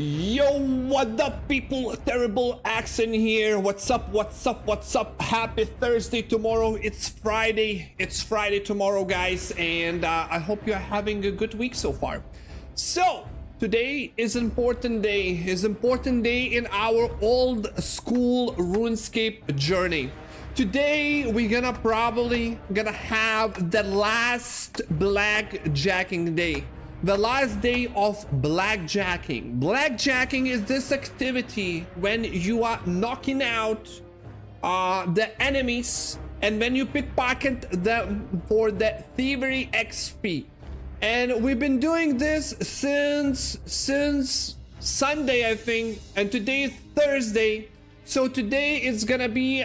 Yo, what up, people? TerribleAccent here. What's up? What's up? What's up? Happy Thursday tomorrow. It's Friday. It's Friday tomorrow, guys, and I hope you're having a good week so far. So today is an important day. Is important day in our old school RuneScape journey. Today we're gonna have the last blackjacking day. The last day of blackjacking. Blackjacking is this activity when you are knocking out the enemies and when you pickpocket them for the thievery XP. And we've been doing this since Sunday, I think, and today is Thursday. So today is gonna be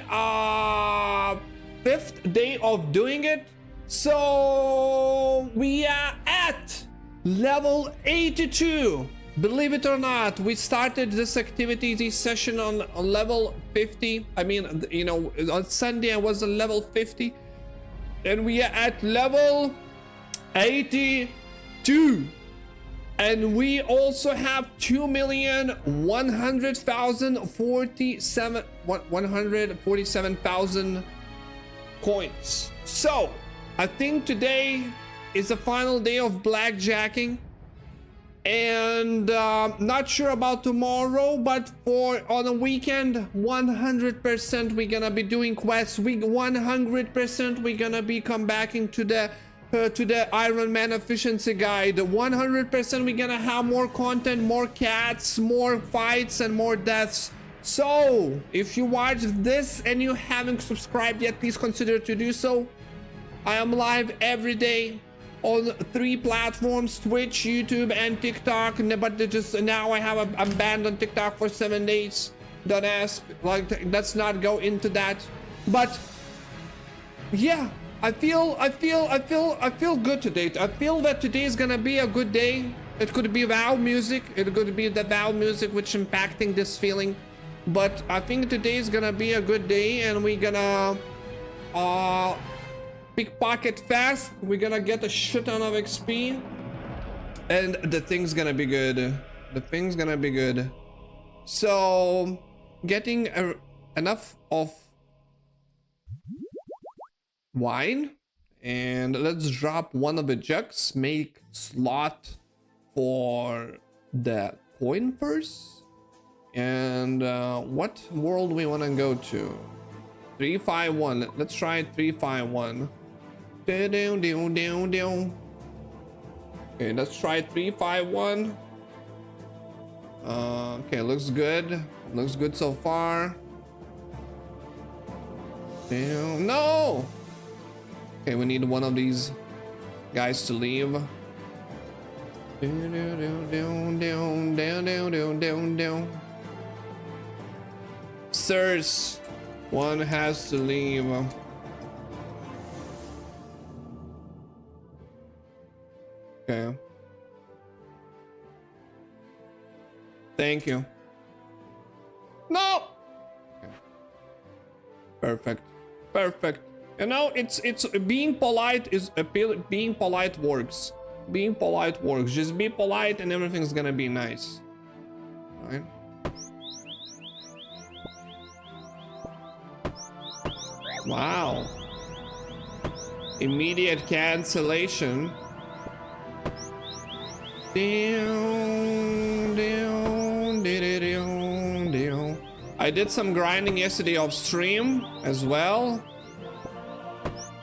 fifth day of doing it. So we are at level 82. Believe it or not, we started this activity, this session on level 50. I mean, you know, on Sunday I was on level 50 and we are at level 82, and we also have 147,000 coins. So I think today is the final day of blackjacking, and not sure about tomorrow, but on a weekend 100% we're gonna be doing quests. 100% we're gonna be come back into the Ironman efficiency guide. 100% we're gonna have more content, more cats, more fights, and more deaths. So if you watch this and you haven't subscribed yet, please consider to do so. I am live every day on 3 platforms: Twitch, YouTube, and TikTok. But just now I'm banned on TikTok for 7 days. Don't ask, like, let's not go into that. But yeah, I feel good today. I feel that today is gonna be a good day. It could be WoW music. It could be the WoW music which impacting this feeling. But I think today is gonna be a good day, and we're gonna pickpocket fast. We're gonna get a shit ton of XP, and the thing's gonna be good. The thing's gonna be good. So getting enough of wine, and let's drop one of the jugs, make slot for the coin first. And what world we want to go to? 351. Let's try 351. Okay, let's try 351. Okay, looks good. Looks good so far. Damn, no. Okay, we need one of these guys to leave. Sirs, one has to leave. Okay. Thank you. No. Okay. Perfect. Perfect. You know, it's being polite is being polite works. Being polite works. Just be polite and everything's gonna be nice. All right. Wow. Immediate cancellation. I did some grinding yesterday off stream as well.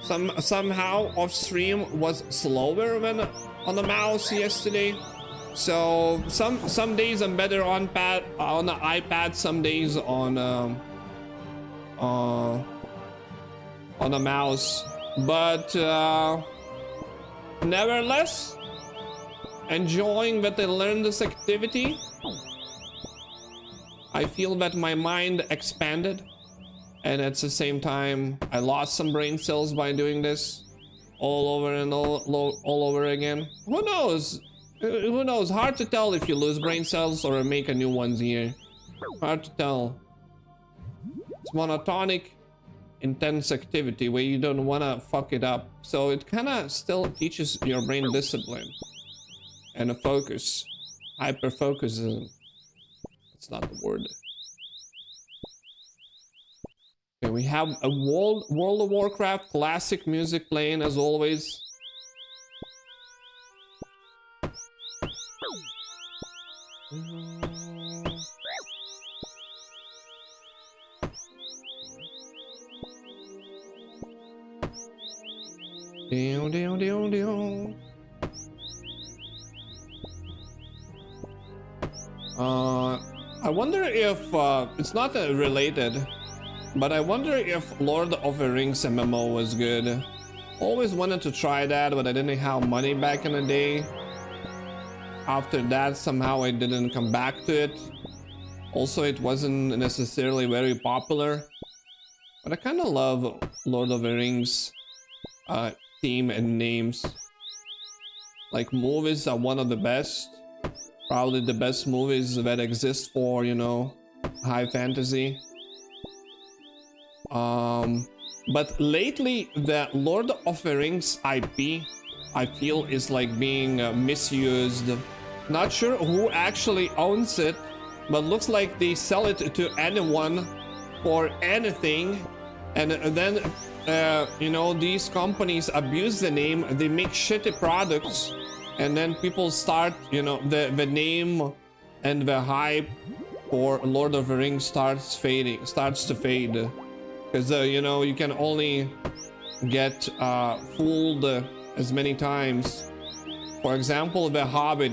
Somehow off stream was slower than on the mouse yesterday. So some days I'm better on the iPad, some days on the mouse, but nevertheless enjoying that I learned this activity. I feel that my mind expanded, and at the same time I lost some brain cells by doing this all over and all over again. Who knows? Who knows? Hard to tell if you lose brain cells or make a new ones here. Hard to tell. It's monotonic, intense activity where you don't want to fuck it up, so it kind of still teaches your brain discipline and a focus, hyper focus. It's not the word. Okay, we have a World of Warcraft classic music playing as always. I wonder if it's not related, but I wonder if Lord of the Rings MMO was good. Always wanted to try that, but I didn't have money back in the day. After that, somehow I didn't come back to it. Also, it wasn't necessarily very popular, but I kind of love Lord of the Rings theme and names. Like, movies are one of the best, probably the best movies that exist for, you know, high fantasy. But lately the Lord of the Rings IP, I feel, is like being misused. Not sure who actually owns it, but looks like they sell it to anyone for anything, and then you know, these companies abuse the name, they make shitty products, and then people start, you know, the name and the hype for Lord of the Rings starts to fade, because you know, you can only get fooled as many times. For example, the Hobbit,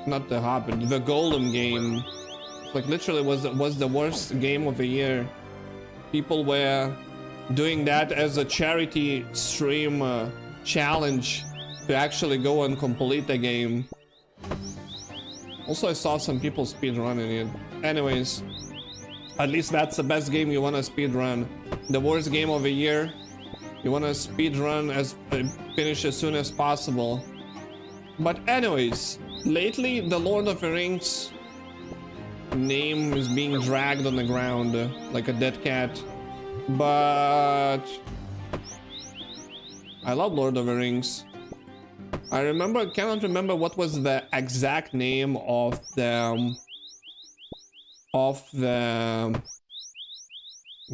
not the Hobbit, the Golem game, like literally was the worst game of the year. People were doing that as a charity stream challenge to actually go and complete the game. Also, I saw some people speedrunning it. Anyways, at least that's the best game you want to speedrun. The worst game of the year, you want to speedrun finish as soon as possible. But anyways, lately the Lord of the Rings name is being dragged on the ground like a dead cat. But I love Lord of the Rings. I cannot remember what was the exact name of the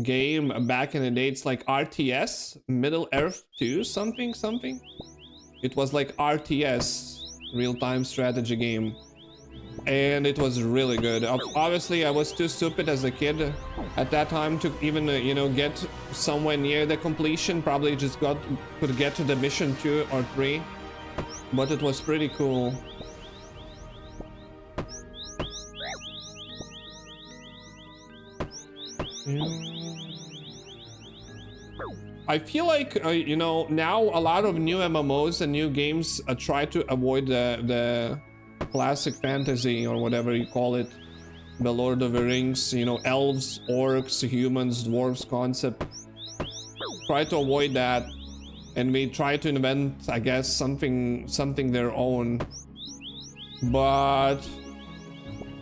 game back in the day. It's like RTS, Middle Earth 2 something. It was like RTS, real-time strategy game, and it was really good. Obviously I was too stupid as a kid at that time to even you know, get somewhere near the completion. Probably just could get to the mission 2 or 3, but it was pretty cool. I feel like you know, now a lot of new MMOs and new games try to avoid the classic fantasy, or whatever you call it, the Lord of the Rings, you know, elves, orcs, humans, dwarves concept. Try to avoid that, and we try to invent, I guess, something their own. But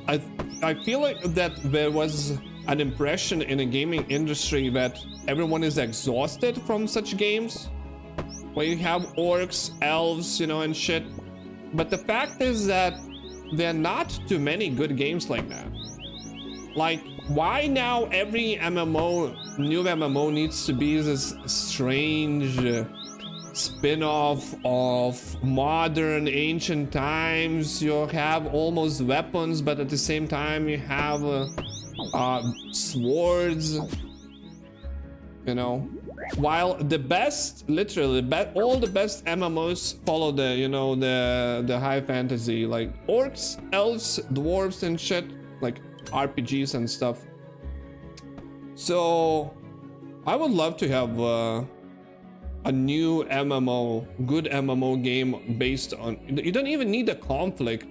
I feel like that there was an impression in the gaming industry that everyone is exhausted from such games, where you have orcs, elves, you know, and shit. But the fact is that there are not too many good games like that. Like, why now every MMO, new MMO, needs to be this strange spin-off of modern ancient times? You have almost weapons, but at the same time you have swords, you know. While the best, literally all the best MMOs follow the, you know, the high fantasy, like orcs, elves, dwarves and shit, like RPGs and stuff. So I would love to have a new MMO, good MMO game based on, you don't even need a conflict.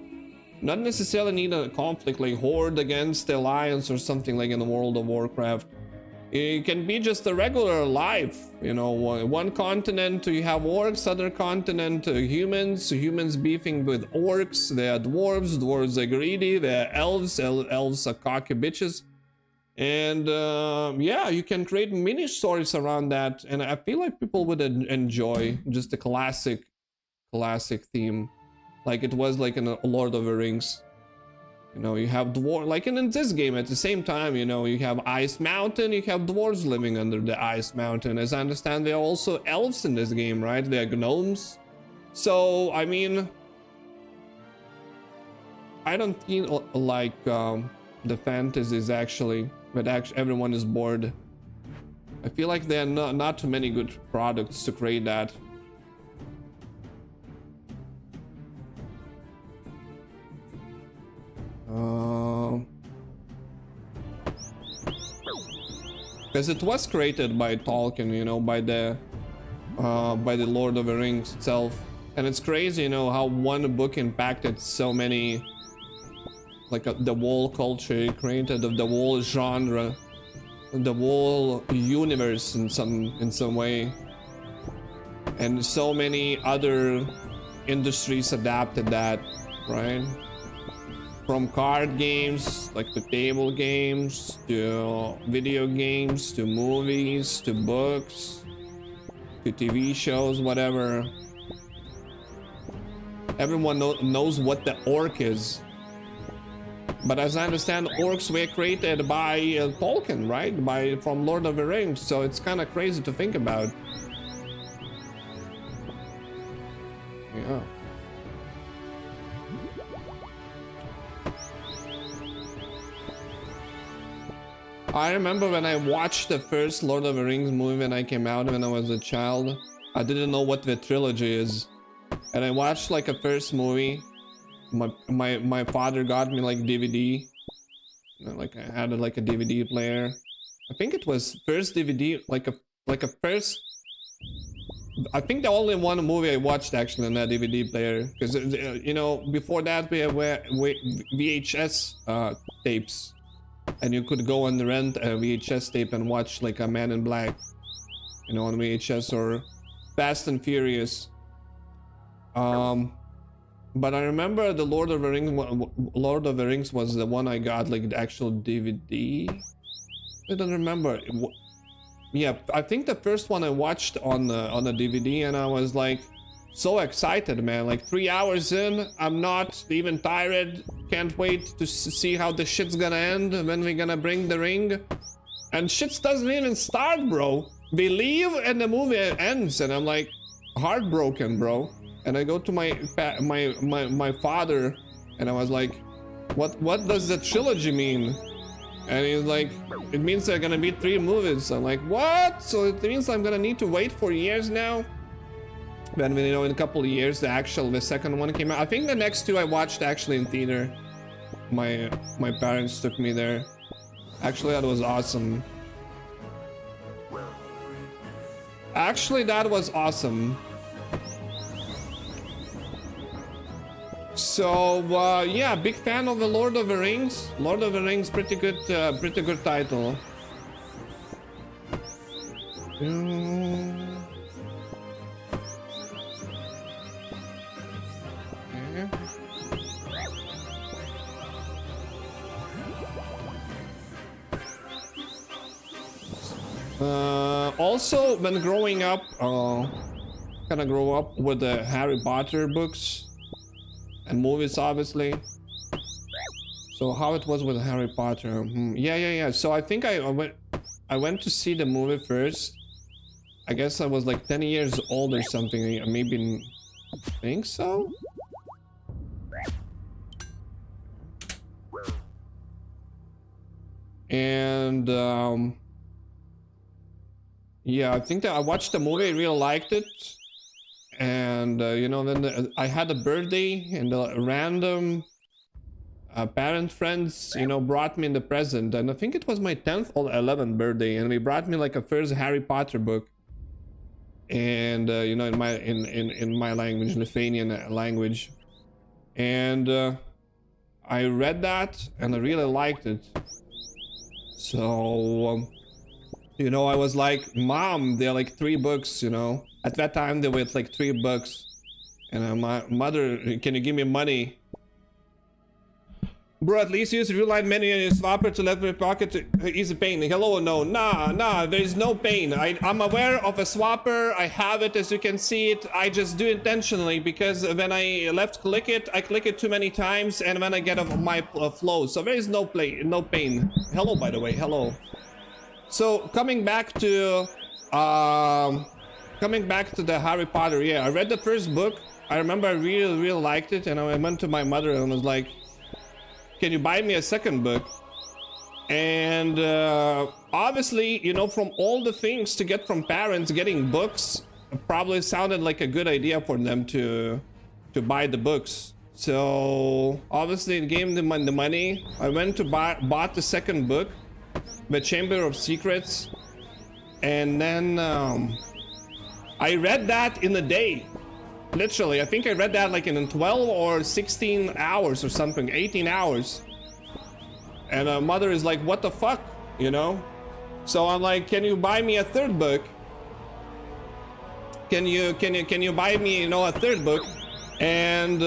Not necessarily need a conflict like Horde against the Alliance or something like in the World of Warcraft. It can be just a regular life, you know, one continent you have orcs, other continent humans beefing with orcs, they are dwarves are greedy, they are elves are cocky bitches. And yeah, you can create mini stories around that, and I feel like people would enjoy just a classic theme, like it was like in Lord of the Rings. You know, you have dwarf, like in this game at the same time, you know, you have Ice Mountain, you have dwarves living under the Ice Mountain. As I understand, there are also elves in this game, right? They are gnomes. So, I mean, I don't feel like the fantasy is actually, but actually everyone is bored. I feel like there are not too many good products to create that. Because it was created by Tolkien, you know, by the Lord of the Rings itself, and it's crazy, you know, how one book impacted so many, like the whole culture it created, of the whole genre, the whole universe in some way, and so many other industries adapted that, right? From card games, like the table games, to video games, to movies, to books, to TV shows, whatever. Everyone knows what the orc is. But as I understand, orcs were created by Tolkien, right? From Lord of the Rings, so it's kind of crazy to think about. Yeah. I remember when I watched the first Lord of the Rings movie when I came out when I was a child. I didn't know what the trilogy is, and I watched like a first movie. My father got me like DVD, and, like I had like a DVD player. I think it was first DVD, like a first. I think the only one movie I watched actually on that DVD player, because you know, before that we had VHS tapes. And you could go and rent a VHS tape and watch like a Man in Black, you know, on VHS, or Fast and Furious. But I remember the Lord of the Rings was the one I got, like the actual DVD. I don't remember. Yeah, I think the first one I watched on the DVD, and I was like so excited, man. Like 3 hours in, I'm not even tired. Can't wait to see how the shit's gonna end, when we're gonna bring the ring. And shit doesn't even start, bro. We leave and the movie ends, and I'm like heartbroken, bro. And I go to my father, and I was like, what does the trilogy mean? And he's like, it means there are gonna be 3 movies. I'm like, what? So it means I'm gonna need to wait for years now? Then, you know, in a couple of years, the second one came out. I think the next 2 I watched actually in theater. My parents took me there. Actually, that was awesome. Actually, that was awesome. So, yeah, big fan of the Lord of the Rings. Lord of the Rings, pretty good title. Also, when growing up, kind of grow up with the Harry Potter books and movies, obviously. So how it was with Harry Potter? Yeah. So I think I went to see the movie first. I guess I was like 10 years old or something. Maybe, I think so. And yeah, I think that I watched the movie, I really liked it. And you know, then I had a birthday, and random parent friends, you know, brought me the present, and I think it was my 10th or 11th birthday, and they brought me like a first Harry Potter book. And you know, in my language, Lithuanian language. And I read that, and I really liked it. So you know, I was like, Mom, they're like 3 books, you know. At that time, they were like 3 books. And my mother, can you give me money? Bro, at least use real line menu in your swapper to let my pocket to easy pain. Hello, no, nah, there is no pain. I'm aware of a swapper. I have it, as you can see it. I just do intentionally because when I left click it, I click it too many times, and when I get off my flow, so there is no pain. Hello, by the way, hello. So coming back to the Harry Potter, yeah, I read the first book. I remember I really liked it, and I went to my mother and was like, can you buy me a second book? And obviously, you know, from all the things to get from parents, getting books probably sounded like a good idea for them to buy the books. So obviously it gave them the money. I went to bought the second book, The Chamber of Secrets, and then I read that in a day. Literally, I think I read that like in 12 or 16 hours or something, 18 hours. And my mother is like, what the fuck, you know? So I'm like, can you buy me a third book? Can you buy me, you know, a third book? And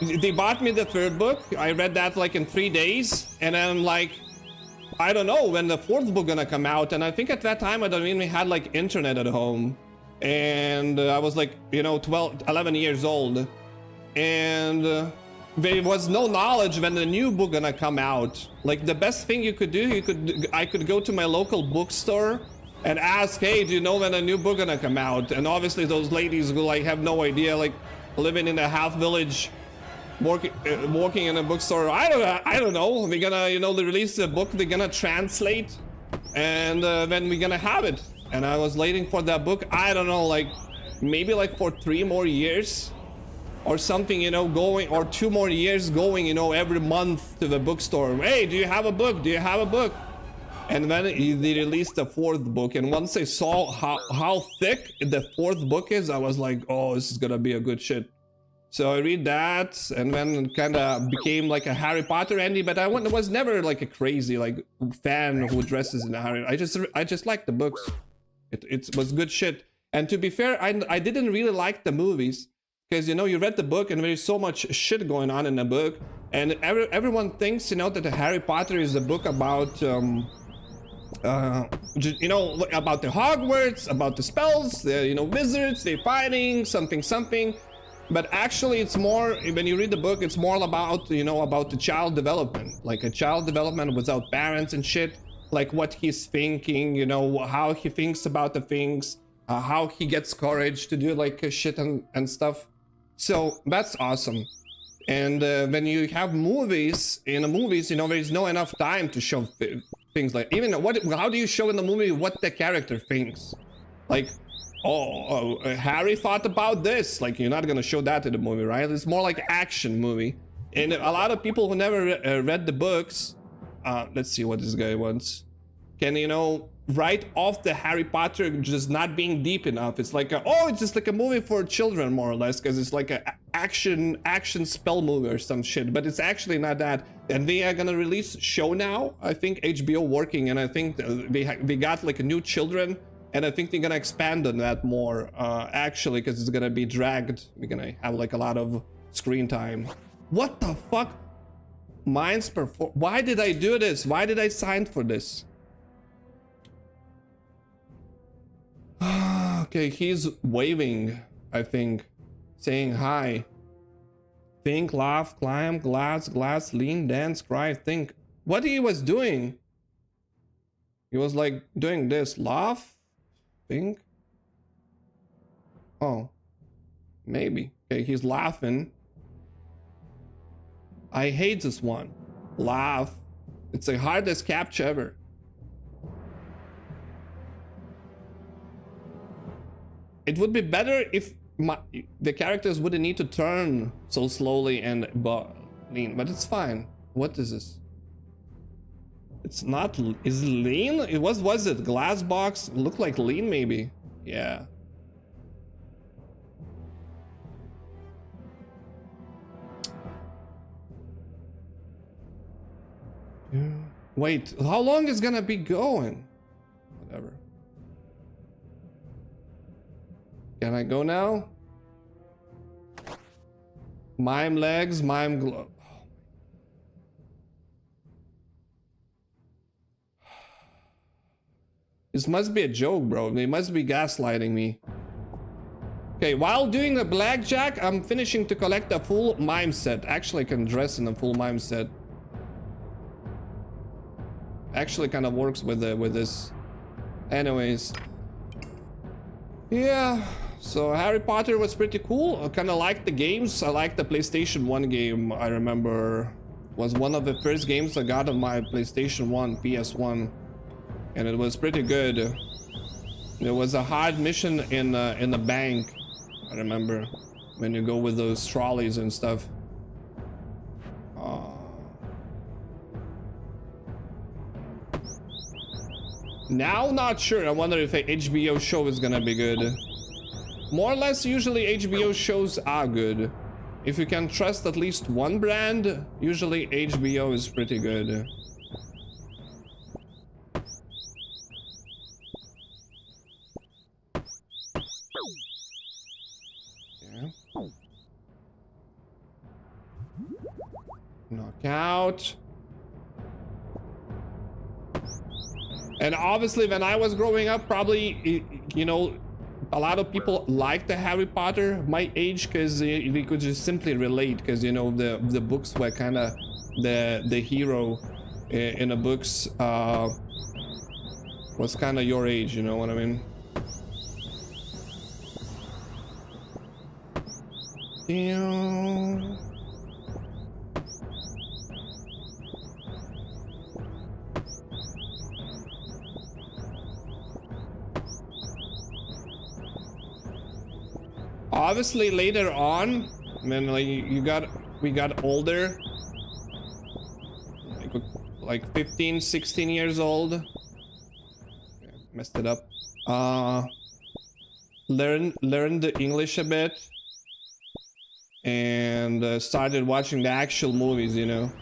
they bought me the third book. I read that like in 3 days, and I'm like, I don't know when the fourth book gonna come out. And I think at that time I don't even had like internet at home. And I was like, you know, 11 years old, and there was no knowledge when the new book gonna come out. Like the best thing you could do, I could go to my local bookstore and ask, hey, do you know when a new book gonna come out? And obviously those ladies who like have no idea, like living in a half village, working in a bookstore. I don't know. We're gonna, you know, they release the book, they're gonna translate, and then we're gonna have it. And I was waiting for that book, I don't know, like maybe like for 3 more years or something, you know, going, or 2 more years going, you know, every month to the bookstore. Hey, do you have a book? Do you have a book? And then they released the 4th book, and once I saw how thick the 4th book is, I was like, oh, this is gonna be a good shit. So I read that, and then kind of became like a Harry Potter Andy, but I was never like a crazy like fan who dresses in a Harry. I just liked the books. It was good shit. And to be fair, I didn't really like the movies, because, you know, you read the book and there's so much shit going on in the book, and everyone thinks, you know, that the Harry Potter is a book about you know, about the Hogwarts, about the spells, the, you know, wizards, they're fighting something. But actually it's more, when you read the book, it's more about, you know, about the child development, like a child development without parents and shit. Like what he's thinking, you know, how he thinks about the things, how he gets courage to do like shit and stuff. So that's awesome. And when you have movies, in the movies, you know, there's no enough time to show things like, even how do you show in the movie what the character thinks? Like, oh, Harry thought about this. Like, you're not gonna show that in the movie, right? It's more like action movie. And a lot of people who never read the books, let's see what this guy wants, can, you know, write off the Harry Potter just not being deep enough. It's like oh, it's just like a movie for children, more or less, because it's like a action spell movie or some shit, but it's actually not that. And they are gonna release show now, I think HBO working, and I think they got like a new children, and I think they're gonna expand on that more actually, because it's gonna be dragged. We're gonna have like a lot of screen time. What the fuck? Mine's perform. Why did I do this? Why did I sign for this? Okay, he's waving, I think, saying hi. Think, laugh, climb, glass, lean, dance, cry, think. What he was doing? He was like doing this. Laugh, think. Oh, maybe. Okay, he's laughing. I hate this one. Laugh. It's the hardest captcha ever. It would be better if the characters wouldn't need to turn so slowly and lean, but it's fine. What is this? It's not. Is it lean? It was it glass box? It looked like lean, maybe. Yeah. Wait, how long is gonna be going? Whatever. Can I go now? Mime legs, mime glove. This must be a joke, bro. They must be gaslighting me. Okay, while doing the blackjack, I'm finishing to collect a full mime set. Actually, I can dress in a full mime set. Actually, kind of works with this. Anyways, yeah. So Harry Potter was pretty cool. I kind of liked the games. I liked the PlayStation 1 game. I remember was one of the first games I got on my PlayStation 1, PS1, and it was pretty good. There was a hard mission in the bank. I remember when you go with those trolleys and stuff. Now, not sure. I wonder if a HBO show is gonna be good. More or less, usually HBO shows are good. If you can trust at least one brand, usually HBO is pretty good. Knockout. And obviously when I was growing up, probably, you know, a lot of people liked the Harry Potter my age because we could just simply relate, because, you know, the books were kind of the hero in the books was kind of your age, you know what I mean? Damn. Obviously later on, when like we got older, like 15, 16 years old, messed it up, learned English a bit, and started watching the actual movies, you know.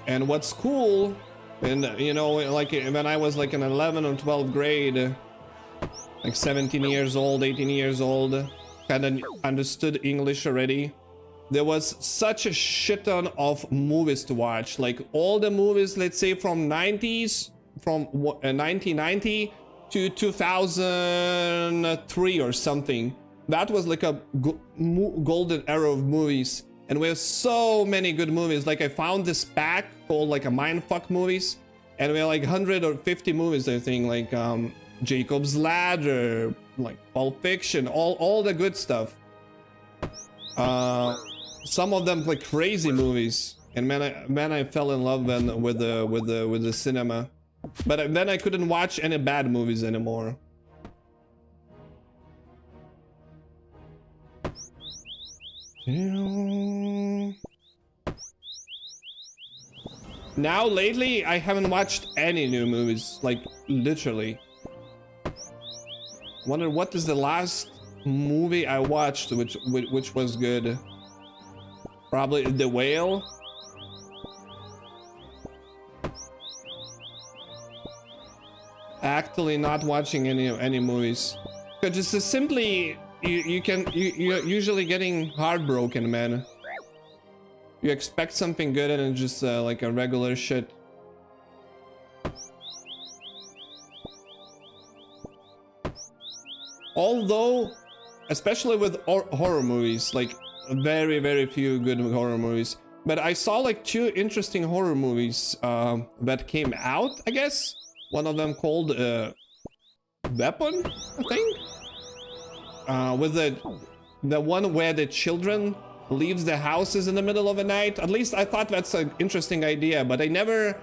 And what's cool, and you know, like when I was like in 11 or 12th grade, like 17 years old, 18 years old, kind of understood English already. There was such a shit ton of movies to watch. Like all the movies, let's say from 90s, from 1990 to 2003 or something. That was like a golden era of movies. And we have so many good movies. Like I found this pack called like a Mindfuck movies. And we have like 150 movies, I think, like Jacob's Ladder, like Pulp Fiction, all the good stuff. Some of them like crazy movies, and man, I fell in love then with the cinema. But then I couldn't watch any bad movies anymore. Now lately, I haven't watched any new movies, like literally. Wonder what is the last movie I watched which was good. Probably The Whale. Actually not watching any movies, because it's just simply you're usually getting heartbroken, man. You expect something good and it's just like a regular shit. Although, especially with horror movies, like very few good horror movies. But I saw like 2 interesting horror movies that came out, I guess. One of them called Weapon, I think. With the one where the children leaves the houses in the middle of the night. At least I thought that's an interesting idea, but I never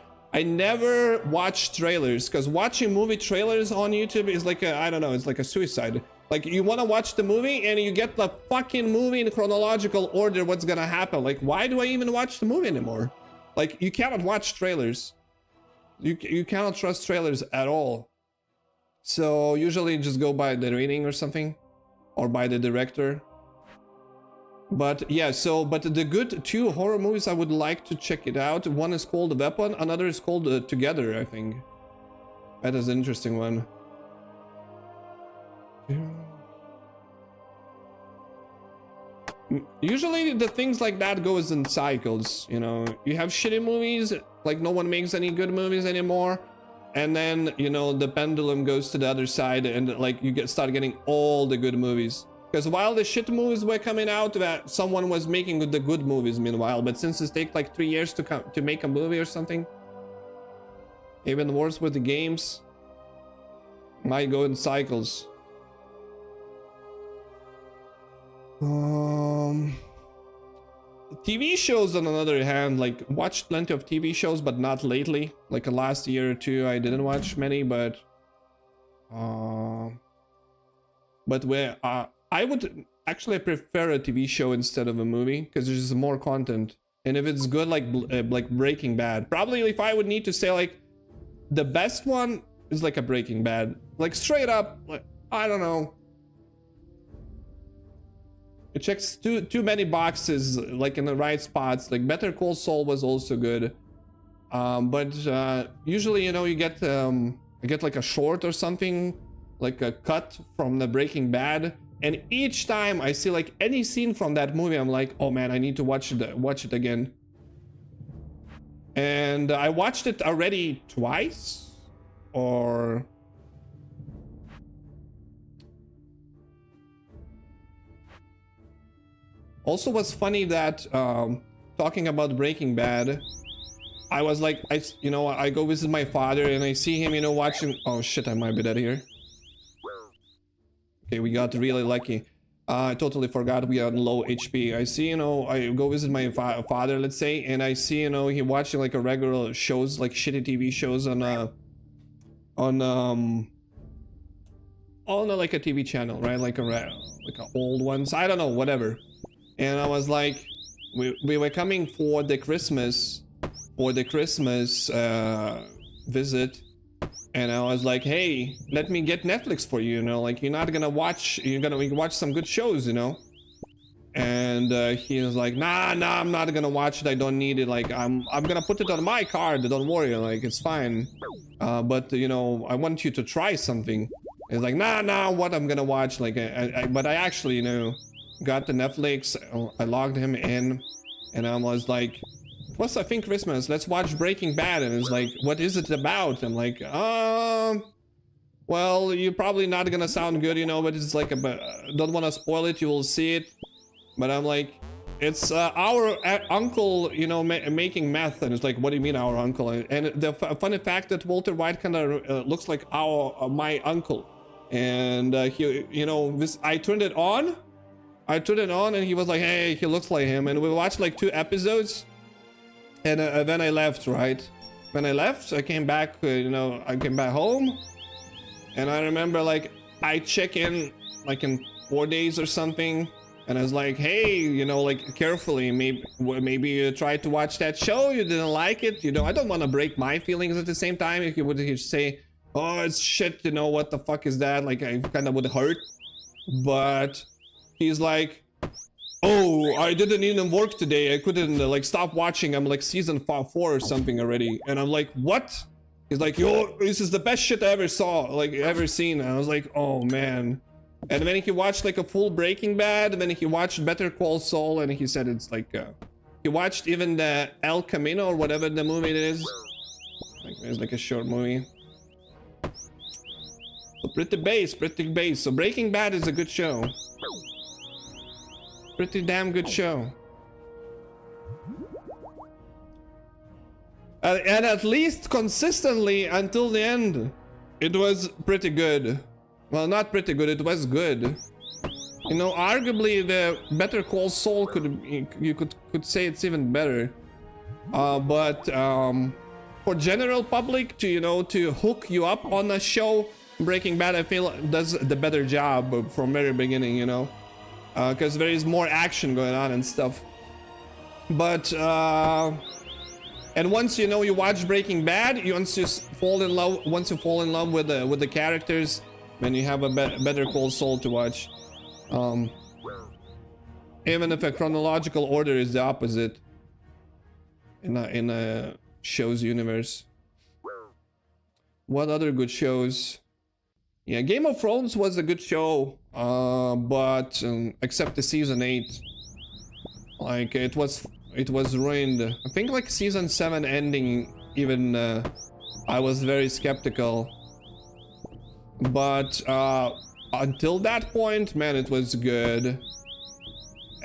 watched trailers, because watching movie trailers on YouTube is like I don't know, it's like a suicide. Like you want to watch the movie and you get the fucking movie in chronological order, what's gonna happen. Like, why do I even watch the movie anymore? Like, you cannot watch trailers. You cannot trust trailers at all. So usually just go by the rating or something, or by the director. But yeah, so but the good 2 horror movies I would like to check it out. One is called Weapon, another is called Together, I think. That is an interesting one. Yeah. Usually the things like that goes in cycles, you know. You have shitty movies, like no one makes any good movies anymore, and then, you know, the pendulum goes to the other side, and like you start getting all the good movies. Because while the shit movies were coming out, that someone was making the good movies meanwhile. But since it takes like 3 years to make a movie or something, even worse with the games, might go in cycles. TV shows, on the other hand, like watched plenty of TV shows, but not lately. Like the last year or two, I didn't watch many, but where I would actually prefer a TV show instead of a movie, because there's just more content. And if it's good, like Breaking Bad, probably if I would need to say like the best one is like a Breaking Bad, like straight up, like, I don't know. It checks too many boxes, like in the right spots. Like Better Call Saul was also good, but usually, you know, you get like a short or something, like a cut from the Breaking Bad, and each time I see like any scene from that movie, I'm like, oh man, I need to watch it again. And I watched it already twice, or also what's funny that talking about Breaking Bad, I was like, you know, I go visit my father and I see him, you know, watching. Oh shit, I might be dead here. Okay, we got really lucky. I totally forgot we are on low HP. I see, you know, I go visit my father, let's say, and I see, you know, he watching like a regular shows, like shitty TV shows on like a TV channel, right? Like old ones, I don't know, whatever. And I was like, we were coming for the Christmas visit, and I was like, hey, let me get Netflix for you, you know, like you're gonna watch some good shows, you know. And he was like, nah, I'm not gonna watch it, I don't need it, like I'm gonna put it on my card, don't worry, like it's fine, but you know, I want you to try something. It's like, nah, what I'm gonna watch, like but I actually, you know, got the Netflix, I logged him in, and I was like, what's I think Christmas, let's watch Breaking Bad. And it's like, what is it about? I'm like, well, you're probably not gonna sound good, you know, but it's like don't want to spoil it, you will see it. But I'm like, it's our uncle, you know, making meth. And it's like, what do you mean our uncle? And the funny fact that Walter White kind of looks like my uncle. And he, you know, I turned it on and he was like, hey, he looks like him. And we watched like 2 episodes, and then I left, right? When I left, I came back, you know, I came back home, and I remember like I check in like in 4 days or something, and I was like, hey, you know, like carefully, maybe you tried to watch that show, you didn't like it, you know. I don't want to break my feelings at the same time. If you would say, oh, it's shit, you know, what the fuck is that, like I kind of would hurt. But he's like, oh, I didn't even work today, I couldn't like stop watching, I'm like season 4 or something already. And I'm like, what? He's like, yo, this is the best shit I ever saw, like ever seen. And I was like, oh man. And then he watched like a full Breaking Bad, and then he watched Better Call Saul, and he said it's like he watched even the El Camino or whatever the movie it is, like it's like a short movie. So pretty base. So Breaking Bad is a good show. Pretty damn good show. And at least consistently until the end, it was pretty good. Well, not pretty good, it was good. You know, arguably the Better Call Saul you could say it's even better. But for general public to, you know, to hook you up on a show, Breaking Bad, I feel, does the better job from very beginning, you know. Because there is more action going on and stuff. But and once, you know, you watch Breaking Bad, once you fall in love with the characters, then you have a Better Call Saul to watch. Even if a chronological order is the opposite in a show's universe. What other good shows? Yeah, Game of Thrones was a good show, but except the season 8. Like it was ruined. I think like season 7 ending even I was very skeptical. But until that point, man, it was good.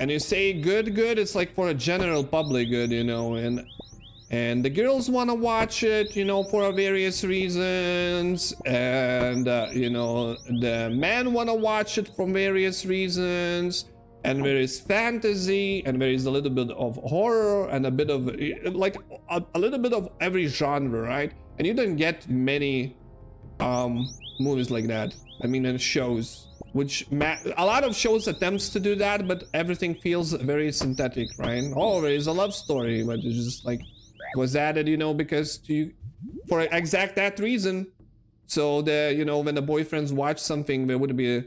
And you say good, it's like for a general public good, you know, and the girls want to watch it, you know, for various reasons, and you know, the men want to watch it for various reasons, and there is fantasy, and there is a little bit of horror, and a bit of like a little bit of every genre, right? And you don't get many movies like that. I mean, and shows, which a lot of shows attempts to do that, but everything feels very synthetic, right? Oh, there is a love story, but it's just like was added, you know, because for exact that reason. So the, you know, when the boyfriends watch something, there would be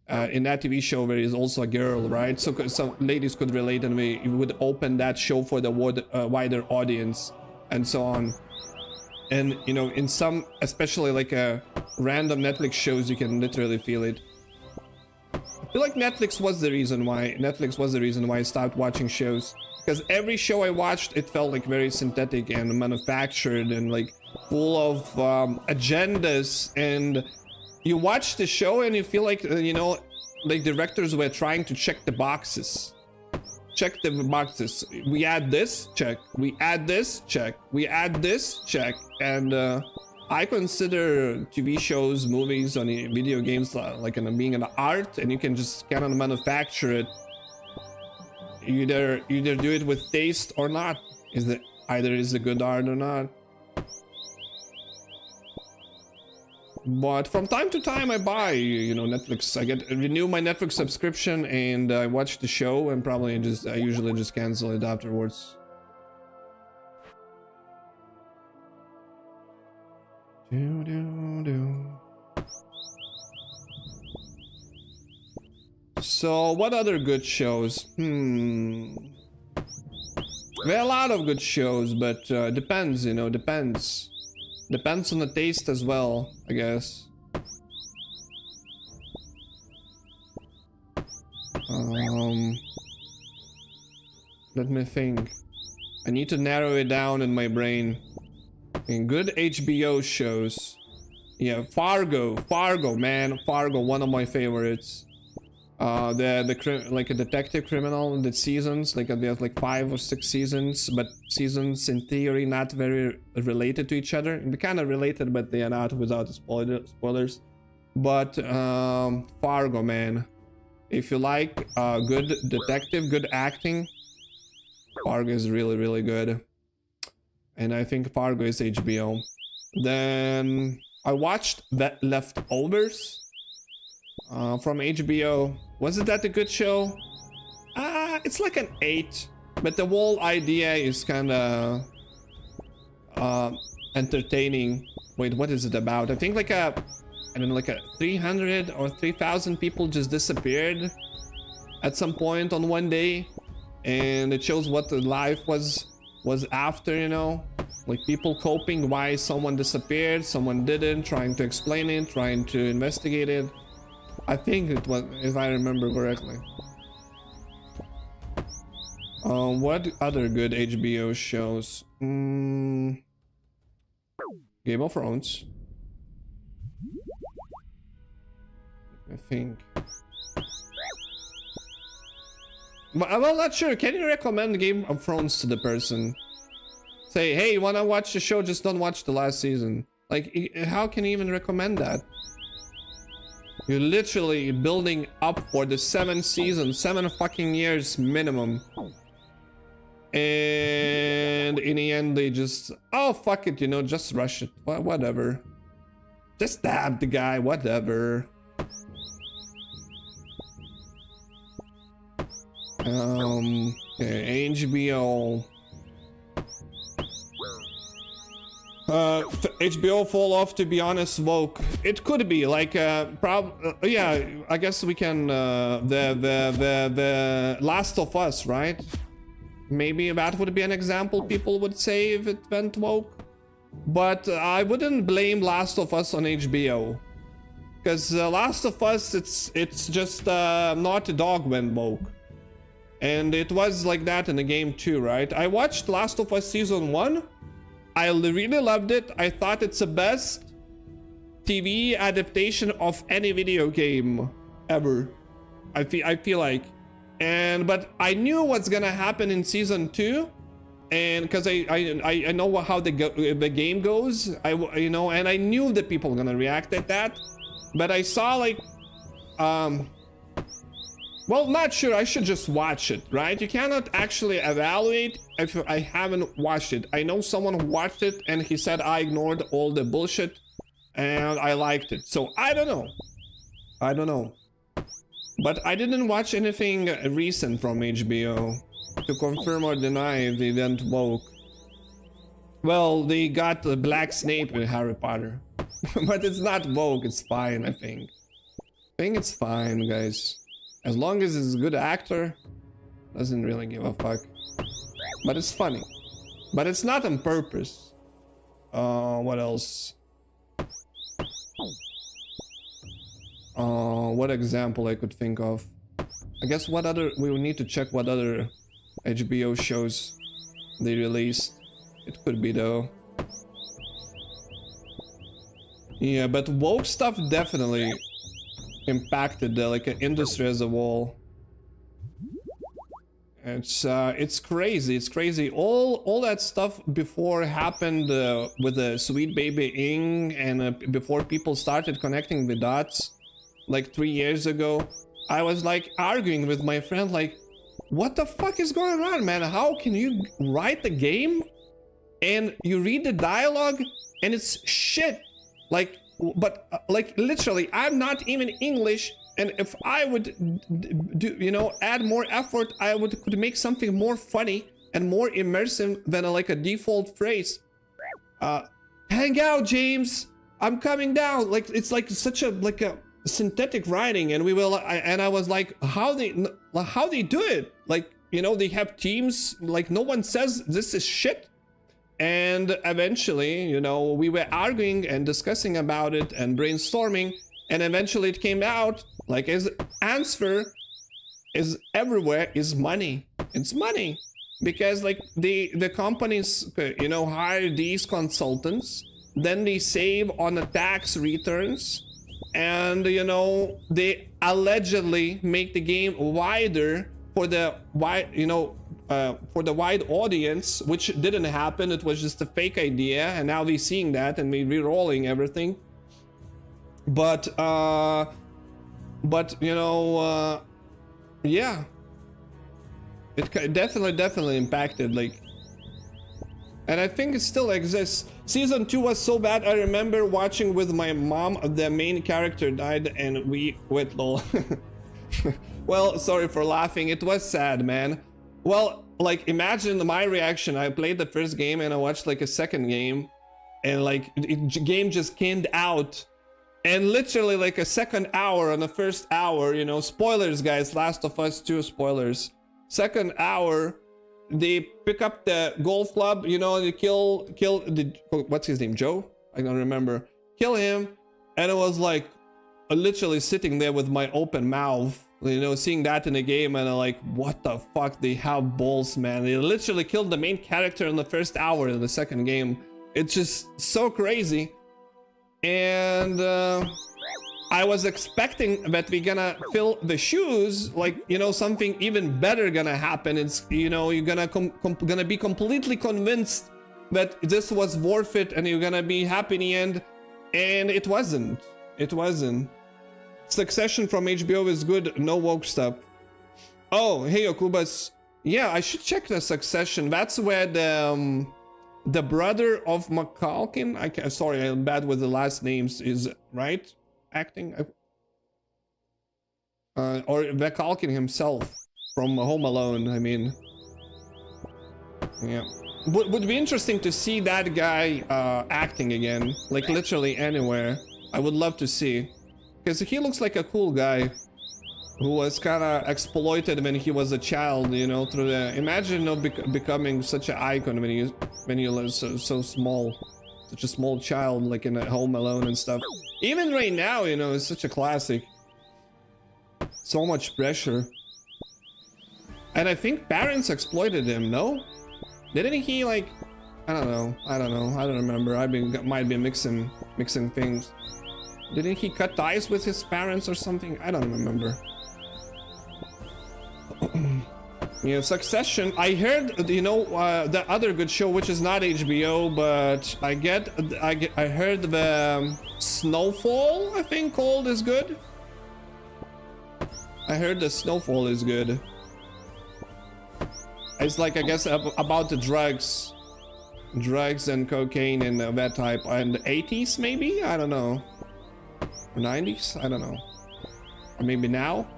in that TV show there is also a girl, right? So some ladies could relate, and we would open that show for the wider audience, and so on. And you know, in some, especially like random Netflix shows, you can literally feel it. I feel like Netflix was the reason why I stopped watching shows, because every show I watched, it felt like very synthetic and manufactured and like full of agendas. And you watch the show and you feel like you know, like directors were trying to check the boxes. Check the boxes. We add this, check. We add this, check. We add this, check. And I consider TV shows, movies, on video games like being an art, and you can just kind of manufacture it. You either do it with taste or not. Either is a good art or not. But from time to time I buy, you know, Netflix. I renew my Netflix subscription and I watch the show, and probably I usually just cancel it afterwards. So what other good shows? There are a lot of good shows, but depends, you know, depends on the taste as well, I guess. Let me think. I need to narrow it down in my brain. And good HBO shows. Yeah, Fargo, man, Fargo, one of my favorites. Like a detective criminal, the seasons, like there's like 5 or 6 seasons, but seasons in theory not very related to each other. They're kind of related, but they are not, without spoilers. But Fargo, man, if you like good detective, good acting, Fargo is really good. And I think Fargo is HBO. Then I watched Leftovers from HBO. Wasn't that a good show? It's like an 8, but the whole idea is kind of entertaining. Wait, what is it about? I think like I don't know, like 300 or 3,000 people just disappeared at some point on one day, and it shows what the life was after, you know, like people coping, why someone disappeared, someone didn't, trying to explain it, trying to investigate it. I think it was, if I remember correctly. What other good HBO shows? Game of Thrones. I think. But I'm not sure. Can you recommend Game of Thrones to the person? Say, hey, you wanna watch the show? Just don't watch the last season. Like, how can you even recommend that? You're literally building up for the 7th season, 7 fucking years minimum. And in the end, they just, oh, fuck it, you know, just rush it. Whatever. Just stab the guy, whatever. Okay, HBO. HBO fall off, to be honest, woke. It could be like yeah, I guess we can the Last of Us, right? Maybe that would be an example people would say if it went woke. But I wouldn't blame Last of Us on HBO, because Last of Us, it's just Naughty Dog went woke. And it was like that in the game too, right? I watched Last of Us Season 1. I really loved it. I thought it's the best TV adaptation of any video game ever. I feel like. But I knew what's gonna happen in Season 2. And because I know how the game goes, you know, and I knew that people were gonna react at that. But I saw like, well, not sure. I should just watch it, right? You cannot actually evaluate if I haven't watched it. I know someone who watched it and he said I ignored all the bullshit and I liked it. So I don't know. I don't know. But I didn't watch anything recent from HBO to confirm or deny if they didn't woke. Well, they got the Black Snape in Harry Potter. But it's not woke, it's fine, I think. I think it's fine, guys. As long as it's a good actor, doesn't really give a fuck. But it's funny. But it's not on purpose. What else? What example I could think of? I guess what other... we will need to check what other HBO shows they released. It could be though. Yeah, but woke stuff definitely impacted the like industry as a whole. It's crazy. It's crazy. All that stuff before happened with the Sweet Baby Ing, and before people started connecting the dots, like 3 years ago, I was like arguing with my friend, like, what the fuck is going on, man? How can you write the game and you read the dialogue and it's shit? Like, but like literally, I'm not even English, and if I would do, you know, add more effort, I could make something more funny and more immersive than like a default phrase. Hang out, James. I'm coming down. Like it's like such a synthetic writing, and I was like, how they do it? Like, you know, they have teams. Like no one says this is shit. And eventually, you know, we were arguing and discussing about it and brainstorming, and eventually it came out like his answer is everywhere is money. It's money, because like the companies, you know, hire these consultants, then they save on the tax returns, and you know, they allegedly make the game wider for the wide, you know, for the wide audience, which didn't happen. It was just a fake idea, and now we're seeing that and we're re-rolling everything. But you know, yeah, it definitely impacted, like, and I think it still exists. Season 2 was so bad. I remember watching with my mom. The main character died and we quit, lol. Well, sorry for laughing. It was sad, man. Well, like, imagine my reaction. I played the first game and I watched like a second game, and like game just came out, and literally like a second hour on the first hour, you know, spoilers, guys, Last of Us 2 spoilers. Second hour, they pick up the golf club, you know, they kill the, what's his name, Joe? I don't remember. Kill him, and it was like literally sitting there with my open mouth, you know, seeing that in the game, and I'm like, what the fuck? They have balls, man. They literally killed the main character in the first hour in the second game. It's just so crazy. And I was expecting that we're gonna fill the shoes, like, you know, something even better gonna happen. It's, you know, you're gonna be completely convinced that this was worth it, and you're gonna be happy in the end. And it wasn't. It wasn't. Succession from HBO is good, no woke stuff. Oh, hey Okubas. Yeah, I should check the Succession. That's where the brother of McCalkin, sorry, I'm bad with the last names, is right? Acting? Or McCalkin himself from Home Alone, I mean. Yeah. Would be interesting to see that guy acting again, like literally anywhere. I would love to see. Because he looks like a cool guy who was kind of exploited when he was a child, you know, through the... Imagine, you know, becoming such an icon when you were so small. Such a small child, like in a Home Alone and stuff. Even right now, you know, it's such a classic. So much pressure. And I think parents exploited him, no? Didn't he like, I don't know, I don't remember. Might be mixing things. Didn't he cut ties with his parents or something? I don't remember. Yeah, Succession. I heard, you know, the other good show, which is not HBO, but I heard the Snowfall, I think called, is good. I heard the Snowfall is good. It's like, I guess, about the drugs and cocaine and that type. And the 80s, maybe? I don't know. Or 90s? I don't know. Or maybe now?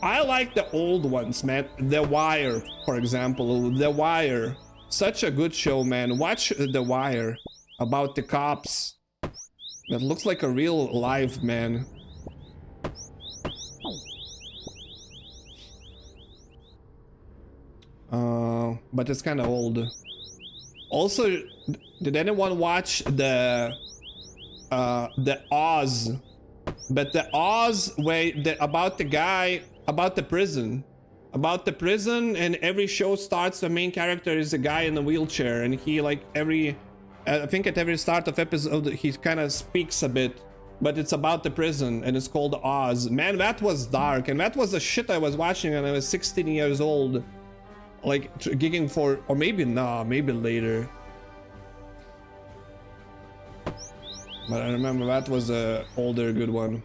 I like the old ones, man. The Wire, for example. The Wire. Such a good show, man. Watch The Wire. About the cops. That looks like a real life, man. But it's kind of old. Also, did anyone watch the Oz? But the Oz way about the guy, about the prison, and every show starts, the main character is a guy in a wheelchair, and he like I think at every start of episode he kind of speaks a bit, but it's about the prison and it's called Oz. Man, that was dark, and that was the shit I was watching when I was 16 years old. Like gigging for, or maybe maybe later. But I remember that was a older good one.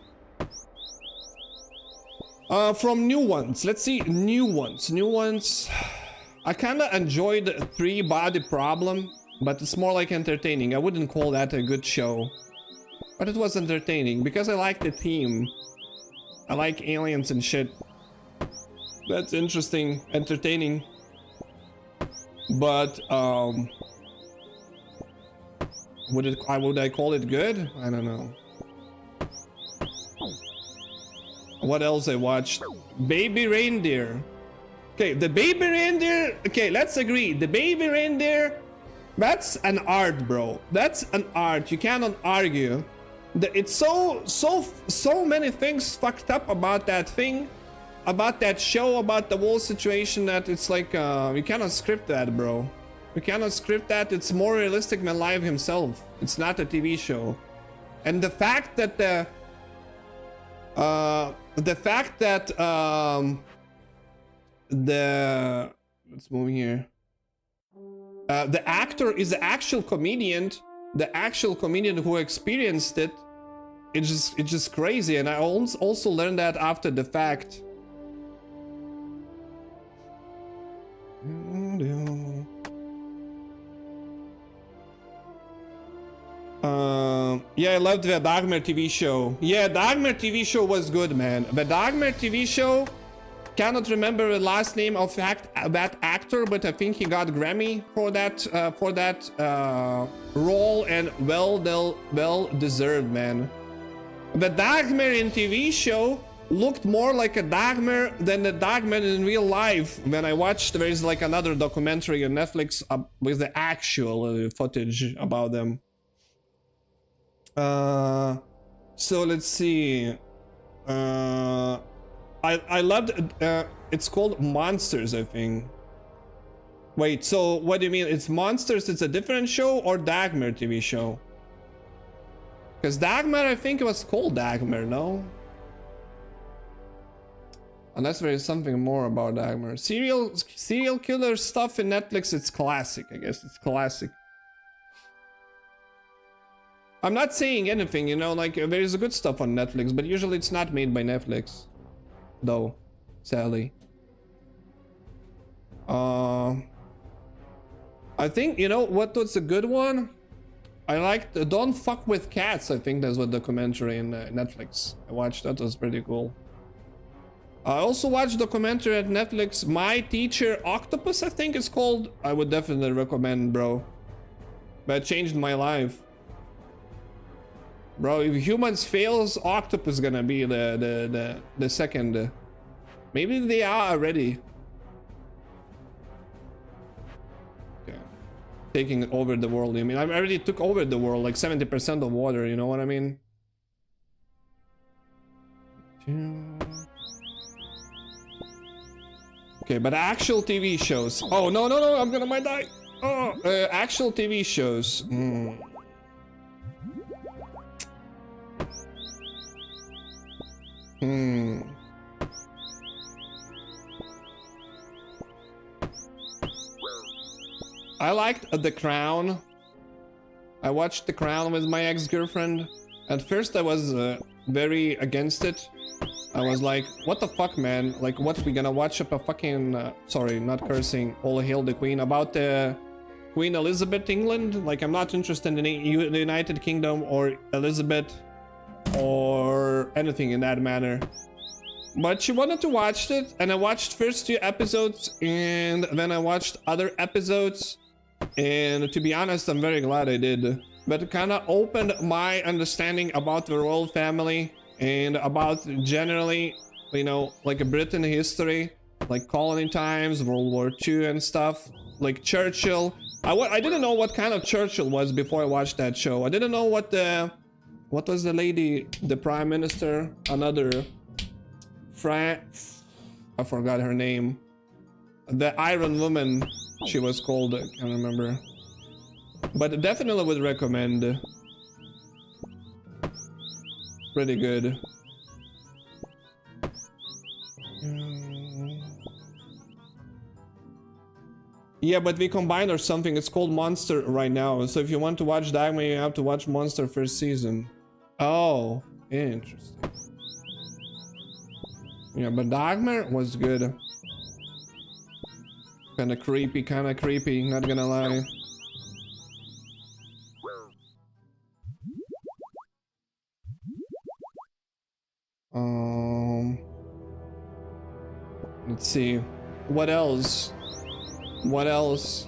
From new ones, let's see, new ones. I kind of enjoyed Three Body Problem, but it's more like entertaining. I wouldn't call that a good show, but it was entertaining because I like the theme. I like aliens and shit. That's interesting, entertaining. But would I call it good? I don't know. What else I watched? Baby Reindeer. Okay, the Baby Reindeer. Okay, let's agree. The Baby Reindeer. That's an art, bro. That's an art. You cannot argue. It's so many things fucked up about that thing. About that show, about the whole situation, that it's like you cannot script that, bro. You cannot script that. It's more realistic than live himself. It's not a TV show. And the fact that let's move here. The actor is the actual comedian, who experienced it. It's just crazy, and I also learned that after the fact. Yeah, I loved the Dagmar TV show. Yeah, Dagmar TV show was good, man. The Dagmar TV show, cannot remember the last name of that actor, but I think he got Grammy for that role, and well deserved, man. The Dagmar in TV show looked more like a Dagmar than the Dagmar in real life. When I watched, there is like another documentary on Netflix with the actual footage about them. So let's see. I loved it's called Monsters, I think. Wait, so what do you mean? It's Monsters, it's a different show, or Dagmar TV show? Because Dagmar, I think it was called Dagmar, no? Unless there is something more about Dagmar. Serial killer stuff in Netflix, it's classic, I guess. It's classic. I'm not saying anything, you know, like there is good stuff on Netflix, but usually it's not made by Netflix. Though, sadly. I think, you know, what was a good one? I liked Don't Fuck With Cats, I think that's what documentary in Netflix. I watched that, was pretty cool. I also watched documentary at Netflix, My Teacher Octopus, I think it's called. I would definitely recommend, bro. That changed my life. Bro, if humans fails, octopus gonna be the second. Maybe they are already. Okay. Taking over the world. I mean, I already took over the world, like 70% of water, you know what I mean? Okay, but actual TV shows. Oh, no, no, no, I'm gonna might die. Oh, actual TV shows. I liked The Crown. I watched The Crown with my ex-girlfriend. At first I was very against it. I was like, what the fuck, man? Like, what, we gonna watch up a fucking... sorry, not cursing. All hail the Queen. About Queen Elizabeth, England? Like, I'm not interested in the United Kingdom or Elizabeth or anything in that manner. But she wanted to watch it, and I watched first 2 episodes, and then I watched other episodes. And to be honest, I'm very glad I did. But it kind of opened my understanding about the royal family and about generally, you know, like a Britain history, like colony times, World War II and stuff, like Churchill. I didn't know what kind of Churchill was before I watched that show. I didn't know what was the lady, the prime minister, another I forgot her name. The Iron Woman, she was called, I can't remember. But definitely would recommend. Pretty good. Yeah, but we combined or something. It's called Monster right now. So if you want to watch Dagmar, you have to watch Monster first season. Oh, interesting. Yeah, but Dagmar was good. Kinda creepy, not gonna lie. Let's see. What else? What else?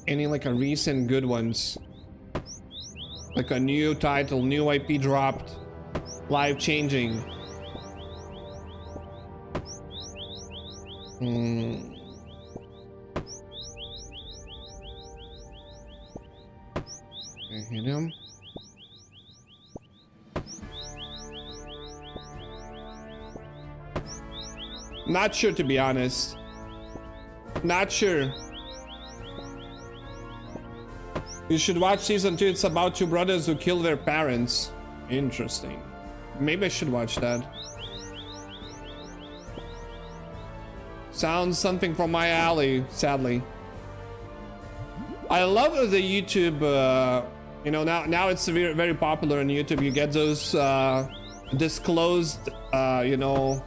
Any like a recent good ones? Like a new title, new IP dropped. Life changing. I hit him. Not sure, to be honest. Not sure. You should watch season 2. It's about 2 brothers who kill their parents. Interesting. Maybe I should watch that. Sounds something from my alley, sadly. I love the YouTube, you know, now it's very, very popular on YouTube. You get those disclosed, you know,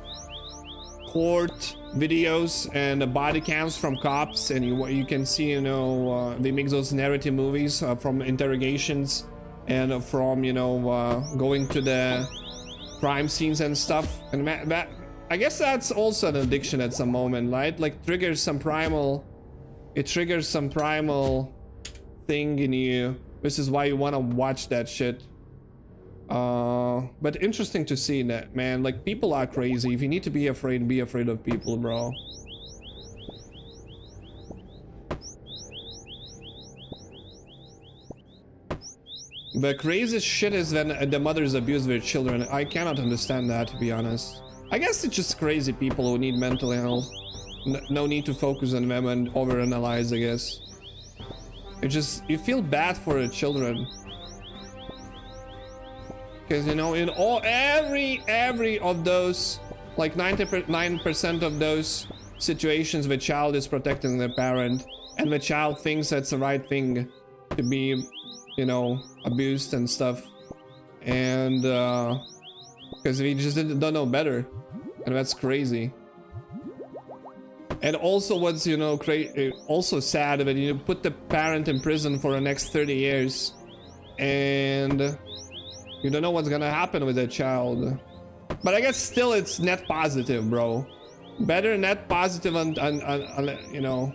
court videos and body cams from cops, and you can see, you know, they make those narrative movies from interrogations and from, you know, going to the crime scenes and stuff. And that, I guess that's also an addiction at some moment, right? Like triggers some primal, it triggers some primal thing in you. This is why you want to watch that shit. But interesting to see that, man. Like, people are crazy. If you need to be afraid of people, bro. The craziest shit is when the mothers abuse their children. I cannot understand that, to be honest. I guess it's just crazy people who need mental health. No need to focus on them and overanalyze, I guess. It just, you feel bad for the children. Because, you know, in every of those, like 99% of those situations, the child is protecting their parent, and the child thinks that's the right thing to be, you know, abused and stuff. And because we just don't know better, and that's crazy. And also, what's, you know, also sad that you put the parent in prison for the next 30 years, and you don't know what's gonna happen with that child. But I guess still it's net positive, bro. Better net positive and you know,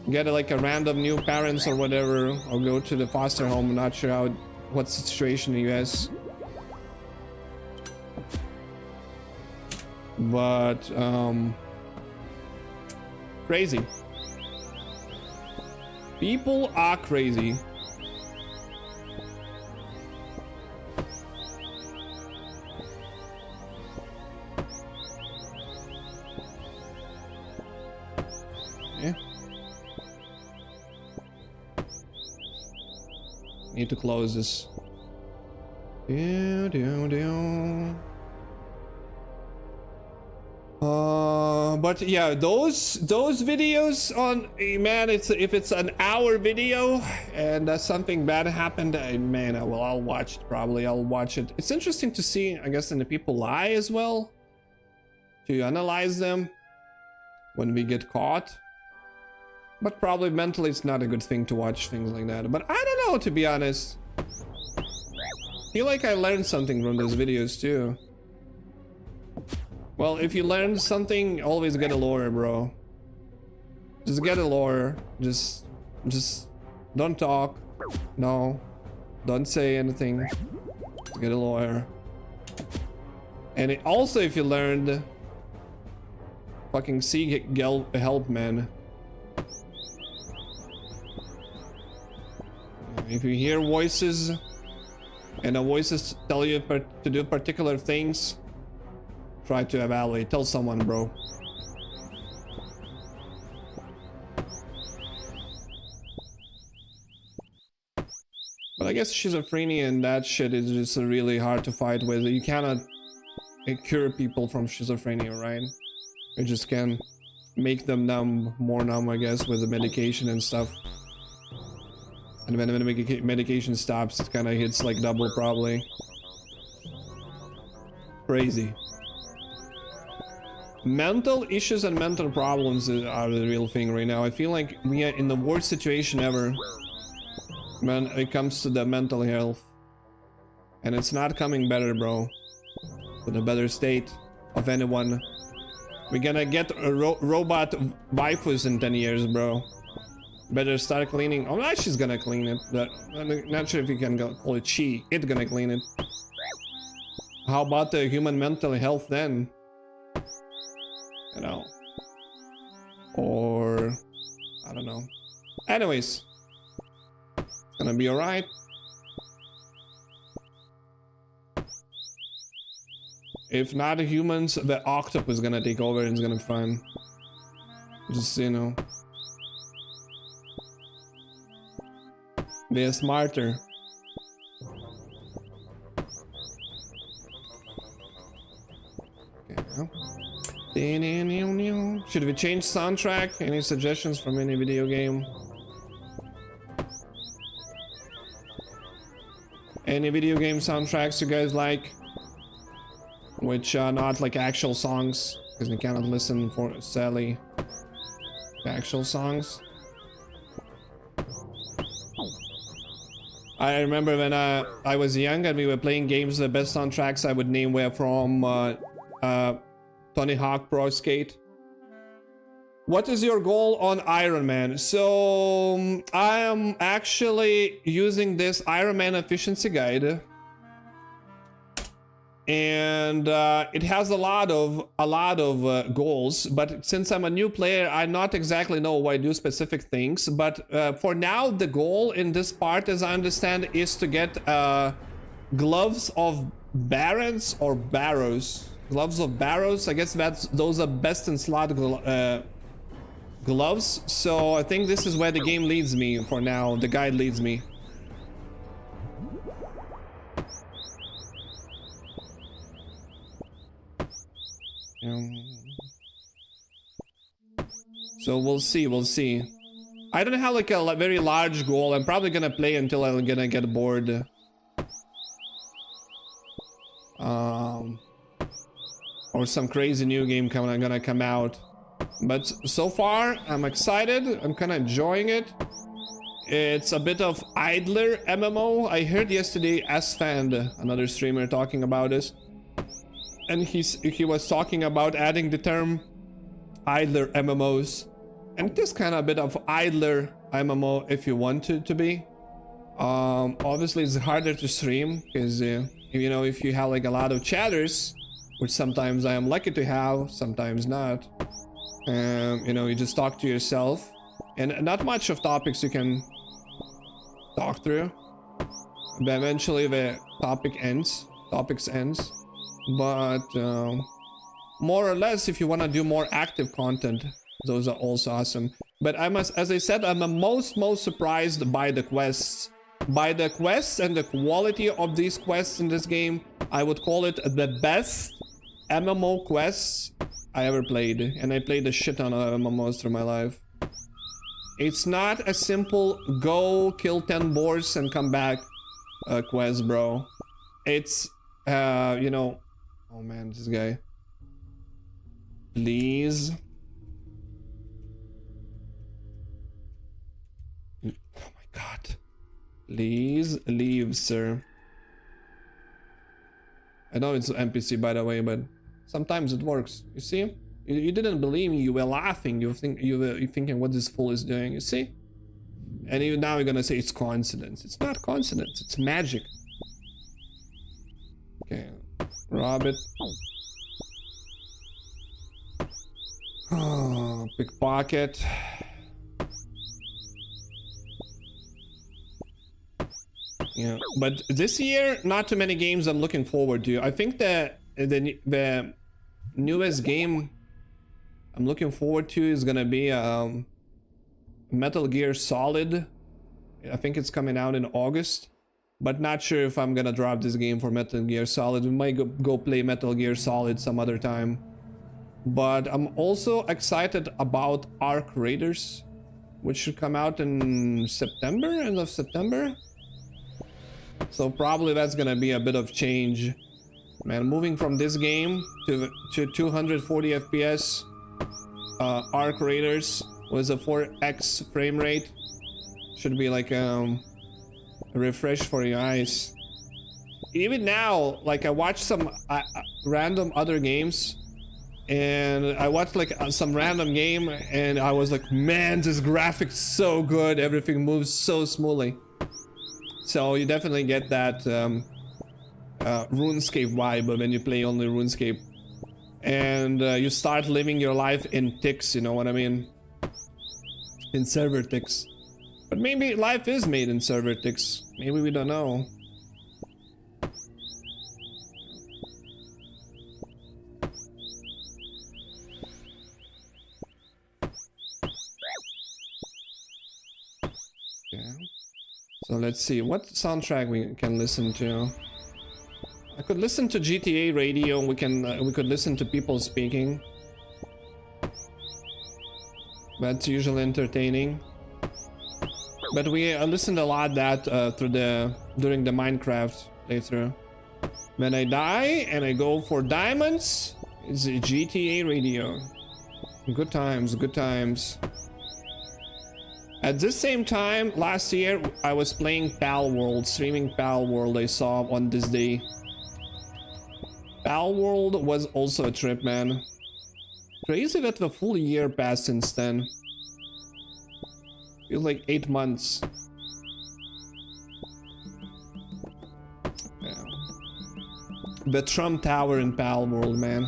get like a random new parents or whatever, or go to the foster home. I'm not sure what's the situation in the US. But crazy. People are crazy. Need to close this. But yeah, those videos on, man, if it's an hour video and something bad happened, man, I'll watch it. Probably I'll watch it. It's interesting to see, I guess, when the people lie as well, to analyze them when we get caught. But probably mentally it's not a good thing to watch things like that. But I don't know, to be honest. I feel like I learned something from those videos too. Well, if you learn something, always get a lawyer, bro. Just get a lawyer. Just don't talk. No. Don't say anything. Just get a lawyer. And also, if you learned, fucking seek help, man. If you hear voices and the voices tell you to do particular things, try to evaluate. Tell someone, bro. But I guess schizophrenia and that shit is just really hard to fight with. You cannot cure people from schizophrenia, right? You just can make them numb, more numb, I guess, with the medication and stuff. And when the medication stops, it kind of hits like double, probably. Crazy. Mental issues and mental problems are the real thing right now. I feel like we are in the worst situation ever when it comes to the mental health. And it's not coming better, bro. To the better state of anyone. We're gonna get a robot waifus in 10 years, bro. Better start cleaning. Oh, no, she's gonna clean it. But I'm not sure if you can call it she. It's gonna clean it. How about the human mental health then? You know. Or I don't know. Anyways. It's gonna be alright. If not the humans, the octopus is gonna take over and it's gonna be fun. Just, you know. Be smarter. Okay. Should we change soundtrack? Any suggestions from any video game? Any video game soundtracks you guys like? Which are not like actual songs, because you cannot listen for Sally actual songs. I remember when I was young and we were playing games, the best soundtracks I would name were from Tony Hawk Pro Skate. What is your goal on Ironman? So I am actually using this Ironman efficiency guide. And it has a lot of goals, but since I'm a new player, I not exactly know why I do specific things. But for now, the goal in this part, as I understand, is to get gloves of barons or barrows. Gloves of barrows. I guess those are best in slot gloves. So I think this is where the game leads me for now. The guide leads me. So we'll see. I don't have like a very large goal. I'm probably gonna play until I'm gonna get bored. Or some crazy new game gonna come out. But so far, I'm excited. I'm kind of enjoying it. It's a bit of idler MMO. I heard yesterday Asfand, another streamer, talking about this. And he was talking about adding the term idler MMOs, and it is kind of a bit of idler MMO if you want to be. Obviously it's harder to stream because you know, if you have like a lot of chatters, which sometimes I am lucky to have, sometimes not. You know, you just talk to yourself, and not much of topics you can talk through. But eventually the topics ends. But more or less, if you want to do more active content, those are also awesome. But I must, as I said, I'm the most surprised by the quests by the quests and the quality of these quests in this game, I would call it the best MMO quests I ever played. And I played a shit ton of MMOs through my life. It's not a simple go kill 10 boars and come back quest, bro. It's, you know... Oh man, this guy. Please. Oh my god. Please leave, sir. I know it's an NPC, by the way, but sometimes it works. You see? You didn't believe me. You were laughing. You were thinking what this fool is doing. You see? And now you're gonna say it's coincidence. It's not coincidence. It's magic. Okay, rob it. Oh, pickpocket. Yeah, but this year, not too many games I'm looking forward to. I think the newest game I'm looking forward to is gonna be Metal Gear Solid. I think it's coming out in August, but not sure if I'm gonna drop this game for Metal Gear Solid. We might go play Metal Gear Solid some other time. But I'm also excited about Arc Raiders, which should come out in September, end of September. So probably that's gonna be a bit of change. Man, moving from this game to 240 FPS. Arc Raiders was a 4x frame rate. Should be like a refresh for your eyes. Even now, like I watched some random other games, and I watched like some random game, and I was like, man, this graphics so good. Everything moves so smoothly. So you definitely get that RuneScape vibe when you play only RuneScape. And you start living your life in ticks, you know what I mean? In server ticks. But maybe life is made in server ticks. Maybe we don't know. Yeah. So let's see what soundtrack we can listen to. I could listen to GTA radio. We could listen to people speaking. That's usually entertaining. But we listened a lot that during the Minecraft playthrough. When I die and I go for diamonds, it's a GTA radio. Good times, good times. At this same time, last year, I was playing Pal World, streaming Pal World I saw on this day. Pal World was also a trip, man. Crazy that the full year passed since then. Feels like 8 months. Yeah. The Trump Tower in Pal World, man.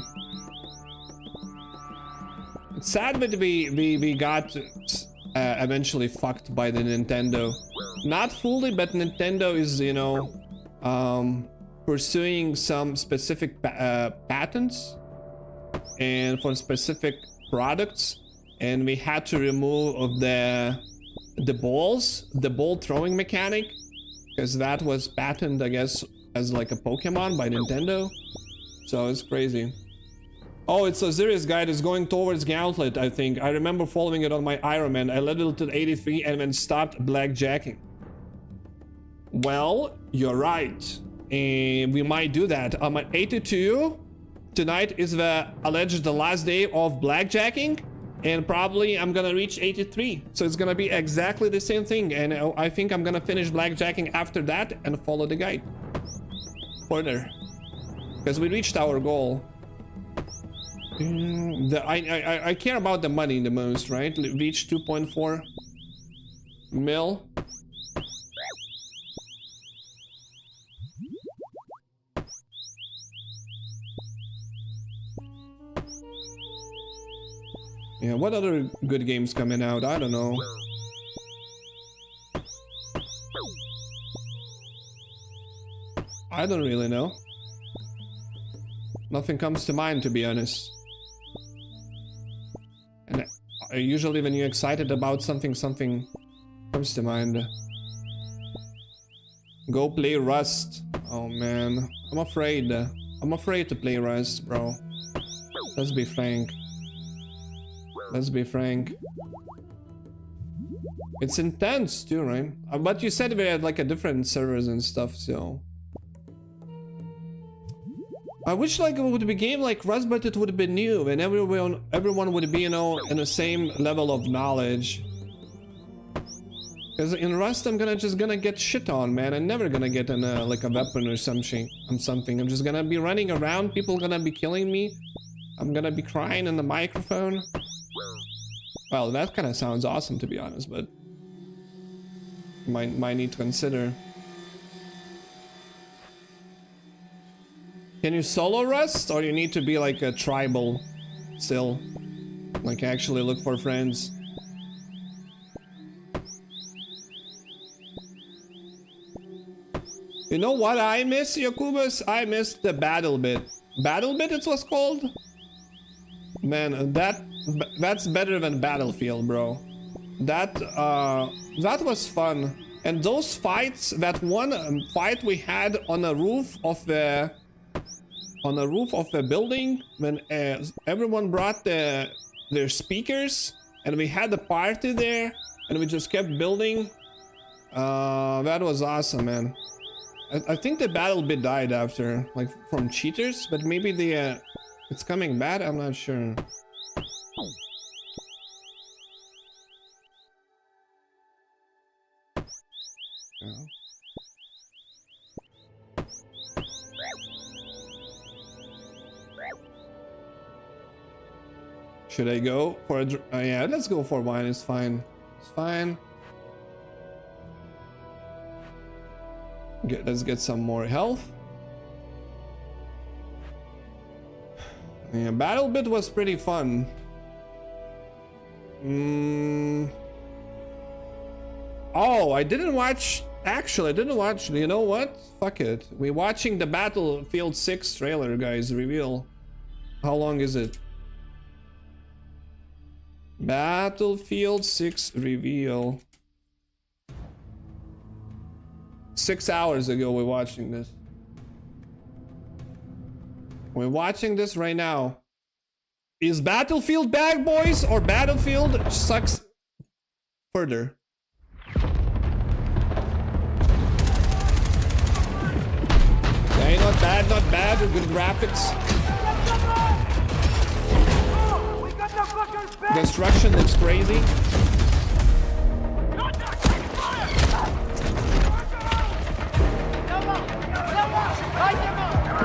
It's sad that we got eventually fucked by the Nintendo. Not fully, but Nintendo is, you know, pursuing some specific patents and for specific products, and we had to remove the ball throwing mechanic, because that was patented, I guess, as like a Pokemon by Nintendo. So it's crazy. Oh, it's Osiris guide is going towards Gauntlet, I think. I remember following it on my Ironman. I leveled to 83 and then stopped blackjacking. Well, you're right. And we might do that. I'm at 82. Tonight is the alleged last day of blackjacking. And probably I'm gonna reach 83. So it's gonna be exactly the same thing. And I think I'm gonna finish blackjacking after that and follow the guide further. Because we reached our goal. I care about the money the most, right? Reach 2.4 mil. Yeah, what other good games coming out? I don't know. I don't really know. Nothing comes to mind, to be honest. And usually when you're excited about something, something comes to mind. Go play Rust. Oh man, I'm afraid. I'm afraid to play Rust, bro. Let's be frank. Let's be frank. It's intense too, right? But you said we had like a different servers and stuff, so. I wish like it would be a game like Rust, but it would be new and everyone would be, you know, in the same level of knowledge. Because in Rust, I'm just gonna get shit on, man. I'm never gonna get in a, like a weapon or something. I'm just gonna be running around. People gonna be killing me. I'm gonna be crying in the microphone. Well, that kind of sounds awesome, to be honest, but might need to consider. Can you solo Rust, or you need to be like a tribal still? Like actually look for friends? You know what I miss, Yakubas? I miss the battle bit. Battle bit it was called? Man, that's better than Battlefield, bro. That was fun. And those fights, that one fight we had on the roof of the building, when everyone brought their speakers and we had the party there and we just kept building. That was awesome, man. I think the battle bit died after, like from cheaters, but maybe the it's coming back. I'm not sure. Yeah. Should I go for a yeah, let's go for wine. It's fine. It's fine. Let's get some more health. Yeah, battle bit was pretty fun. Oh, I didn't watch. Actually, I didn't watch. You know what? Fuck it. We're watching the Battlefield 6 trailer, guys. Reveal. How long is it? Battlefield 6 reveal. 6 hours ago we're watching this. We're watching this right now. Is Battlefield back, boys, or Battlefield sucks further? Okay, not bad, not bad. Good graphics. Destruction looks crazy.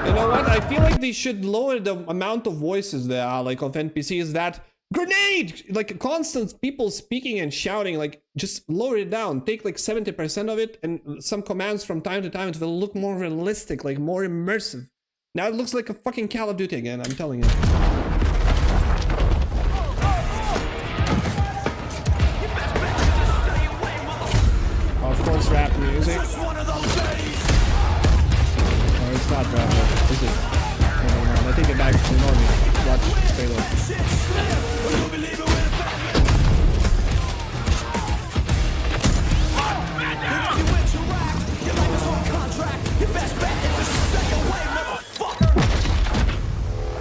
You know what? I feel like they should lower the amount of voices there are, like, of NPCs. That grenade, like constant people speaking and shouting, like just lower it down. Take like 70% of it, and some commands from time to time. It will look more realistic, like more immersive. Now it looks like a fucking Call of Duty again, I'm telling you. Of course, rap music. Oh, it's not rap, is it? Never mind. I take it back. Ignore me. Watch the trailer.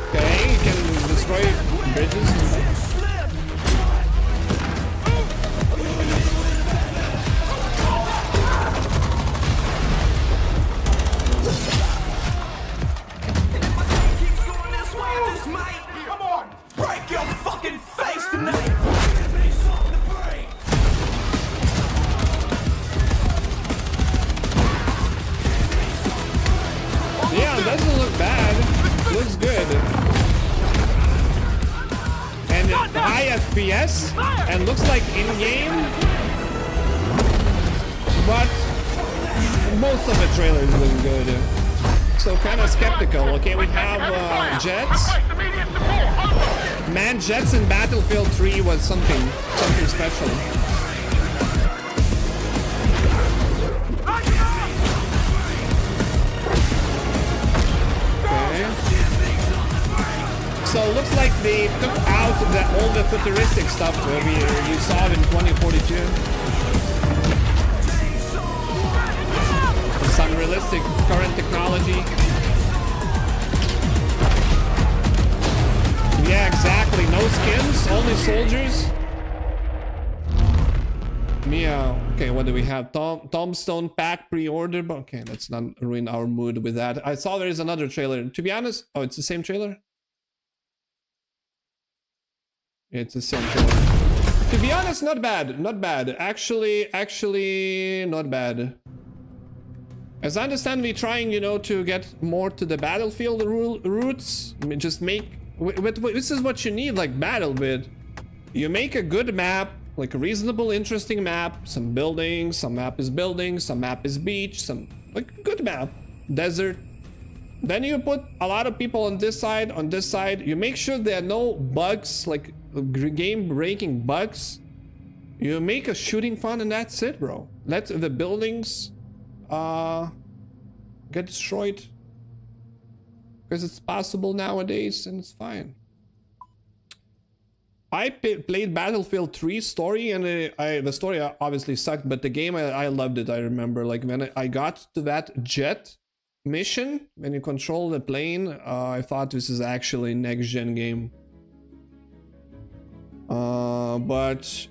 Okay, you can destroy bridges. Yeah, it doesn't look bad. Looks good. And high FPS, and looks like in-game. But most of the trailers look good. So kind of skeptical. Okay, we have jets. Man, jets in Battlefield 3 was something special. So it looks like they took out all the futuristic stuff you saw in 2042. some realistic current technology. Yeah, exactly. No skins, only soldiers. Meow. Okay, what do we have? Tombstone pack pre-order. Okay, let's not ruin our mood with that. I saw there is another trailer. To be honest, oh, it's the same trailer? It's the same trailer. To be honest, not bad. Not bad. Actually, not bad. As I understand, we're trying, you know, to get more to the battlefield routes. I mean, just make... this is what you need, like, battle with. You make a good map, like a reasonable, interesting map. Some buildings, some map is buildings, some map is beach, some... like, good map. Desert. Then you put a lot of people on this side, on this side. You make sure there are no bugs, like game-breaking bugs. You make a shooting fun and that's it, bro. Let the buildings get destroyed. Because it's possible nowadays and it's fine. I played Battlefield 3 story and the story obviously sucked, but the game, I loved it. I remember, like, when I got to that jet mission, when you control the plane, I thought this is actually next-gen game. But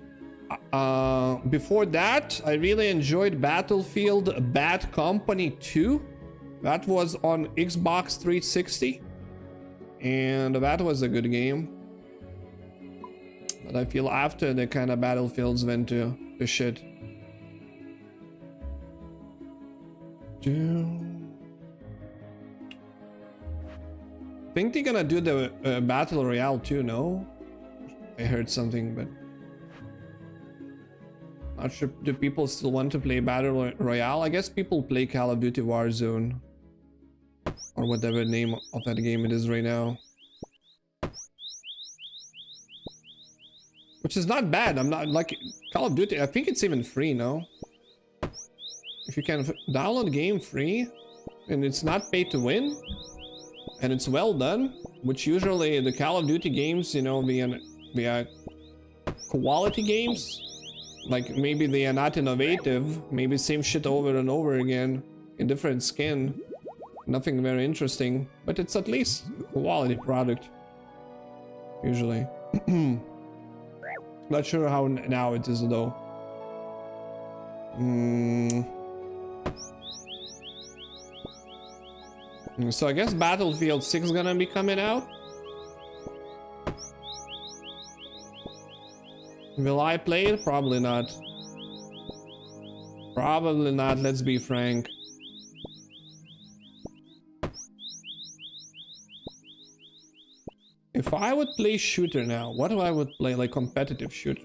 before that, I really enjoyed Battlefield Bad Company 2. That was on Xbox 360. And that was a good game. But I feel after the kind of Battlefields went to shit. I think they're gonna do the Battle Royale too, no? I heard something, but... not sure, do people still want to play Battle Royale? I guess people play Call of Duty Warzone. Or whatever name of that game it is right now. Which is not bad. I'm not like Call of Duty. I think it's even free, no? If you can download the game free and it's not pay to win and it's well done, which usually the Call of Duty games, you know, via quality games, like maybe they are not innovative, maybe same shit over and over again in different skin, nothing very interesting, but it's at least a quality product usually. Not sure how now it is though. So I guess Battlefield 6 is gonna be coming out. Will I play it? Probably not. Probably not, let's be frank. If I would play shooter now, what do I would play? Like competitive shooter?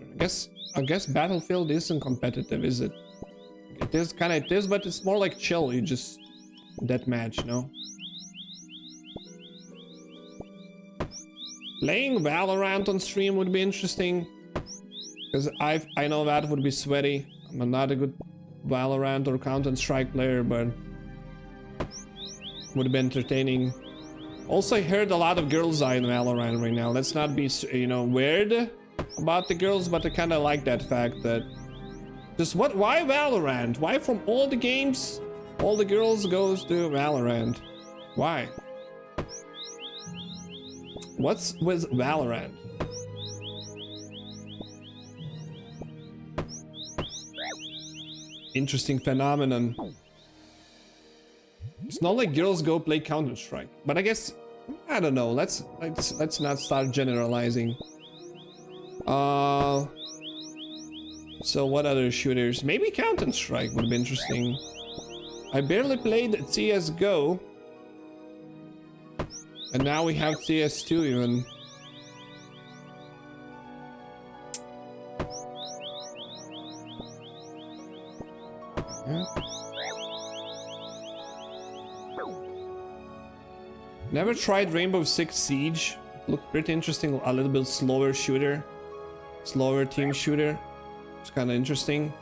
I guess Battlefield isn't competitive, is it? It is kind of, it is, but it's more like chill. You just deathmatch, no? Playing Valorant on stream would be interesting, because I know that would be sweaty. I'm not a good Valorant or Counter-Strike player, but would be entertaining. Also, I heard a lot of girls are in Valorant right now. Let's not be, you know, weird about the girls, but I kind of like that fact that just why Valorant? Why from all the games, all the girls goes to Valorant? Why? What's with Valorant? Interesting phenomenon. It's not like girls go play Counter-Strike, but I guess I don't know. Let's not start generalizing. So what other shooters? Maybe Counter-Strike would be interesting. I barely played CS:GO, and now we have CS2 even. Yeah. Never tried Rainbow Six Siege. Looked pretty interesting. A little bit slower shooter. Slower team shooter. It's kind of interesting.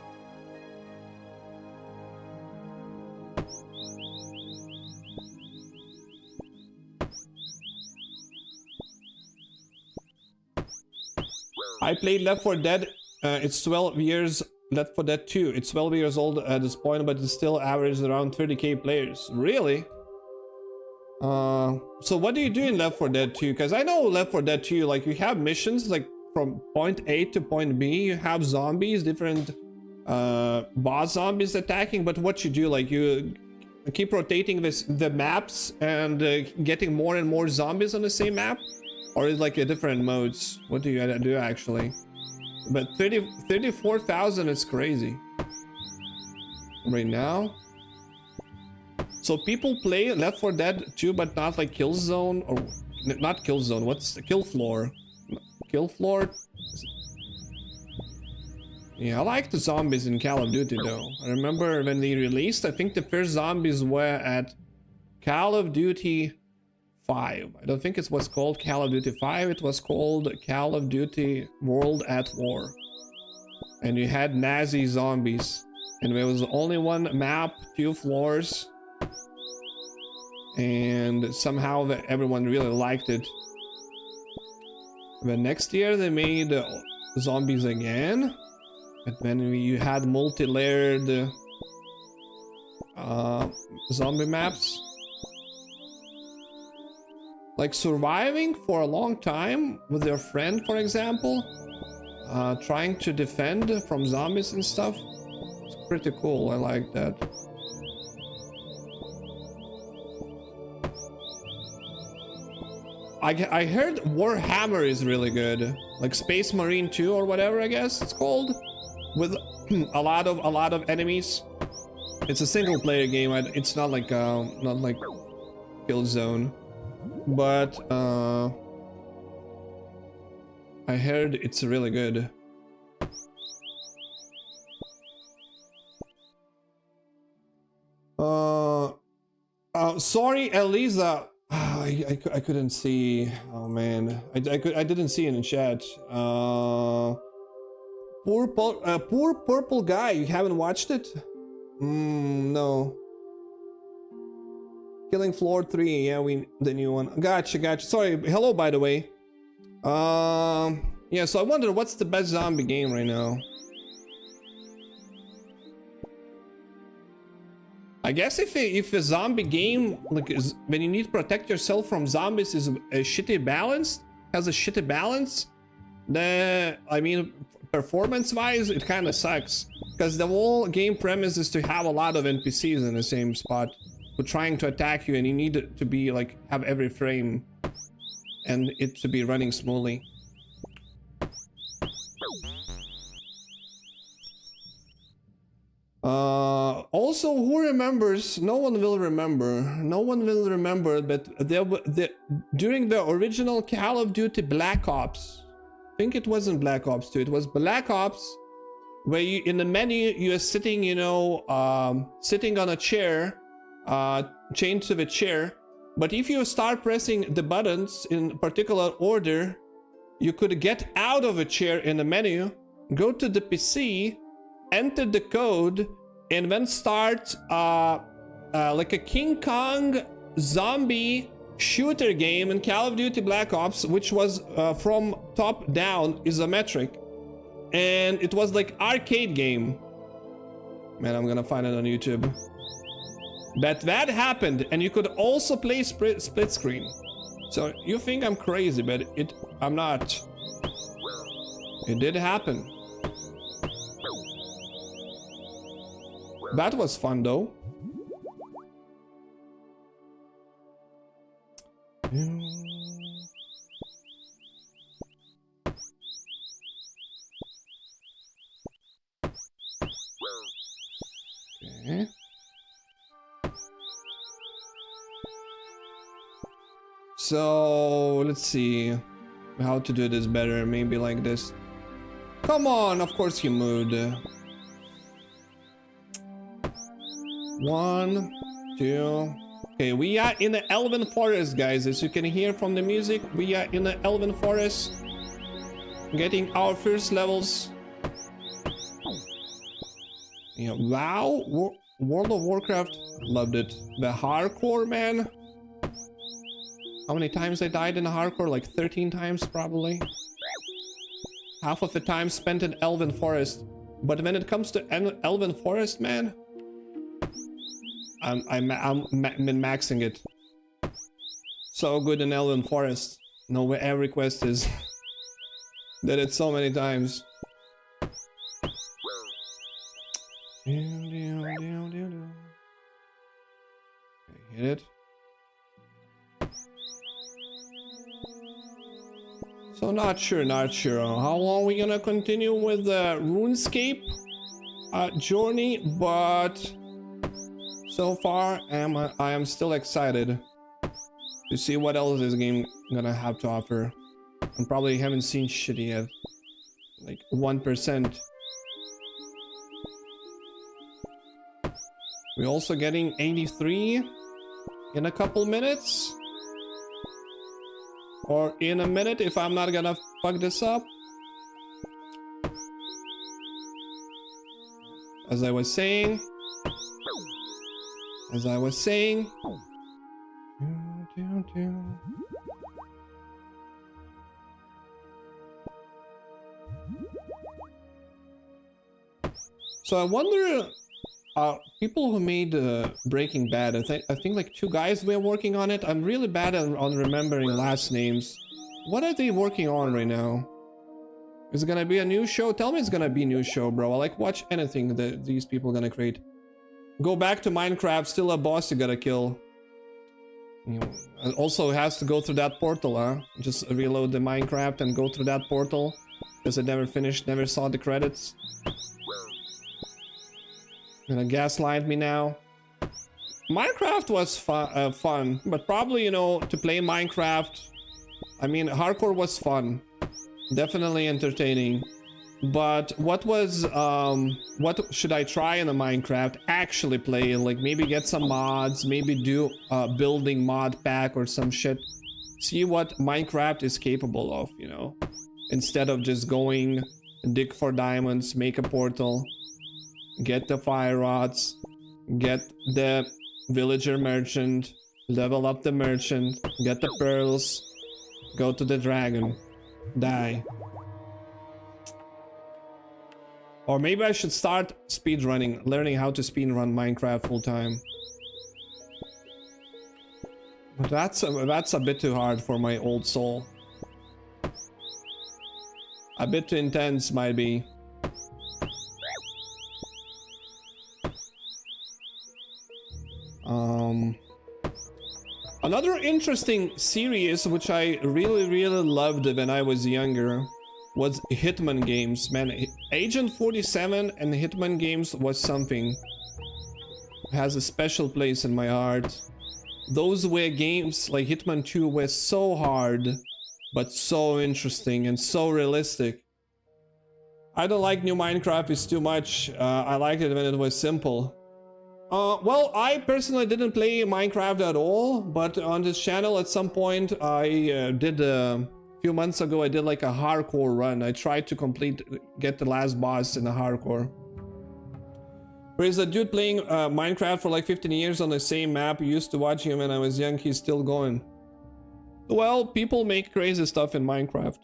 I played Left 4 Dead. It's 12 years Left 4 Dead 2. It's 12 years old at this point, but it still averages around 30k players. Really? So what do you do in Left 4 Dead 2? Because I know Left 4 Dead 2, like you have missions like from point A to point B. You have zombies, different boss zombies attacking, but what you do, like you keep rotating the maps and getting more and more zombies on the same map, or is like a different modes? What do you do actually? But 34,000 is crazy right now. So people play Left 4 Dead 2, but not like Killzone, or not Killzone. What's the Kill Floor? Kill Floor. Yeah, I like the zombies in Call of Duty though. I remember when they released, I think the first zombies were at Call of Duty 5. I don't think it was called Call of Duty 5. It was called Call of Duty World at War. And you had Nazi zombies. And there was only one map, 2 floors. And somehow everyone really liked it. The next year they made zombies again. But then you had multi-layered zombie maps. Like surviving for a long time with your friend, for example. Trying to defend from zombies and stuff. It's pretty cool, I like that. I heard Warhammer is really good. Like Space Marine 2 or whatever, I guess it's called. With a lot of enemies. It's a single player game. It's not like Killzone, but I heard it's really good. Sorry, Eliza. I couldn't see. Oh man, I didn't see it in chat. Poor purple guy. You haven't watched it? No. Killing Floor 3. Yeah, the new one. Gotcha. Sorry. Hello, by the way. Yeah. So I wonder what's the best zombie game right now. I guess if a zombie game, like when you need to protect yourself from zombies, is a shitty balance, has a shitty balance, then I mean, performance-wise, it kind of sucks, because the whole game premise is to have a lot of NPCs in the same spot, who trying to attack you, and you need it to be like have every frame, and it to be running smoothly. Also, who remembers? No one will remember. No one will remember. But during the original Call of Duty Black Ops, I think it wasn't Black Ops 2. It was Black Ops, where you in the menu you are sitting, you know, sitting on a chair, chained to the chair. But if you start pressing the buttons in particular order, you could get out of a chair in the menu, go to the PC, enter the code, and then start like a King Kong zombie shooter game in Call of Duty Black Ops, which was from top down isometric, and it was like arcade game. Man, I'm gonna find it on YouTube. But that happened, and you could also play split screen. So you think I'm crazy, but I'm not. It did happen. That was fun though. Okay. So let's see how to do this better. Maybe like this. Come on, of course you moved. 1, 2. Okay, we are in the Elven Forest, guys. As you can hear from the music, we are in the Elven Forest, getting our first levels. Yeah, wow, World of Warcraft, loved it. The hardcore, man. How many times I died in the hardcore? Like 13 times, probably. Half of the time spent in Elven Forest. But when it comes to Elven Forest, man, I'm maxing it. So good in Elven Forest. No, where every quest is. Did it so many times. Hit it. So not sure. How long we gonna continue with the RuneScape journey, but so far I am still excited to see what else this game gonna have to offer. I probably haven't seen shit yet. Like 1%. We're also getting 83 in a couple minutes. Or in a minute if I'm not gonna fuck this up. As I was saying. So I wonder, people who made Breaking Bad, I think like 2 guys were working on it. I'm really bad on remembering last names. What are they working on right now? Is it gonna be a new show? Tell me it's gonna be a new show, bro. I like watch anything that these people gonna create. Go back to Minecraft, still a boss you gotta kill. You know, it also has to go through that portal, huh? Just reload the Minecraft and go through that portal. Because it never finished, never saw the credits. Gonna gaslight me now. Minecraft was fun, but probably, you know, to play Minecraft, I mean, hardcore was fun. Definitely entertaining. But what should I try in a Minecraft? Actually play, like maybe get some mods, maybe do a building mod pack or some shit. See what Minecraft is capable of, you know? Instead of just going, dig for diamonds, make a portal, get the fire rods, get the villager merchant, level up the merchant, get the pearls, go to the dragon, die. Or maybe I should start speedrunning, learning how to speedrun Minecraft full time. But that's a bit too hard for my old soul. A bit too intense, might be. Another interesting series which I really loved when I was younger was Hitman games, man. Agent 47 and Hitman games was something. It has a special place in my heart. Those were games like Hitman 2 were so hard, but so interesting and so realistic. I don't like new Minecraft, it's too much. I liked it when it was simple. Well, I personally didn't play Minecraft at all, but on this channel at some point I did a few months ago, I did like a hardcore run. I tried to get the last boss in the hardcore. There's a dude playing Minecraft for like 15 years on the same map. I used to watch him when I was young, he's still going. Well, people make crazy stuff in Minecraft.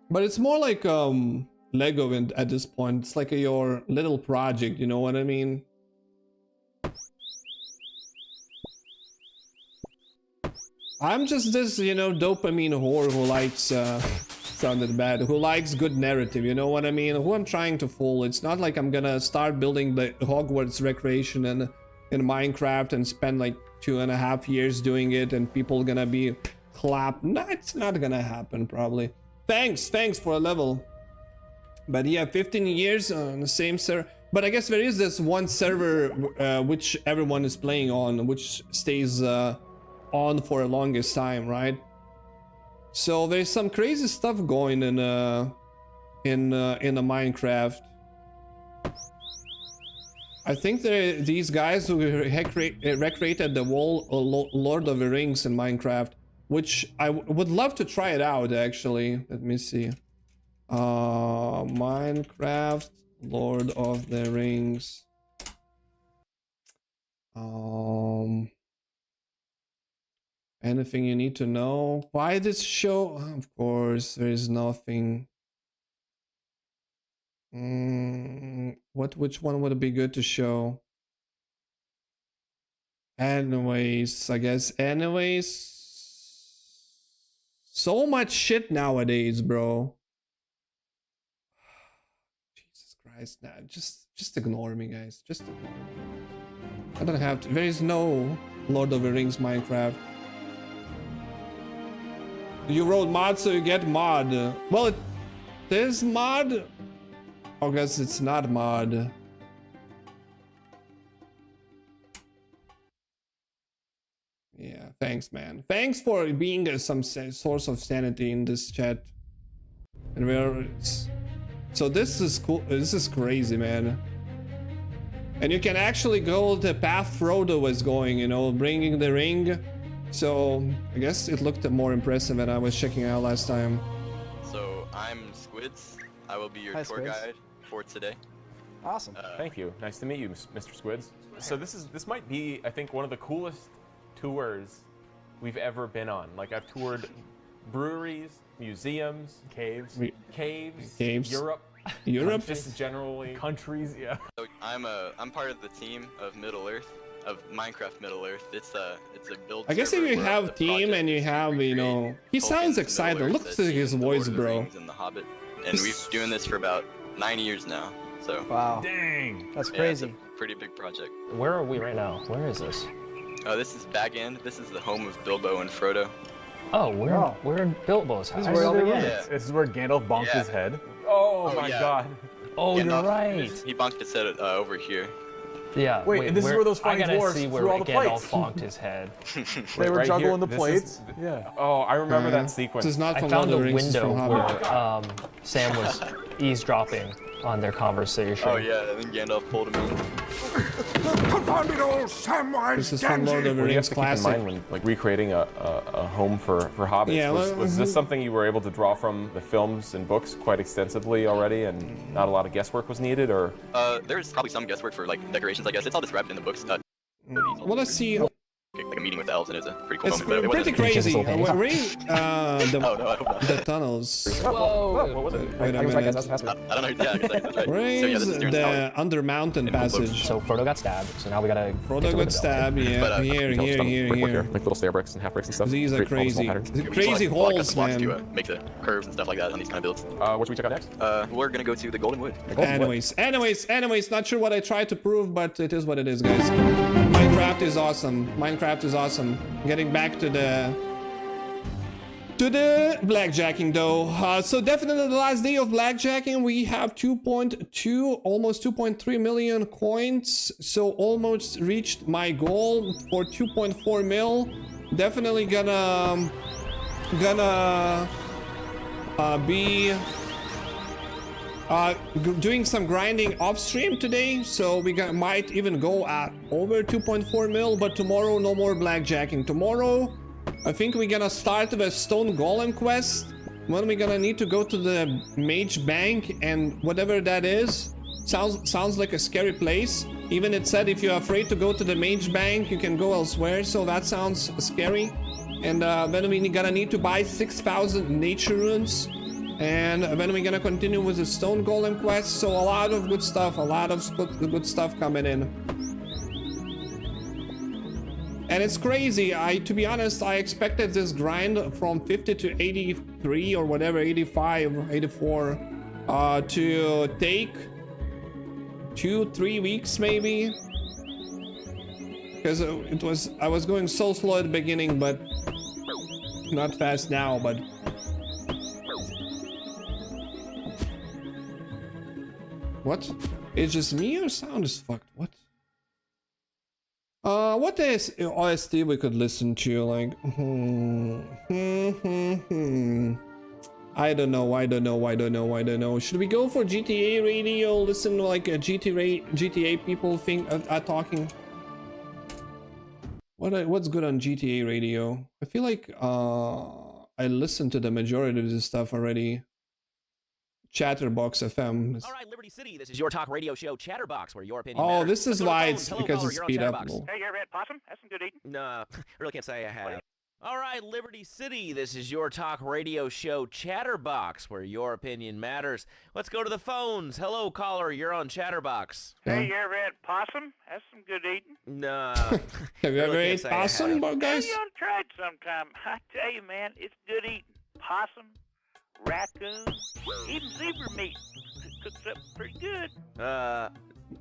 But it's more like Lego at this point. It's like your little project, you know what I mean? I'm just this, you know, dopamine whore who likes, sounded bad, who likes good narrative, you know what I mean? Who I'm trying to fool. It's not like I'm gonna start building the Hogwarts recreation in Minecraft and spend like 2.5 years doing it and people gonna be clapped. No, it's not gonna happen, probably. Thanks for a level. But yeah, 15 years on the same server. But I guess there is this one server which everyone is playing on, which stays on for the longest time, right? So there's some crazy stuff going in a Minecraft. I think these guys who recreated the whole Lord of the Rings in Minecraft, which I would love to try it out actually. Let me see. Minecraft Lord of the Rings. Anything you need to know? Why this show? Of course, there is nothing. Which one would be good to show? Anyways, I guess. Anyways, so much shit nowadays, bro. Jesus Christ, nah, just ignore me, guys. Just ignore me. I don't have to. There is no Lord of the Rings Minecraft. You wrote mod, so you get mod. Well, it is mod. I guess it's not mod. Yeah, thanks, man. Thanks for being some source of sanity in this chat. And we're so this is cool. This is crazy, man. And you can actually go the path Frodo was going, you know, bringing the ring. So I guess it looked more impressive than I was checking out last time. So I'm Squids. I will be your tour guide for today. Awesome. Thank you. Nice to meet you, Mr. Squids. So this might be, I think, one of the coolest tours we've ever been on. Like, I've toured breweries, museums, caves, Europe, just generally countries. Yeah. So I'm part of the team of Middle Earth, of Minecraft Middle Earth. It's a build. I guess if you have team and you have, you know, he sounds excited. Look at his voice, bro. And the Hobbit, and we've been doing this for about 9 years now. So wow, dang, that's crazy. Yeah, it's a pretty big project. Where are we right now? Where is this? Oh, this is Bag End. This is the home of Bilbo and Frodo. Oh, we're in Bilbo's house. This is where all begins. Yeah. This is where Gandalf bonked his head. Oh my god. Oh, Gandalf, you're right. He bonked his head over here. Yeah. Wait, and this is where those funny dwarves see where threw all the Gandalf plates. bonked his head. They were right juggling here. the plates. Yeah. Oh, I remember that sequence. This is not I from found Lord a of the Rings, window from Hobbit. where Sam was eavesdropping on their conversation. Oh yeah, and then Gandalf pulled him in. Confounded old Samwise This is from Lord of the What do you have Rings to keep in classic. mind when, like, recreating a home for hobbits? Yeah, was this something you were able to draw from the films and books quite extensively already, and not a lot of guesswork was needed, or? There's probably some guesswork for like decorations, I guess. It's all described in the books. Well, let's see. Like a meeting with the elves, and it's a pretty cool It's moment. But pretty it crazy. Digital painting. We're in no, I hope not. the tunnels. Whoa! What was it? Wait a I was right, minute. guys, that's I don't know. Yeah, I guess that's right. Where So yeah, is this is Durin's Tower. the under mountain passage? So Frodo got stabbed, so now we gotta Frodo got stabbed, yeah. But, Here. Like little stair bricks and half bricks and stuff. These are Create all the small crazy. patterns. Crazy We like holes, blocks man. to make the curves and stuff like that on these kind of builds. What should we check out next? We're gonna go to the Golden Wood. Anyways, not sure what I tried to prove, but it is what it is, guys. Minecraft is awesome. Minecraft is awesome. Getting back to the blackjacking though. So definitely the last day of blackjacking, we have 2.2, almost 2.3 million coins. So almost reached my goal for 2.4 mil. Definitely gonna be doing some grinding off stream today, so we might even go at over 2.4 mil. But tomorrow, no more blackjacking. Tomorrow, I think we're gonna start the stone golem quest, when we're gonna need to go to the mage bank, and whatever that is, sounds like a scary place. Even it said if you're afraid to go to the mage bank, you can go elsewhere, so that sounds scary. And then we're gonna need to buy 6,000 nature runes. And then we're gonna continue with the stone golem quest. So a lot of good stuff, good stuff coming in. And it's crazy. To be honest, I expected this grind from 50 to 83 or whatever, 85, 84, to take 2-3 weeks maybe. Because I was going so slow at the beginning, but not fast now, but. What? It's just me or sound is fucked? What? What is OST we could listen to? Like, I don't know. Should we go for GTA radio? Listen to like a GTA people are talking. What's good on GTA radio? I feel like I listened to the majority of this stuff already. Chatterbox FM. All right, Liberty City, this is your talk radio show, Chatterbox, where your opinion Oh, matters. this is Let's go to why the it's phones. because Hello, it's caller, speed you're on up. Chatterbox. Hey, you ever had possum? That's some good eating. No, I really can't say I have. All right, Liberty City, this is your talk radio show Chatterbox, where your opinion matters. Let's go to the phones. Hello, caller, you're on Chatterbox. Hey, you ever had possum? That's some good eating. Nah. Have you ever ate possum, guys? You ought to try it sometime. I tell you, man, it's good eating. Possum, raccoon, even zebra meat. It cooks up pretty good.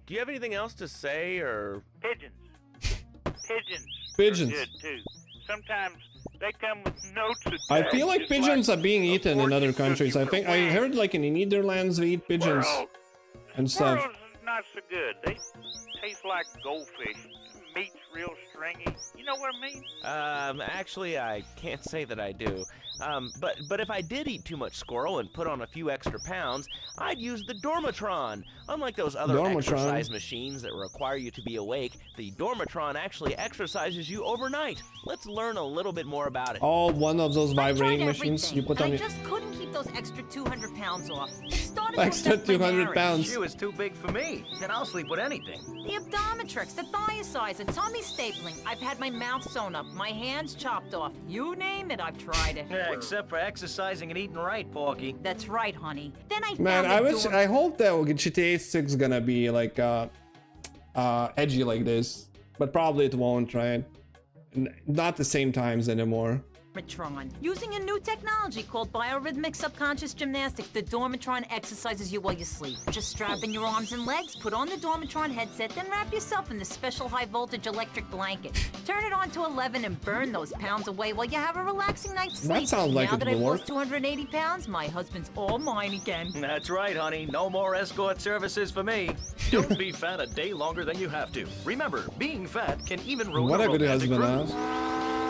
Do you have anything else to say, or? Pigeons. Pigeons. Are good, too. Sometimes they come with notes. I feel like pigeons are being eaten in other countries. I think I heard like in the Netherlands they eat pigeons and stuff. Squirrels is not so good. They taste like goldfish. Meat's real stringy. You know what I mean? Actually, I can't say that I do. But if I did eat too much squirrel and put on a few extra pounds, I'd use the Dormatron. Unlike those other exercise machines that require you to be awake, the Dormatron actually exercises you overnight. Let's learn a little bit more about it. Oh, one of those vibrating machines you put on I it. just couldn't keep those extra 200 pounds off. It started to Extra affect my 200 marriage. pounds. She was too big for me. Then I'll sleep with anything. The Abdometrix, the thiazizer, tummy stapling. I've had my mouth sewn up, my hands chopped off. You name it, I've tried it. Yeah, except for exercising and eating right, Porky. That's right, honey. Then I Man, found I hope that GTA 6 is gonna be like edgy like this, but probably it won't, right? Not the same times anymore. Dormatron. Using a new technology called biorhythmic subconscious gymnastics, the Dormatron exercises you while you sleep. Just strap in your arms and legs, put on the Dormatron headset, then wrap yourself in the special high-voltage electric blanket. Turn it on to 11 and burn those pounds away while you have a relaxing night's sleep. That sounds like now it that will I've work. lost 280 pounds, my husband's all mine again. That's right, honey. No more escort services for me. Don't be fat a day longer than you have to. Remember, being fat can even ruin What a a good romantic husband, cruise. huh?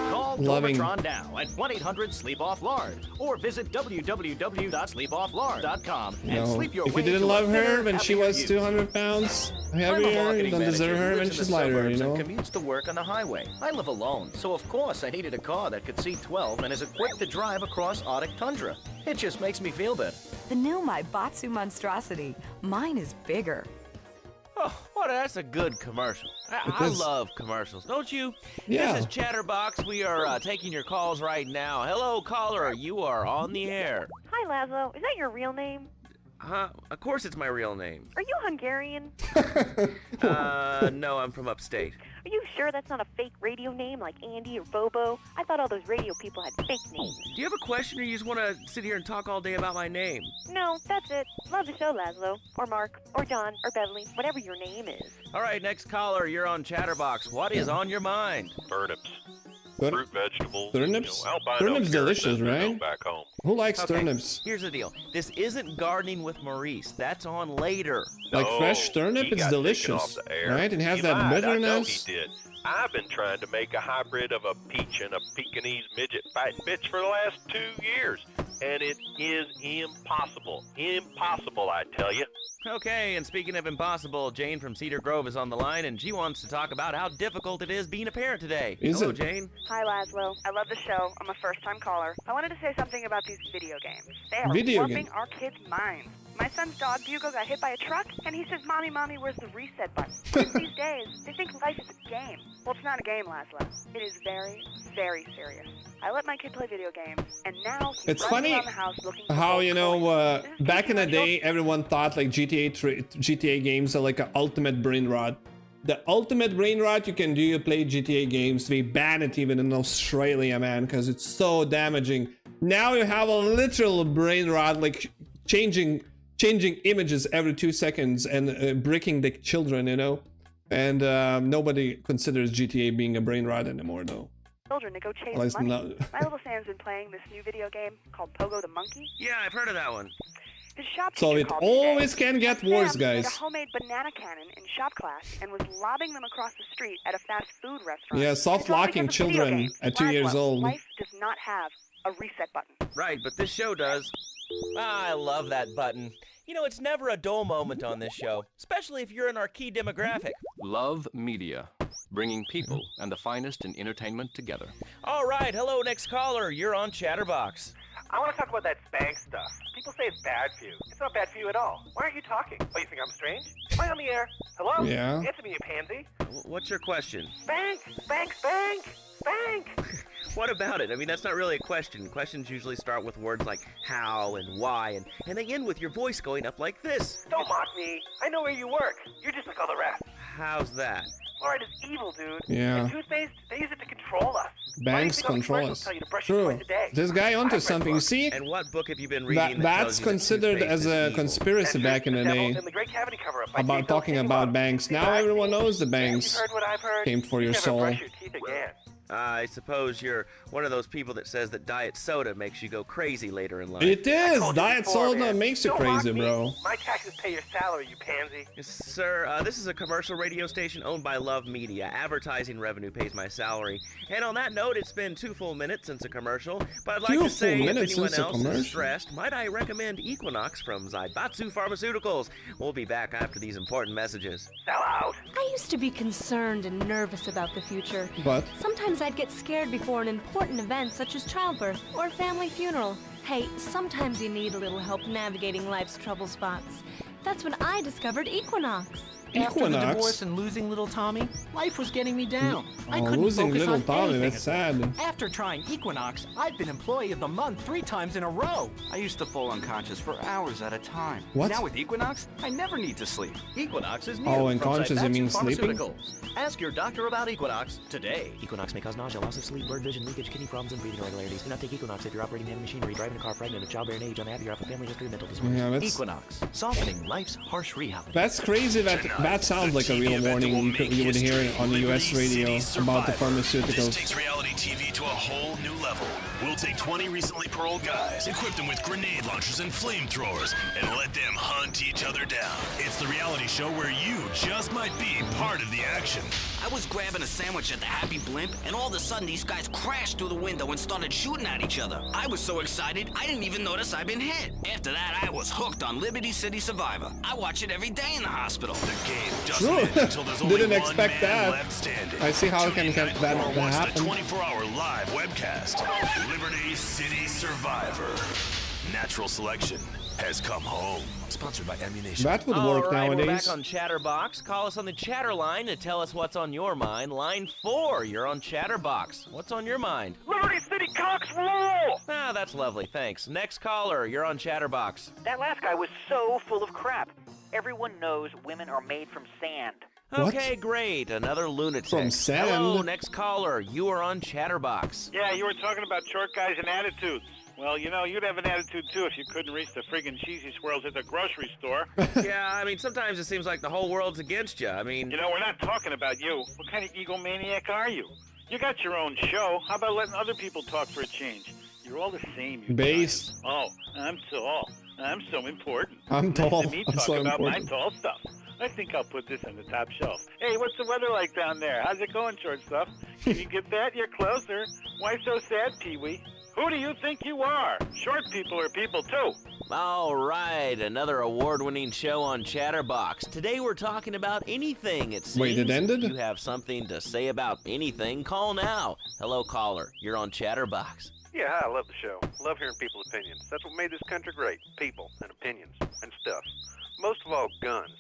Call Loving. Dormatron now at 1-800-SLEEP-OFF-LARD or visit www.sleepofflard.com and sleep your If way you didn't to a love her fitter, when she happier was you. 200 pounds I'm a heavier, you marketing don't deserve manager her who when lives in she's the lighter, you suburbs know? and commutes to work on the highway. I live alone, so of course I needed a car that could seat 12 and is equipped to drive across Arctic tundra. It just makes me feel better. The new My Batsu monstrosity. Mine is bigger. Oh, well, that's a good commercial. I is. love commercials, don't you? Yeah. This is Chatterbox. We are taking your calls right now. Hello, caller. You are on the air. Hi, Laszlo. Is that your real name? Of course it's my real name. Are you Hungarian? No, I'm from upstate. Are you sure that's not a fake radio name like Andy or Bobo? I thought all those radio people had fake names. Do you have a question or you just want to sit here and talk all day about my name? No, that's it. Love the show, Laszlo. Or Mark. Or John. Or Beverly. Whatever your name is. All right, next caller. You're on Chatterbox. What is on your mind? Turnips. Tur- Fruit, vegetables. Turnips? Albino Turnips carrots delicious, that we know right? Back home. Who likes Okay, turnips? Here's the deal. This isn't gardening with Maurice. That's on later. Like No, fresh turnip, he it's got taken delicious, off the air. right? It has He that lied. I know bitterness. he did. I've been trying to make a hybrid of a peach and a Pekingese midget fighting bitch for the last 2 years, and it is impossible. Impossible, I tell you. Okay, and speaking of impossible, Jane from Cedar Grove is on the line, and she wants to talk about how difficult it is being a parent today. Is Hello, it? Jane. Hi, Laszlo. I love the show. I'm a first-time caller. I wanted to say something about these video games. They are Video warping game. our kids' minds. My son's dog, Bugle, got hit by a truck, and he says, Mommy, Mommy, where's the reset button? Kids these days, they think life is a game. Well, it's not a game, Laszlo. It is very, very serious. I let my kid play video games, and now he's It's running funny around the house looking for how, gold you know, coins. This is back in the commercial. day, everyone thought like GTA games are like an ultimate brain rot. The ultimate brain rot you can do, you play GTA games. They ban it even in Australia, man, because it's so damaging. Now you have a literal brain rot, like changing images every 2 seconds and bricking the children, you know. And nobody considers GTA being a brain rot anymore, though. Children to go chase At least money. not- My little Sam's been playing this new video game called Pogo the Monkey. Yeah, I've heard of that one. His shop So teacher it called me today. always can get Sam worse, made a guys. homemade banana cannon in shop class and was lobbing them across the street at a fast food restaurant. Yeah, It's all soft-locking because of video children games. at 2 years Laszlo, old. Life does not have a reset button. Right, but this show does. I love that button. You know, it's never a dull moment on this show, especially if you're in our key demographic. Love Media, bringing people and the finest in entertainment together. All right, hello, next caller. You're on Chatterbox. I want to talk about that spank stuff. People say it's bad for you. It's not bad for you at all. Why aren't you talking? Oh, you think I'm strange? Am I on the air? Hello? Yeah. Answer me, you pansy. What's your question? Spank! Spank! Spank! Spank! What about it? I mean, that's not really a question. Questions usually start with words like how and why, and they end with your voice going up like this. Don't mock me. I know where you work. You're just like all the rest. How's that? Fluoride is evil, dude. Yeah. And toothpaste, they use it to control us. Banks control us. True. This guy onto something. You see? And what book have you been reading? That's considered as a conspiracy back in the day. About talking about banks. Now everyone knows the banks came for your soul. I suppose you're one of those people that says that diet soda makes you go crazy later in life. It is! Diet soda makes you crazy, bro. My taxes pay your salary, you pansy. Yes, sir, this is a commercial radio station owned by Love Media. Advertising revenue pays my salary. And on that note, it's been 2 full minutes since a commercial. But I'd like to say, if anyone else is stressed, might I recommend Equinox from Zaibatsu Pharmaceuticals. We'll be back after these important messages. Sell out! I used to be concerned and nervous about the future. But sometimes I'd get scared before an important event such as childbirth or family funeral. Hey, sometimes you need a little help navigating life's trouble spots. That's when I discovered Equinox. After the divorce and losing little Tommy, life was getting me down. I couldn't losing focus little on Tommy, anything. that's sad. After trying Equinox, I've been Employee of the Month 3 times in a row. I used to fall unconscious for hours at a time. What? Now with Equinox, I never need to sleep. Equinox is new. Oh, unconscious, you mean sleeping? Ask your doctor about Equinox today. Equinox may cause nausea, loss of sleep, blurred vision, leakage, kidney problems, and breathing irregularities. Do not take Equinox if you're operating heavy machinery, driving a car, pregnant, of childbearing age, unhappy, or have a family history of mental disorders. Yeah, that's... Equinox, softening life's harsh reality. That's crazy. That sounds like a real warning you would hear it on the US radio about the pharmaceuticals. This takes reality TV to a whole new level. We'll take 20 recently paroled guys, equip them with grenade launchers and flamethrowers, and let them hunt each other down. It's the reality show where you just might be part of the action. I was grabbing a sandwich at the Happy Blimp, and all of a sudden these guys crashed through the window and started shooting at each other. I was so excited, I didn't even notice I'd been hit. After that, I was hooked on Liberty City Survivor. I watch it every day in the hospital. The game doesn't end until there's only Didn't one expect man that. left standing. I see how it can that Watch the happen. 24-hour live webcast. Liberty City Survivor. Natural selection has come home. Sponsored by Ammunition. That would work nowadays. We're back on Chatterbox. Call us on the chatter line to tell us what's on your mind. Line 4, you're on Chatterbox. What's on your mind? Liberty City cocks rule! Ah, that's lovely, thanks. Next caller, you're on Chatterbox. That last guy was so full of crap. Everyone knows women are made from sand. Okay, great. Another lunatic. From sand? Hello, next caller. You are on Chatterbox. Yeah, you were talking about short guys and attitudes. Well, you know, you'd have an attitude, too, if you couldn't reach the friggin' cheesy swirls at the grocery store. Yeah, I mean, sometimes it seems like the whole world's against you. I mean... You know, we're not talking about you. What kind of egomaniac are you? You got your own show. How about letting other people talk for a change? You're all the same, you Based. guys. Oh, I'm tall. I'm so important. I'm tall. Let me I'm talk so about important. my tall stuff. I think I'll put this on the top shelf. Hey, what's the weather like down there? How's it going, short stuff? Can you get that? You're closer. Why so sad, Pee-wee? Who do you think you are? Short people are people, too. All right, another award-winning show on Chatterbox. Today we're talking about anything, it seems. Wait, it ended? If you have something to say about anything, call now. Hello, caller. You're on Chatterbox. Yeah, hi, I love the show. Love hearing people's opinions. That's what made this country great. People and opinions and stuff. Most of all, guns.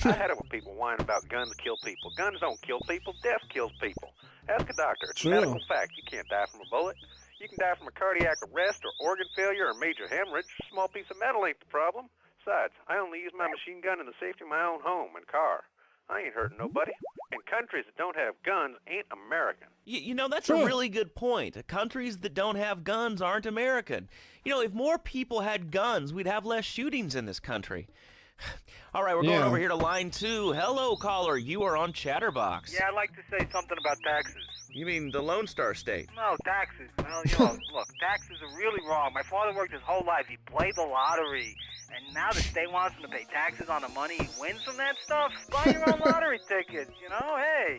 I had it with people whining about guns kill people. Guns don't kill people. Death kills people. Ask a doctor. It's a medical fact. You can't die from a bullet. You can die from a cardiac arrest or organ failure or major hemorrhage. A small piece of metal ain't the problem. Besides, I only use my machine gun in the safety of my own home and car. I ain't hurting nobody. And countries that don't have guns ain't American. You know, that's a really good point. Countries that don't have guns aren't American. You know, if more people had guns, we'd have less shootings in this country. All right, we're going over here to line 2. Hello, caller. You are on Chatterbox. Yeah, I'd like to say something about taxes. You mean the Lone Star State? No, taxes. Well, you know, look, taxes are really wrong. My father worked his whole life. He played the lottery. And now the state wants him to pay taxes on the money he wins from that stuff? Buy your own lottery tickets, you know? Hey.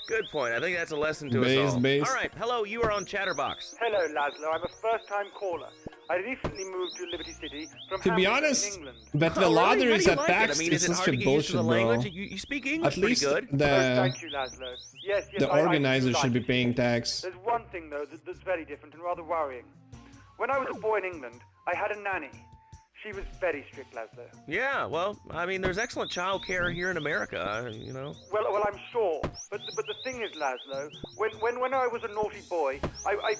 Good point. I think that's a lesson to us all. All right, hello, you are on Chatterbox. Hello, Laszlo. I'm a first-time caller. I recently moved to Liberty City from To be Hamilton, honest, England. that the lotteries are taxed I mean, is is it such hard a to get used to the bullshit, bro. language? You speak English At least pretty good. Thank you, Laszlo. Yes, the I organizers do should be like it. paying tax. There's one thing, though, that's very different and rather worrying. When I was a boy in England, I had a nanny. She was very strict, Laszlo. Yeah, well, I mean, there's excellent child care here in America, you know. Well, I'm sure. But the thing is, Laszlo, when I was a naughty boy, I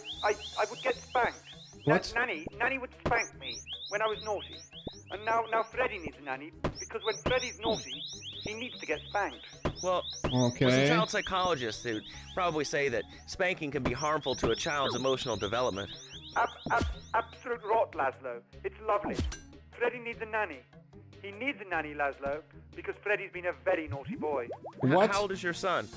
would get spanked. What? Nanny would spank me when I was naughty. And now Freddy needs a nanny, because when Freddy's naughty, he needs to get spanked. Well, okay. As a child psychologist, they would probably say that spanking can be harmful to a child's emotional development. Absolute rot, Laszlo. It's lovely. Freddy needs a nanny. He needs a nanny, Laszlo, because Freddy's been a very naughty boy. What? How old is your son?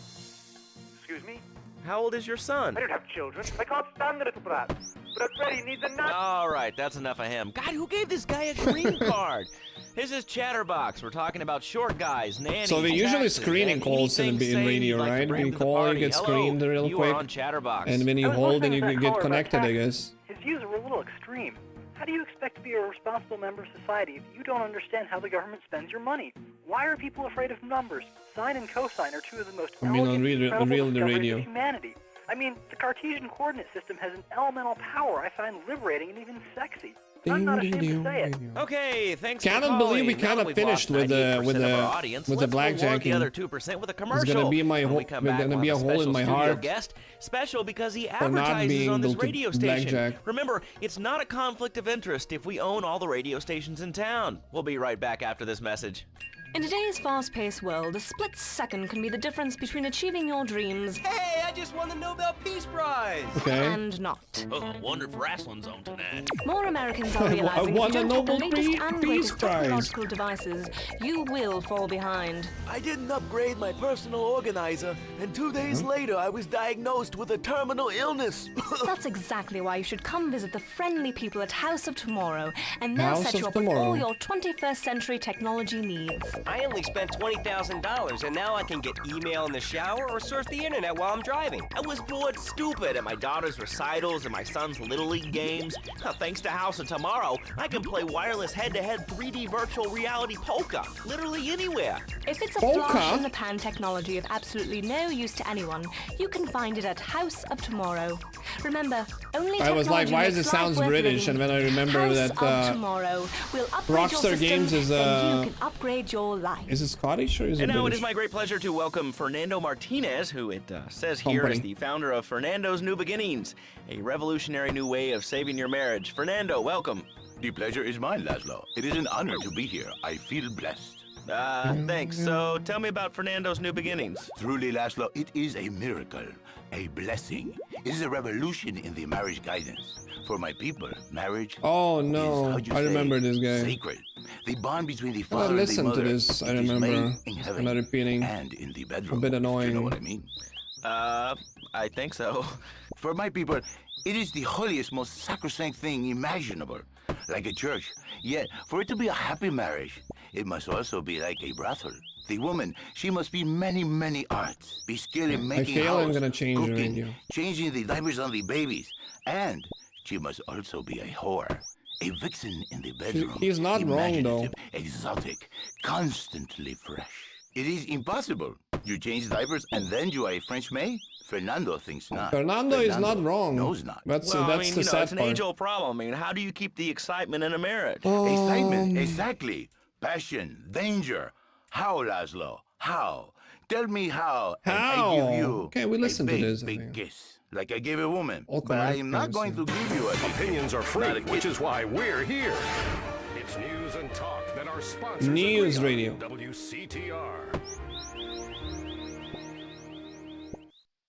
Excuse me? How old is your son? I don't have children. I can't stand the little brat. But Freddy needs a nanny. All right, that's enough of him. God, who gave this guy a green card? This is Chatterbox. We're talking about short guys, nannies, So they're usually taxes, screening calls in radio, right? When you call, you get screened real quick. And when you hold, then you can get connected, I guess. His views are a little extreme. How do you expect to be a responsible member of society if you don't understand how the government spends your money? Why are people afraid of numbers? Sine and cosine are two of the most elegant, incredible discoveries of humanity. I mean, the Cartesian coordinate system has an elemental power I find liberating and even sexy. I'm not ashamed to say it. Okay, thanks. Cannot believe we kind of finished with the blackjacking. The other 2% with a commercial. It's gonna be my hole. Gonna be a hole in my heart. Guest, special because he for not advertises being on this able to radio station. blackjack. Remember, it's not a conflict of interest if we own all the radio stations in town. We'll be right back after this message. In today's fast-paced world, a split second can be the difference between achieving your dreams. Hey, I just won the Nobel Peace Prize! Okay. And not. Oh, wonder if wrestling's on tonight. More Americans are realizing if you don't have the latest and greatest technological devices, you will fall behind. I didn't upgrade my personal organizer, and 2 days later I was diagnosed with a terminal illness. That's exactly why you should come visit the friendly people at House of Tomorrow, and they'll House set you of up with all Tomorrow. your 21st century technology needs. I only spent $20,000, and now I can get email in the shower or surf the internet while I'm driving. I was bored stupid at my daughter's recitals and my son's Little League games. Thanks to House of Tomorrow, I can play wireless head-to-head 3D virtual reality poker, literally anywhere. If it's a flash-in-the-pan technology of absolutely no use to anyone, you can find it at House of Tomorrow. Remember, only I was like, technology why makes does it life sound worth British? living. And then I remember House that of Tomorrow will upgrade your Rockstar system, Games is then you can upgrade your life. Is it Scottish or is it And now it British? is my great pleasure to welcome Fernando Martinez, who it says here Company. is the founder of Fernando's New Beginnings, a revolutionary new way of saving your marriage. Fernando, welcome. The pleasure is mine, Laszlo. It is an honor to be here. I feel blessed. Thanks. So tell me about Fernando's New Beginnings. Truly, Laszlo, it is a miracle, a blessing. It is a revolution in the marriage guidance. For my people, marriage Oh is, no, how'd you I say, remember this guy. sacred. The bond between the I father and the listened to mother. this, I it is remember. made in I'm heaven not repeating. and in the bedroom. A bit annoying. You know what I mean? I think so. For my people, it is the holiest, most sacrosanct thing imaginable, like a church. Yet, for it to be a happy marriage, it must also be like a brothel. The woman, she must be many, many arts. Be skilled in making feel I'm house, gonna change the cooking, radio. changing the diapers on the babies, and she must also be a whore. A vixen in the bedroom. He's not wrong, though. imaginative, exotic, constantly fresh. It is impossible. You change diapers and then you are a French maid? Fernando thinks not. Fernando is not wrong. knows not. That's Well, I that's mean, the you know, sad it's an part. age-old problem. I mean, how do you keep the excitement in a marriage? Excitement, exactly. Passion, danger. How, Laszlo? How? Tell me how. And I give you Okay, we listened a to big, this, I big think. kiss. Like I gave a woman. All But I correct am not things, going to give you a Opinions are free, not a which kiss. is why we're here. It's news and talk that our sponsors News agree on. radio. WCTR.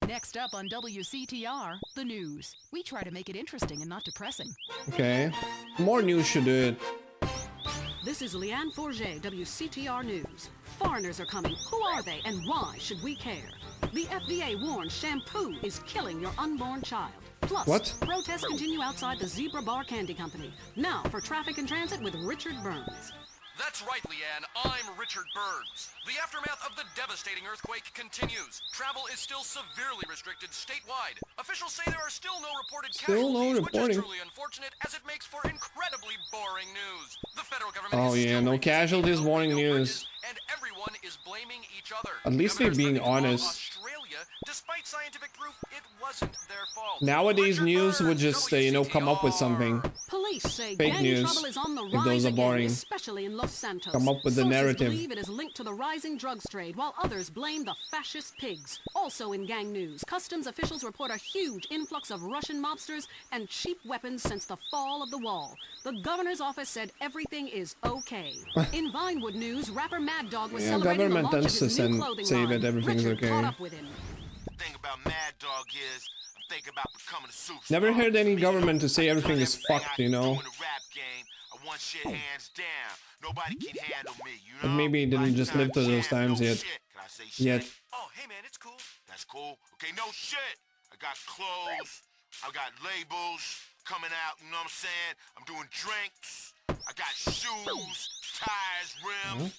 Next up on WCTR, the news. We try to make it interesting and not depressing. Okay. More news should do it. This is Leanne Forget, WCTR News. Foreigners are coming. Who are they and why should we care? The FDA warns shampoo is killing your unborn child. Plus, What? protests continue outside the Zebra Bar Candy Company. Now for Traffic and Transit with Richard Burns. That's right, Leanne. I'm Richard Burns. The aftermath of the devastating earthquake continues. Travel is still severely restricted statewide. Officials say there are still no reported Still no casualties, which reporting. is truly unfortunate as it makes for incredibly boring news. The federal government Oh is yeah, no casualties, warning news. and everyone is blaming each other. At least they're being honest. Australia, despite scientific proof, it wasn't their fault. Nowadays, news would just, you know, come up with something. Police say Fake gang news, trouble is on the if rise those are again, boring. especially in Los Santos. Come up with the Sources narrative. believe it is linked to the rising drugs trade, while others blame the fascist pigs. Also in gang news, customs officials report a huge influx of Russian mobsters and cheap weapons since the fall of the wall. The governor's office said everything is okay. In Vinewood news, rapper Mad Dog was celebrating the government launch of tends to his new clothing say line. that everything's Richard okay. caught up with him. Thing about Mad Dog is, I'm thinking about becoming a superstar. Never heard any government to say everything is fucked, you know. I want shit hands down. Nobody can handle me, you know? But maybe he didn't just live through those times yet. Can I say shit? Yet. Oh, hey man, it's cool. That's cool. Okay, no shit. I got clothes. I got labels coming out, you know what I'm saying? I'm doing drinks. I got shoes, tires, rims.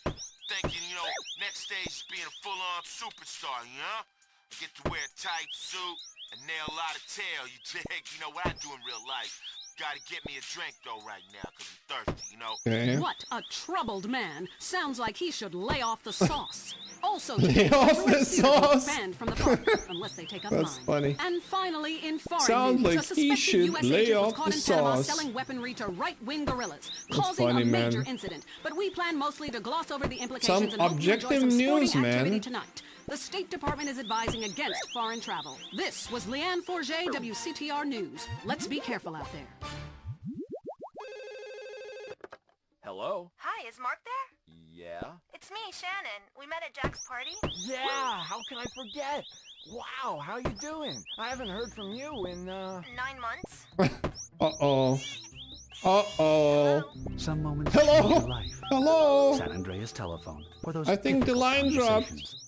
Thinking, you know, next stage is being a full-on superstar, you know? I get to wear a tight suit and nail a lot of tail, you dig? You know what I do in real life. Gotta get me a drink though right now, cause I'm thirsty, you know? Okay. What a troubled man. Sounds like he should lay off the sauce. Also, Lay off the sauce. banned from the park unless they take up That's mine. funny. And finally, in foreign Sounds news, like a he suspected should US lay agent was off caught the in Panama sauce. selling weaponry to right-wing guerrillas, That's causing funny, a major man. incident. But we plan mostly to gloss over the implications Some and hope you enjoy objective some news, sporting activity man. tonight. The State Department is advising against foreign travel. This was Leanne Forget, WCTR News. Let's be careful out there. Hello? Hi, is Mark there? Yeah? It's me, Shannon. We met at Jack's party. Yeah! How can I forget? Wow, how you doing? I haven't heard from you in, 9 months. Uh-oh. Uh-oh. Some moments Hello? in your life. Hello? San Andreas telephone. For those I think the difficult line dropped. conversations.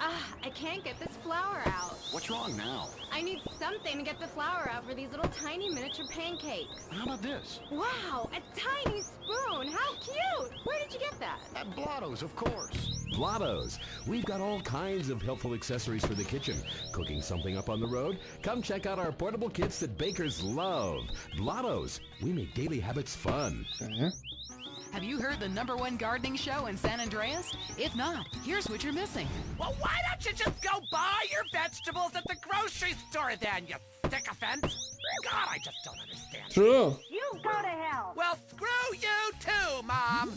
I can't get this flour out. What's wrong now? I need something to get the flour out for these little tiny miniature pancakes. How about this? Wow, a tiny spoon. How cute. Where did you get that? At Blotto's, of course. Blotto's. We've got all kinds of helpful accessories for the kitchen. Cooking something up on the road? Come check out our portable kits that bakers love. Blotto's. We make daily habits fun. Have you heard the #1 gardening show in San Andreas? If not, here's what you're missing. Well, why don't you just go buy your vegetables at the grocery store then, you sycophant? God, I just don't understand. True. You go to hell. Well, screw you too, Mom.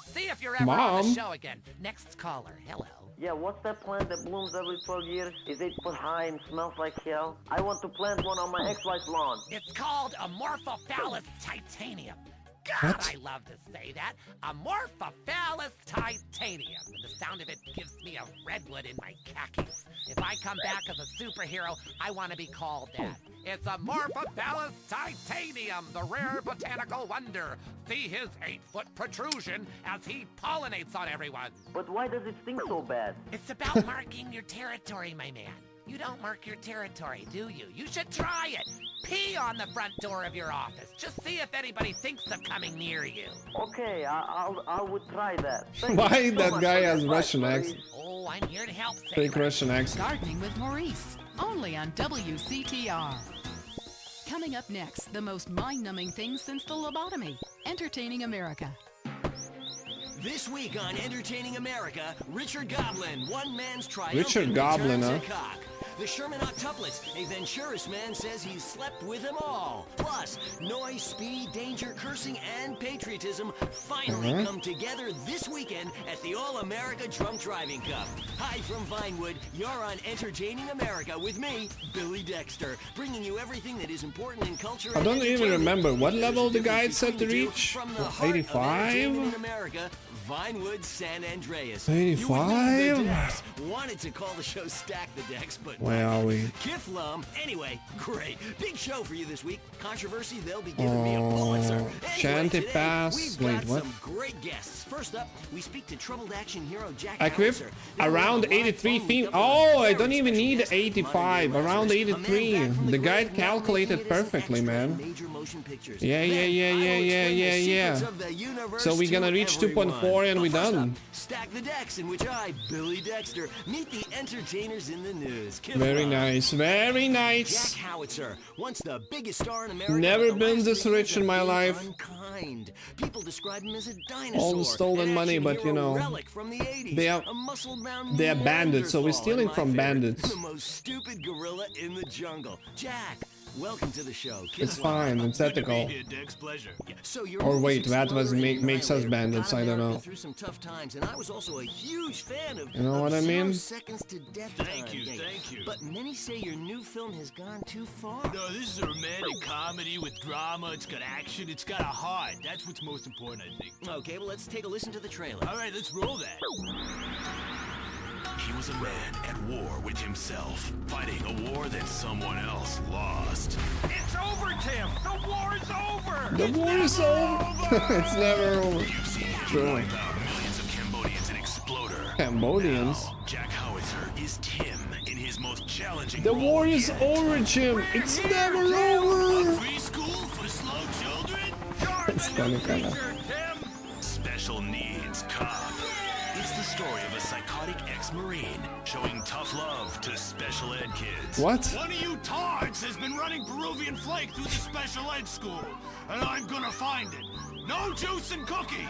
See if you're ever on Mom? the show again. Next caller, hello. Yeah, what's that plant that blooms every 12 years? Is 8 foot high and smells like hell? I want to plant one on my ex-wife's lawn. It's called Amorphophallus titanium. God, What? I love to say that. Amorphophallus titanium. And the sound of it gives me a redwood in my khakis. If I come back as a superhero, I want to be called that. It's Amorphophallus titanium, the rare botanical wonder. See his 8-foot protrusion as he pollinates on everyone. But why does it stink so bad? It's about marking your territory, my man. You don't mark your territory, do you? You should try it. Pee on the front door of your office. Just see if anybody thinks of coming near you. Okay, I would try that. Why that guy has Russian accent? Oh, I'm here to help. Fake Russian accent. Gardening with Maurice, only on WCTR. Coming up next, the most mind-numbing thing since the lobotomy, Entertaining America. This week on Entertaining America, Richard Goblin, one man's triumph. Richard Goblin, huh? The Sherman Octuplets, a Venturis man says he's slept with them all. Plus, noise, speed, danger, cursing, and patriotism finally come together this weekend at the All-America Drunk Driving Cup. Hi from Vinewood, you're on Entertaining America with me, Billy Dexter, bringing you everything that is important in culture. I and don't even entertainment. remember what level the guy There's a said to difference reach. between the two. From the heart of entertainment 85? in America, Vinewood, San Andreas. 85? You with me, the Dex. Wanted to call the show Stack the Decks, but Where are we? Kiflum. Anyway, great. Big show for you this week. Controversy, they'll be giving me a Pulitzer. Anyway, Shanty today, Pass. we've Wait, got what? some great guests. First up, we speak to troubled action hero Jack Equip Howitzer. around 83 theme. Oh, I don't even need 85. Around 83. The guide calculated perfectly, man. Yeah. So we're gonna reach 2.4 and we're done. Stack the Decks, in which I, Billy Dexter, meet the entertainers in the news. Very nice, very nice. Jack Howitzer, once the biggest star in America. Never been this rich in my life. Unkind. People describe him as a dinosaur. All the stolen money, but you know, from the 80s, they are bandits, so we're stealing from bandits. The most stupid gorilla in the jungle. Jack, welcome to the show. It's fine, it's ethical. So you're Or wait, that was makes us bandits, I don't know. through some tough times, and I was also a huge fan of. You know what I mean? Seconds to Death. Thank you. But many say your new film has gone too far. No, this is a romantic comedy with drama. It's got action. It's got a heart. That's what's most important, I think. Okay, well, let's take a listen to the trailer. All right, let's roll that. He was a man at war with himself, fighting a war that someone else lost. It's over, Tim. The war is over. The war is over. It's never over. You've seen him True. wipe out millions of Cambodians in Exploder. Cambodians. Now, Jack Howitzer is Tim in his most challenging The role war is yet. over, Jim. It's never over. Free school for slow children? It's funny, kind of. Special needs cop. It's the story of a psychotic ex-Marine showing tough love to special ed kids. What? One of you tards has been running Peruvian flake through the special ed school, and I'm gonna find it. No juice and cookies.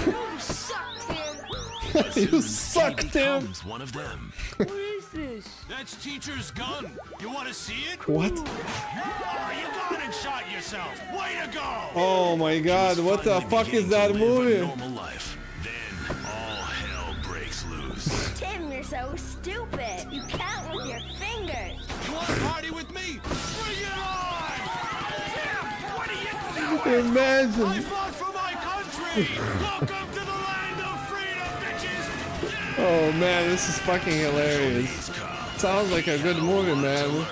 You suck, Tim. You suck, Tim. Becomes one of them. What is this? That's teacher's gun. You want to see it? What? Oh, you gone and shot yourself. Way to go. Oh my God! What the fuck is that movie? Normal life. Then all hell breaks loose. Tim, you're so stupid. You count with your fingers. You want to party with me? Bring it on! Tim, what are you doing? Imagine. I fought for my country. Welcome to the land of freedom, bitches. Oh man, this is fucking hilarious. Sounds like a good movie, man.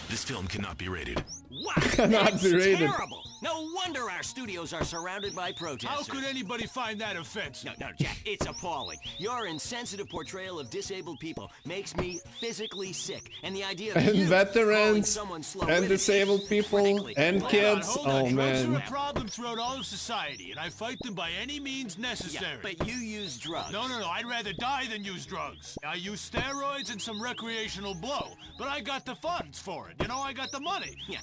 This film cannot be rated. Wow, Cannot that's be rated. terrible. No wonder our studios are surrounded by protesters. How could anybody find that offensive? No, Jack, it's appalling. Your insensitive portrayal of disabled people makes me physically sick. And the idea of And you veterans, someone slow and witted disabled is people, frankly and appalling. kids. Hold Oh on. Drugs are man. a problem throughout all of society, and I fight them by any means necessary. Yeah, but you use drugs. No, I'd rather die than use drugs. I use steroids and some recreational blow, but I got the funds for it. You know, I got the money. Yeah,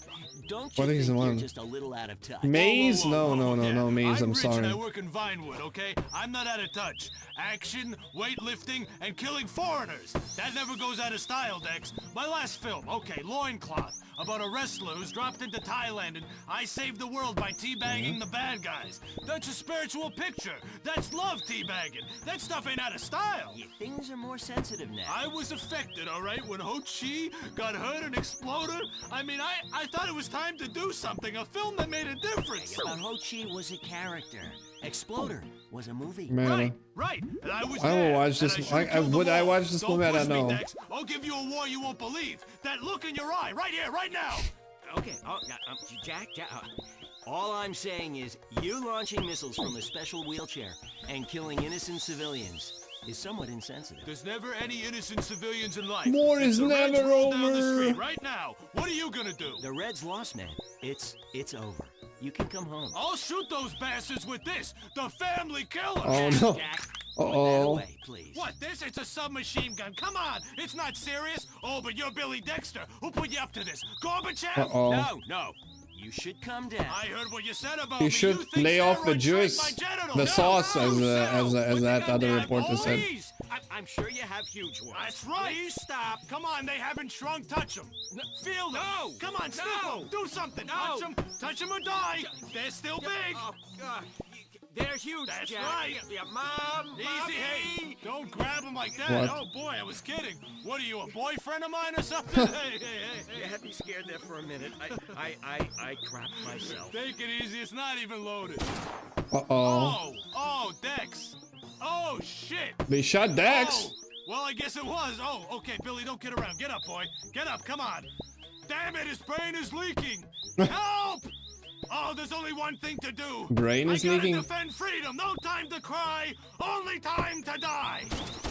don't you What is think the you're one? just a little out of touch? Maze? No, Yeah, Maze. I'm rich and sorry. I work in Vinewood, okay? I'm not out of touch. Action, weightlifting, and killing foreigners. That never goes out of style, Dex. My last film, okay, Loincloth, about a wrestler who's dropped into Thailand and I saved the world by teabagging the bad guys. That's a spiritual picture. That's love teabagging. That stuff ain't out of style. Yeah, things are more sensitive now. I was affected, all right, when Ho Chi got hurt in Exploder. I mean, I thought it was time to do something, a film that made a difference. But Ho Chi was a character. Exploder was a movie. Man, Right, and I was I will there, watch this. and I sure killed Would them I all. watch this movie? I push don't me, know. Dex. I'll give you a war you won't believe. That look in your eye, right here, right now. Okay, Jack, all I'm saying is you launching missiles from a special wheelchair and killing innocent civilians is somewhat insensitive. There's never any innocent civilians in life. War If is the Reds never roll down the over. street right now, what are you gonna do? The Reds lost, man. It's over. You can come home. I'll shoot those bastards with this, the family killer. Oh no. Uh-oh. Please. What, this? It's a submachine gun. Come on, it's not serious. Oh, but you're Billy Dexter. Who put you up to this? Gorbachev? Uh-oh. No. You should come down. I heard what you said about He me. should You think lay off the steroids juice, strike my genitals. the No, sauce, as Put the that gun other down, reporter said. boys. I'm sure you have huge ones. That's right. Please stop. Come on, they haven't shrunk. Touch them. Feel them. No. Come on, sniff them. Do something. No. Touch them or die. They're still big. Oh, God. They're huge, That's Jack. right. Yeah, Mom. Easy, Mommy. hey. Don't grab them like that. What? Oh, boy, I was kidding. What are you, a boyfriend of mine or something? hey. You had me scared there for a minute. I crapped myself. Take it easy. It's not even loaded. Uh-oh. Oh, Dex. Oh, shit. They shot Dex. Oh, well, I guess it was. Oh, okay, Billy, don't get around. Get up, boy. Get up, come on. Damn it, his brain is leaking. Help! Oh, there's only one thing to do. Brain is I gotta leaking? defend freedom. No time to cry. Only time to die.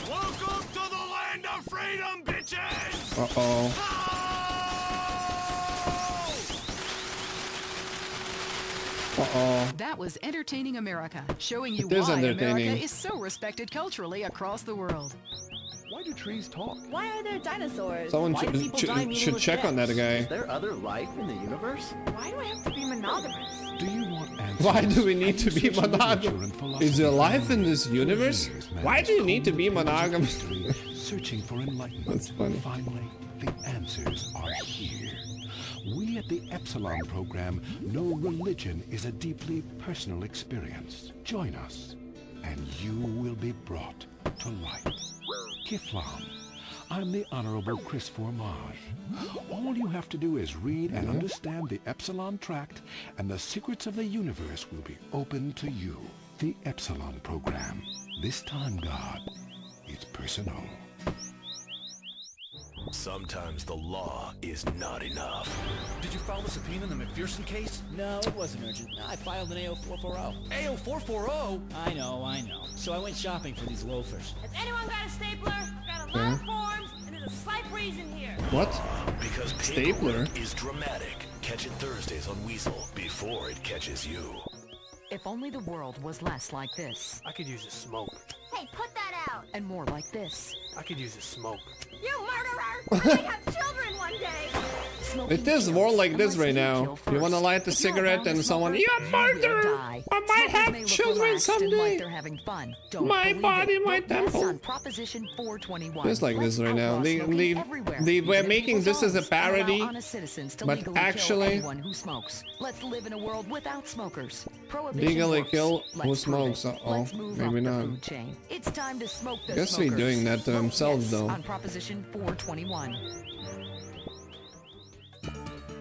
Welcome to the land of freedom, bitches. Uh-oh. Uh-oh. That was Entertaining America, showing you It is why entertaining. America is so respected culturally across the world. Why do trees talk? Why are there dinosaurs? Someone Why do people die should meaningless check on that deaths? guy. Is there other life in the universe? Why do I have to be monogamous? Do you want answers? Why do we need to be monogamous? Is there life in this universe? Why do you need to be monogamous? Searching for enlightenment. That's funny. Finally, the answers are here. We at the Epsilon program know religion is a deeply personal experience. Join us, and you will be brought to light. Kiflam. I'm the Honorable Chris Formage. All you have to do is read and understand the Epsilon Tract, and the secrets of the universe will be open to you. The Epsilon program. This time, God, it's personal. Sometimes the law is not enough. Did you file a subpoena in the McPherson case? No, it wasn't urgent. I filed an AO440. AO440? I know. So I went shopping for these loafers. Has anyone got a stapler? I've got a lot of forms, and there's a slight breeze in here. What? Because Stapler is dramatic. Catch it Thursdays on Weasel before it catches you. If only the world was less like this. I could use a smoke. Hey, put that out. And more like this. I could use a smoke. You murderer! We're gonna have children one day. It is more like this right now. You want to light the cigarette and someone, you're a murderer! I might have children someday! They're having fun. Don't My body, my temple. on Proposition 421. Just like this right now. We're making this as a parody, but actually, Let's live in a world without smokers. legally kill who smokes. Uh-oh, maybe not. It's time to smoke the Guess we're doing that to themselves though. On Proposition 421.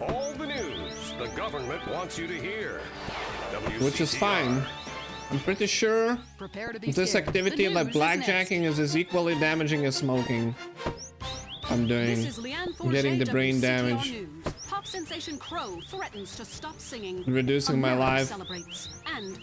All the news the government wants you to hear. Which is fine. I'm pretty sure this activity like blackjacking is as equally damaging as smoking. I'm doing. Getting the brain damage. Pop sensation Crow threatens to stop singing. Reducing my life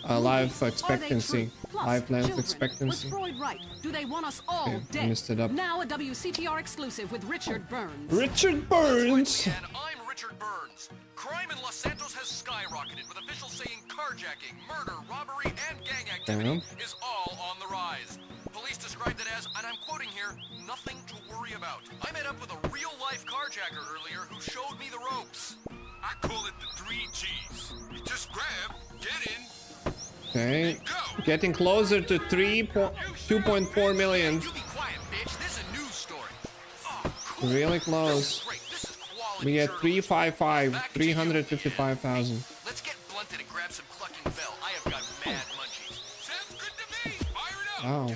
life Are expectancy. they true? Plus, Life length children. expectancy. Was Freud right? Do they want us all Okay, dead? messed it up. Now a WCTR exclusive with Richard Burns. Richard Burns! I'm Richard Burns. Crime in Los Santos has skyrocketed, with officials saying carjacking, murder, robbery, and gang activity is all on the rise. Police described it as, and I'm quoting here, nothing to worry about. I met up with a real-life carjacker earlier who showed me the ropes. I call it the 3 G's. You just grab, get in. Okay. Getting closer to 2.4 million. You be quiet, bitch. This is a news story. Really close. We get 355,000. Let's get blunted and grab some clucking bell. I have got mad munchies. Sounds good to me. Fire it up. Wow.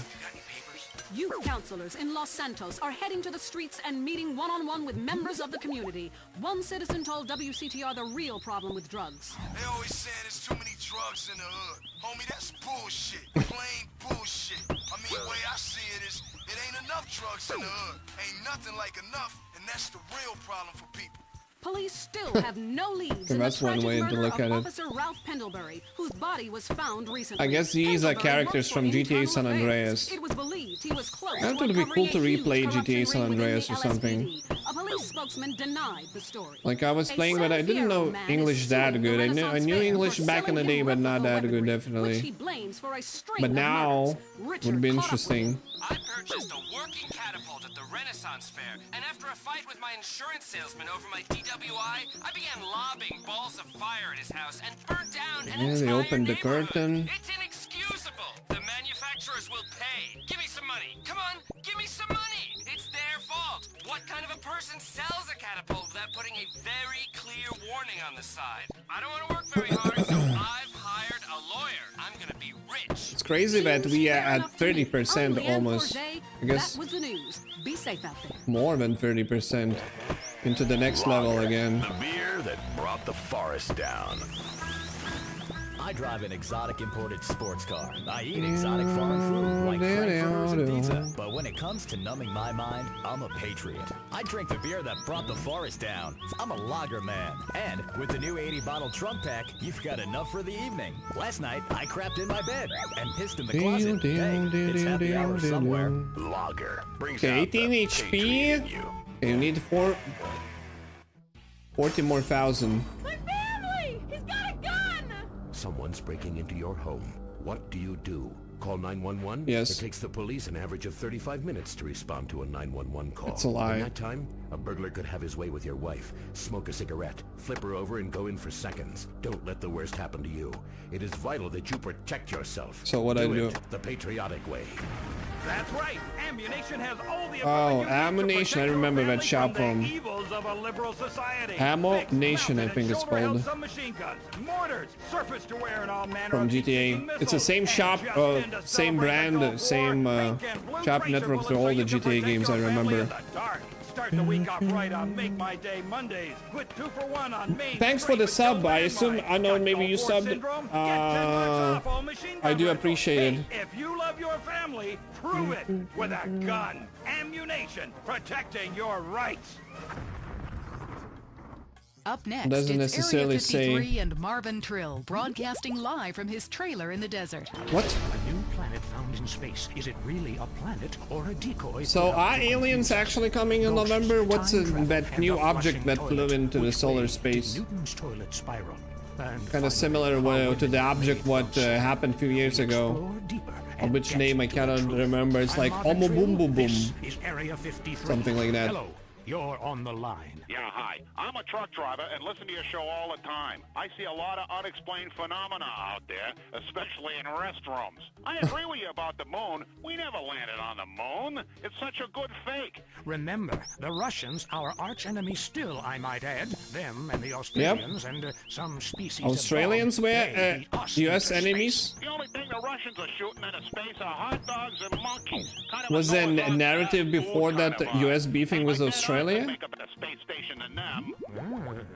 Youth counselors in Los Santos are heading to the streets and meeting one-on-one with members of the community. One citizen told WCTR the real problem with drugs. They always saying there's too many drugs in the hood. Homie, that's bullshit. Plain bullshit. I mean, the way I see it is, it ain't enough drugs in the hood. Ain't nothing like enough, and that's the real problem for people. Police still have no leads in the That's one tragic way to murder look of at it. Officer Ralph Pendlebury, whose body was found recently. I guess these are characters from GTA San Andreas. It was believed he was close I thought to it'd be cool to uncovering a huge replay corruption GTA San ring within Andreas the or something. LSPD. A police spokesman denied the story. Like I was playing, but I didn't know English that good. I knew English back in the day, but not that good, definitely. But now would be interesting. I purchased a working catapult at the Renaissance Fair, and after a fight with my insurance salesman over my DWI, I began lobbing balls of fire at his house and burnt down an Yeah, they opened the curtain. It's inexcusable. The manufacturers will pay. Give me some money. Come on, give me some money. It's their fault. What kind of a person sells a catapult without putting a very clear warning on the side? I don't want to work very hard, so I've hired a lawyer. I'm gonna be rich. It's crazy that we are at 30% almost. I guess That was the news. Be safe out there. more than 30% into the next level again. The beer that brought the forest down. I drive an exotic imported sports car. I eat exotic foreign food like frankfurters and pizza. But when it comes to numbing my mind, I'm a patriot. I drink the beer that brought the forest down. I'm a lager man. And with the new 80-bottle trunk pack, you've got enough for the evening. Last night, I crapped in my bed and pissed in the closet. Hey, it's happy hour somewhere. Lager brings Okay, out the 18 HP. Okay, you need 40 more thousand. Family! He's got a gun! Someone's breaking into your home. What do you do? call 911? Yes. It takes the police an average of 35 minutes to respond to a 911 call. It's a lie. In that time, a burglar could have his way with your wife, smoke a cigarette, flip her over, and go in for seconds. Don't let the worst happen to you. It is vital that you protect yourself. So what I do? It the patriotic way. That's right. Ammunition has all the Oh, Ammunition. I remember that shop from evils of a liberal society. Ammo Nation, I think it's called. Machine guns, mortars, surface to wear, and all manner From GTA. It's the same shop, same brand, same shop network for all the GTA games I remember. Start the week off right on Make My Day Mondays with 2 for 1 on Main. Thanks for the sub. I assume, I know maybe you subbed. I do appreciate it. If you love your family, prove it with a gun. Ammunition, protecting your rights. Up next, Doesn't it's necessarily Area 53 say. and Marvin Trill broadcasting live from his trailer in the desert. What? A new planet found in space. Is it really a planet or a decoy? So are aliens actually coming in November? What's that new object that flew into the solar space? Newton's toilet spiral. Kind of similar to the object what happened a few years ago. Of which name I cannot remember. It's like Omo Boom Boom Boom. Something like that. Hello, you're on the line. Yeah, hi. I'm a truck driver and listen to your show all the time. I see a lot of unexplained phenomena out there, especially in restrooms. I agree with you about the moon. We never landed on the moon. It's such a good fake. Remember, the Russians, our arch enemy still, I might add. Them and the Australians and some species Australians of were US enemies? The only thing the Russians are shooting into space are hot dogs and monkeys. Kind of Was there a narrative before that US beefing with Australia? space station than them.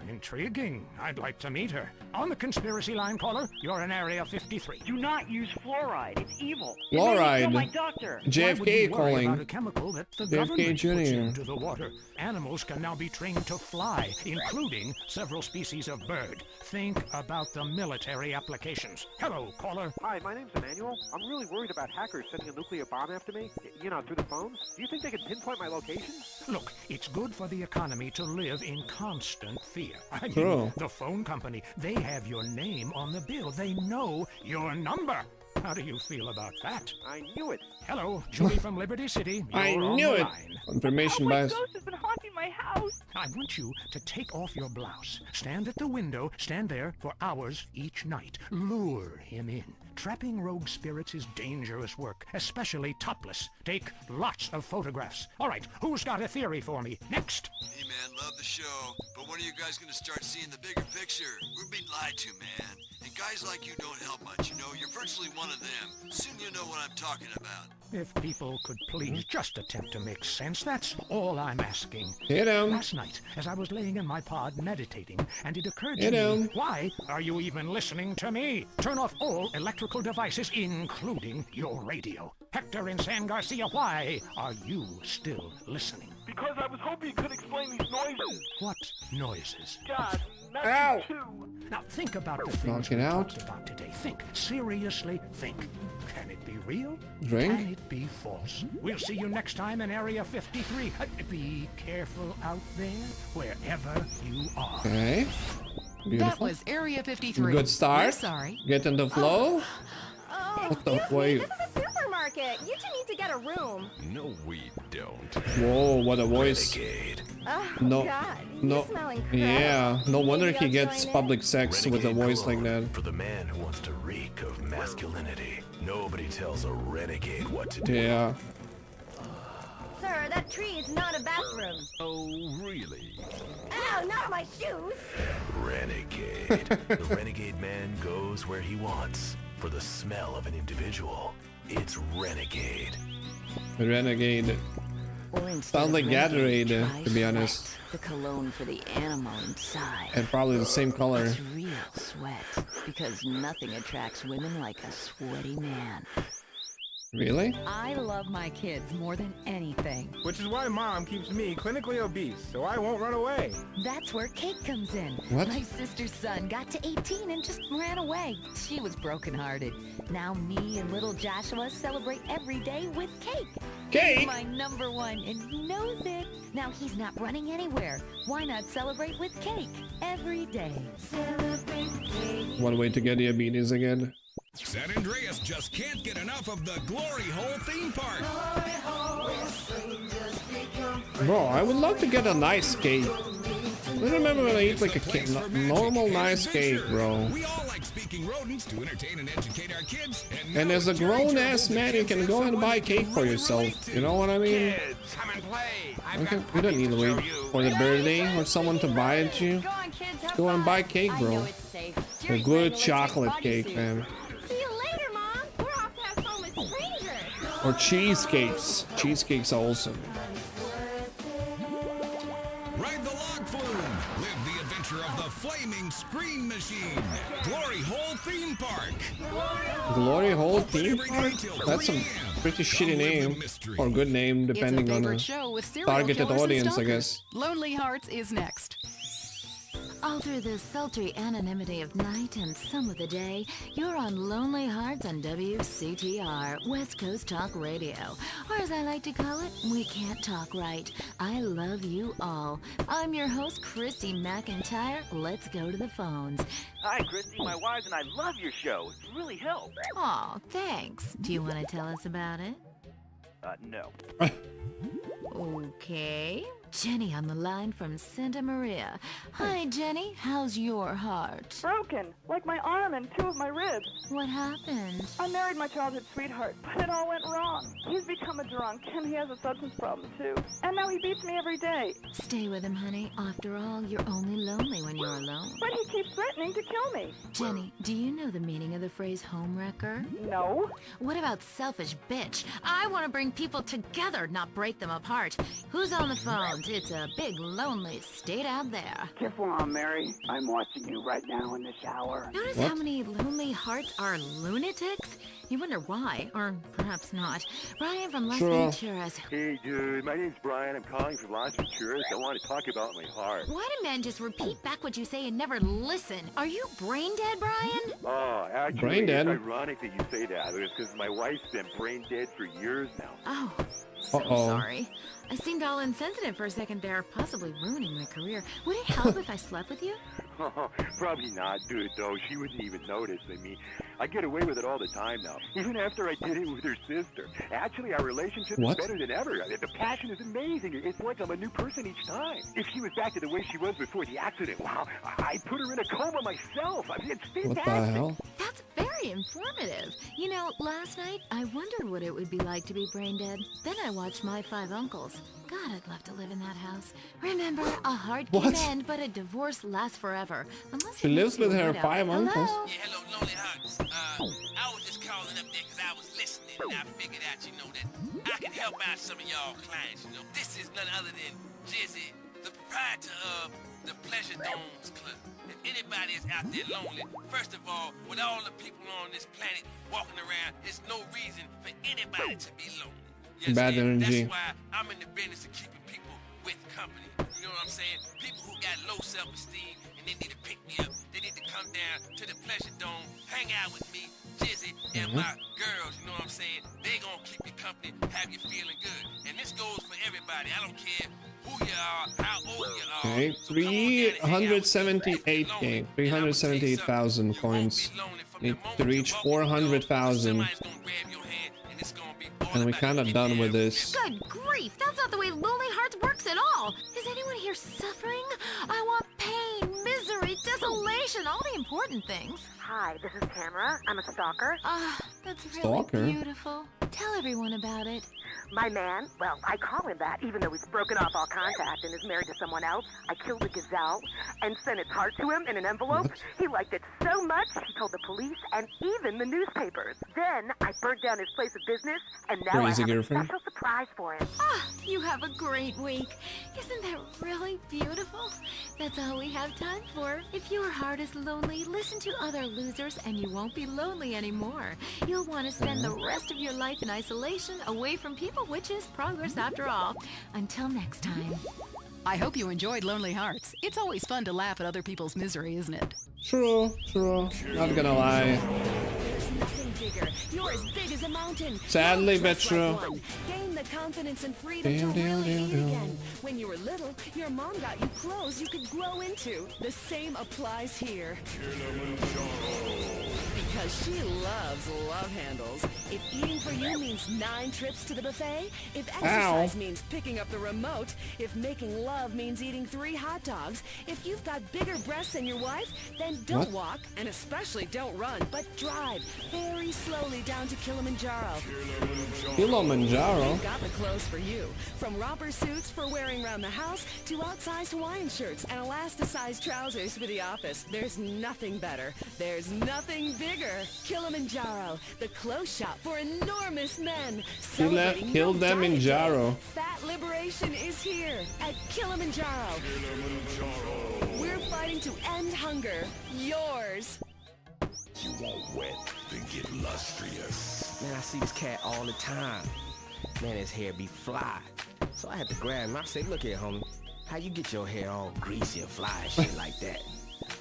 Intriguing. I'd like to meet her. On the conspiracy line, caller, you're in Area 53. Do not use fluoride. It's evil. Fluoride. My doctor. JFK calling. About a chemical that the JFK government Jr. puts into the water. Animals can now be trained to fly, including several species of bird. Think about the military applications. Hello, caller. Hi, my name's Emmanuel. I'm really worried about hackers sending a nuclear bomb after me. You know, through the phones. Do you think they can pinpoint my location? Look, it's good for the economy to live in constant fear. I mean, True. the phone company, they have your name on the bill. They know your number. How do you feel about that? I knew it. Hello, Julie from Liberty City. I You're on knew the it. line. Information bias. Ghost has been haunting my house. I want you to take off your blouse. Stand at the window. Stand there for hours each night. Lure him in. Trapping rogue spirits is dangerous work, especially topless. Take lots of photographs. All right, who's got a theory for me? Next. Hey, man, love the show, but when are you guys gonna start seeing the bigger picture? We're being lied to, man. And guys like you don't help much, you know? You're virtually one of them. Soon you'll know what I'm talking about. If people could please just attempt to make sense, that's all I'm asking. Hit him. Last night, as I was laying in my pod meditating, and it occurred to Hit me, him. why are you even listening to me? Turn off all electrical devices, including your radio. Hector and San Garcia, why are you still listening? Because I was hoping you could explain these noises. What noises? God, not Ow. you too. Now think about the things Knock it we out. talked about today. Think. Seriously, think. Can it be real? Drink. Can it be false? We'll see you next time in Area 53. Be careful out there, wherever you are. Okay. That Beautiful. was Area 53. Good start. We're sorry. Get in the flow. Oh, What the excuse me, wait? this is a supermarket. You two need to get a room. No, we don't. Whoa, what a voice. Oh, No, God. no, You smell incredible. yeah, no wonder he Maybe I'll gets join public sex with a voice like that. For the man who wants to reek of masculinity. Nobody tells a renegade what to do. Yeah. Sir, that tree is not a bathroom. Oh, really? Ow, not on my shoes. Renegade. The renegade man goes where he wants. For the smell of an individual, it's renegade. Renegade. Or instead Sounds of like renegade, Gatorade, try to be honest. Sweat, the cologne for the animal inside. And probably the same color. It's real sweat, because nothing attracts women like a sweaty man. Really? I love my kids more than anything. Which is why Mom keeps me clinically obese, so I won't run away. That's where Cake comes in. What? My sister's son got to 18 and just ran away. She was brokenhearted. Now me and little Joshua celebrate every day with Cake. Cake? He's my number one, and he knows it. Now he's not running anywhere. Why not celebrate with Cake every day? Celebrate Cake. One way to get diabetes again. San Andreas just can't get enough of the Glory Hole theme park. Bro, I would love to get a nice cake. I remember when I eat like a normal nice cake, bro. We all like speaking rodents to entertain and educate our kids. And as a grown-ass man, you can go and buy cake for yourself. You know what I mean? Okay, you don't need to wait for the birthday or someone to buy it to you. Just go and buy cake, bro. A good chocolate cake, man. See you later, Mom. We're off to have fun with strangers. Or cheesecakes. Cheesecakes are awesome. Ride the log flume. Live the adventure of the flaming screen machine. Glory Hole theme park. Glory Hole theme park? That's a pretty shitty name. Or good name, depending on the targeted audience, I guess. Lonely Hearts is next. All through the sultry anonymity of night and some of the day, you're on Lonely Hearts on WCTR, West Coast Talk Radio. Or as I like to call it, We Can't Talk Right. I love you all. I'm your host, Christy McIntyre. Let's go to the phones. Hi, Christy. My wives and I love your show. It's really helped. Aw, thanks. Do you want to tell us about it? No. Okay. Jenny on the line from Santa Maria. Hi, Jenny. How's your heart? Broken, like my arm and two of my ribs. What happened? I married my childhood sweetheart, but it all went wrong. He's become a drunk, and he has a substance problem, too. And now he beats me every day. Stay with him, honey. After all, you're only lonely when you're alone. But he keeps threatening to kill me. Jenny, do you know the meaning of the phrase homewrecker? No. What about selfish bitch? I want to bring people together, not break them apart. Who's on the phone? It's a big, lonely state out there. Careful, Aunt Mary. I'm watching you right now in the shower. Notice how many lonely hearts are lunatics? You wonder why, or perhaps not. Brian from Las Venturas. Hey, dude. My name's Brian. I'm calling from Las Venturas. I want to talk about my heart. Why do men just repeat back what you say and never listen? Are you brain dead, Brian? Oh, actually, brain dead? It's ironic that you say that. It's because my wife's been brain dead for years now. Oh. So sorry. I seemed all insensitive for a second there, possibly ruining my career. Would it help if I slept with you? Probably not, dude, though. She wouldn't even notice. I mean, I get away with it all the time now, even after I did it with her sister. Actually, our relationship is better than ever. The passion is amazing. It's like I'm a new person each time. If she was back to the way she was before the accident, wow, I put her in a coma myself. I mean, it's fantastic. What the hell? That's very informative. You know, last night, I wondered what it would be like to be brain dead. Then I watched My Five Uncles. God, I'd love to live in that house. Remember, a heart can end, but a divorce lasts forever. Unless she lives with her 5 uncles. Yeah, hello, Lonely Hearts. I was just calling up there because I was listening, and I figured out, you know, that I can help out some of y'all clients, you know. This is none other than Jizzy, the proprietor of the Pleasure Domes Club. If anybody is out there lonely, first of all, with all the people on this planet walking around, there's no reason for anybody to be lonely. Bad energy. That's why I'm in the business of keeping people with company. You know what I'm saying? People who got low self-esteem and they need to pick me up. They need to come down to the Pleasure Dome, hang out with me, Jizzy, and my girls. You know what I'm saying? They gonna keep you company, have you feeling good. And this goes for everybody. I don't care who you are, how old you are. Okay, 378k, 378,000 coins. Need to reach 400,000. And we're kind of done with this. Good grief, that's not the way Lonely Hearts works at all. Is anyone here suffering? I want pain, misery, desolation, all the important things. Hi, this is Tamara. I'm a stalker. That's really Stalker? beautiful. Tell everyone about it. My man, well, I call him that, even though he's broken off all contact and is married to someone else. I killed a gazelle and sent its heart to him in an envelope. He liked it so much, he told the police and even the newspapers. Then I burnt down his place of business, and now Crazy I have girlfriend. a special surprise for him. You have a great week. Isn't that really beautiful? That's all we have time for. If your heart is lonely, listen to other losers and you won't be lonely anymore. You'll want to spend the rest of your life in isolation, away from people, which is progress after all. Until next time. I hope you enjoyed Lonely Hearts. It's always fun to laugh at other people's misery, isn't it? True. Not gonna lie. Nothing bigger. You're as big as a mountain. Sadly, but true. Gain the confidence and freedom to really eat again. When you were little, your mom got you clothes you could grow into. The same applies here. Because she loves love handles. If eating for you means 9 trips to the buffet, if exercise means picking up the remote, if making love means eating 3 hot dogs, if you've got bigger breasts than your wife, then don't walk, and especially don't run, but drive very slowly down to Kilimanjaro. Kilimanjaro? We've got the clothes for you. From romper suits for wearing around the house to outsized Hawaiian shirts and elasticized trousers for the office. There's nothing better. There's nothing bigger. Kilimanjaro, the clothes shop for enormous men. Kill them in Jaro. Fat liberation is here at Kilimanjaro. We're fighting to end hunger. Yours. You want wet, then get lustrous. Man, I see this cat all the time. Man, his hair be fly. So I had to grab him. I said, look here, homie. How you get your hair all greasy and fly and shit like that?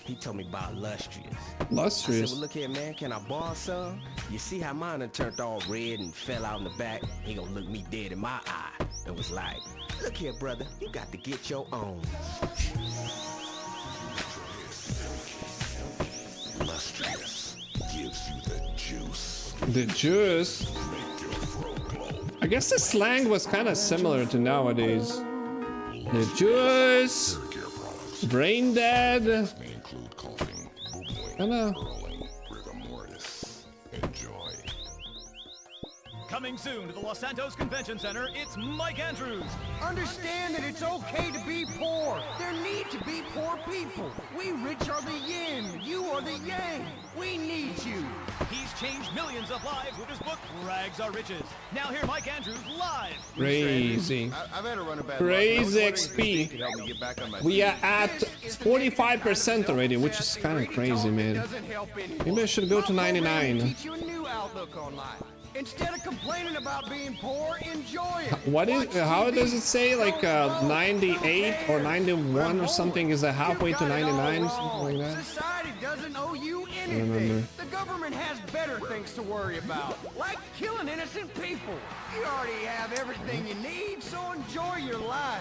He told me about lustrous. Lustrous? I said, well, look here, man. Can I borrow some? You see how mine done turned all red and fell out in the back? He gonna look me dead in my eye and was like, look here, brother. You got to get your own. Lustrous gives you the juice. The juice? I guess the slang was kind of similar to nowadays. The juice, brain dead. Kinda. Coming soon to the Los Santos Convention Center, it's Mike Andrews. Understand that it's okay to be poor. There need to be poor people. We rich are the yin, you are the yang. We need you. He's changed millions of lives with his book, Rags Are Riches. Now hear Mike Andrews live. Crazy. I've had to run a bad Crazy XP. We are at 45% already, which is kind of crazy, man. Maybe I should go to 99. Teach you a new outlook on life. Instead of complaining about being poor, enjoy it. What is? How does it say? Like 98 or 91 or something? Is that halfway to 99? Something like that. Society doesn't owe you I remember. anything. The government has better things to worry about, like killing innocent people. You already have everything you need, so enjoy your life.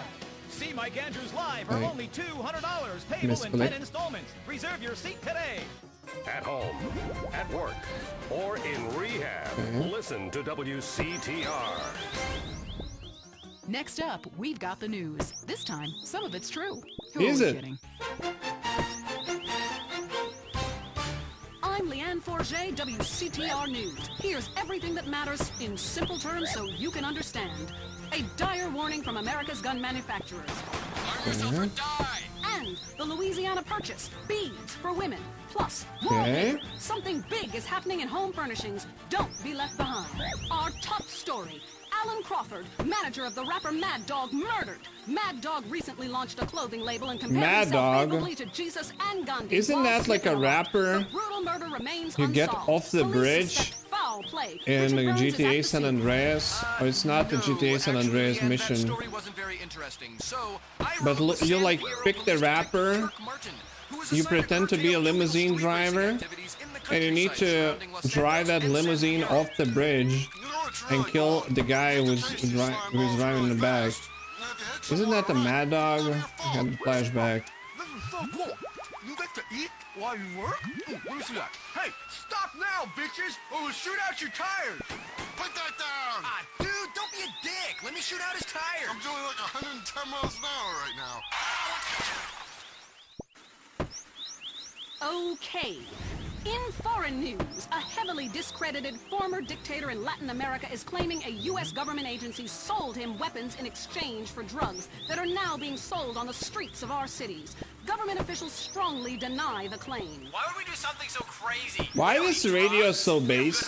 See Mike Andrews live for Right. only $200, payable in 10 installments. Reserve your seat today. At home, at work, or in rehab, listen to WCTR. Next up, we've got the news. This time, some of it's true. Who Is are we it? kidding? I'm Leanne Forget, WCTR News. Here's everything that matters in simple terms so you can understand. A dire warning from America's gun manufacturers. Arm yourself or die! And the Louisiana Purchase, beads for women. Plus, Okay. something big is happening in home furnishings. Don't be left behind. Our top story. Alan Crawford, manager of the rapper Mad Dog, murdered. Mad Dog recently launched a clothing label and compared Mad himself Dog? favorably to Jesus and Gandhi. Isn't while that like a sniffing rapper? The brutal murder remains You get unsolved. off the Police bridge suspect foul play. in Richard Burns is at GTA the San scene. Andreas? Or it's not the GTA San Andreas That mission. story wasn't very interesting, so I But wrote you like pick the rapper, you pretend to be a limousine driver, and you need to drive that limousine off the bridge and kill the guy who's driving in the back. Isn't that the Mad Dog? I had the flashback. This is so cool. You get to eat while you work? Let me see that. Hey, stop now, bitches, or we'll shoot out your tires. Put that down! Ah, dude, don't be a dick! Let me shoot out his tires! I'm doing like 110 miles an hour right now. Okay. In foreign news, a heavily discredited former dictator in Latin America is claiming a U.S. government agency sold him weapons in exchange for drugs that are now being sold on the streets of our cities. Government officials strongly deny the claim. Why would we do something so crazy? Why is radio so base?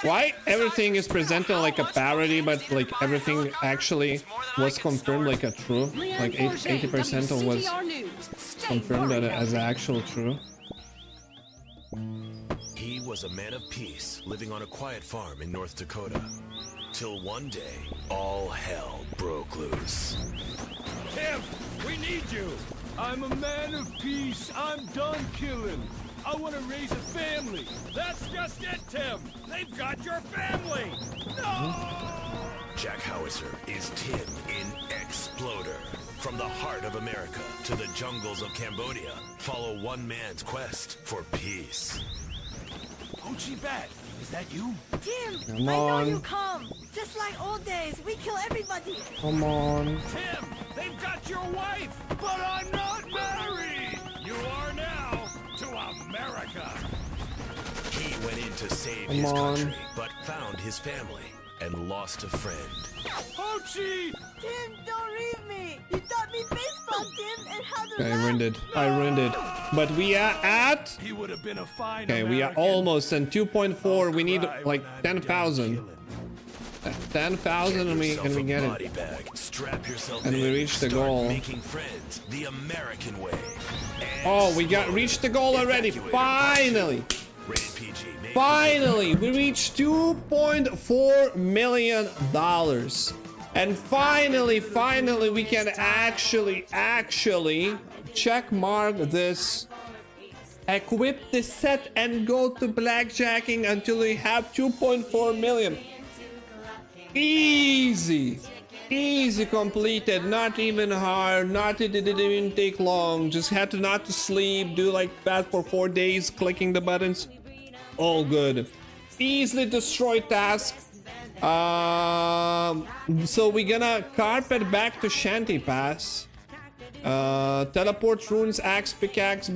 Why everything is presented like a parody, but like everything actually was confirmed like a true? Like 80% of was confirmed as actual true. He was a man of peace, living on a quiet farm in North Dakota. Till one day, all hell broke loose. Tim, we need you. I'm a man of peace. I'm done killing. I want to raise a family. That's just it, Tim. They've got your family. No! Jack Howitzer is Tim in Exploder. From the heart of America to the jungles of Cambodia, follow one man's quest for peace. Hoochie Bat, is that you? Tim, Come I know on. you come. Just like old days, we kill everybody. Come on. Tim, they've got your wife, but I'm not married. You are now to America. He went in to save Come his on. country, but found his family and lost a friend. Hoochie! Tim, don't leave me. You taught me baseball, Tim, and how to Okay, I run. ruined it. I ruined it. But we are at. He would have been a fine Okay, we are almost in 2.4. We need like 10,000. 10,000 and we get it. And we reached the goal. Making friends the American way. Oh, we reached the goal already. Finally. Finally, we reached $2.4 million. And finally, we can actually check mark this, equip the set, and go to blackjacking until we have 2.4 million. Easy completed, not even hard, it didn't even take long, just had to not to sleep, do like that for 4 days, clicking the buttons, all good. Easily destroyed task. So we're gonna carpet back to Shanty Pass, teleport runes, axe, pickaxe,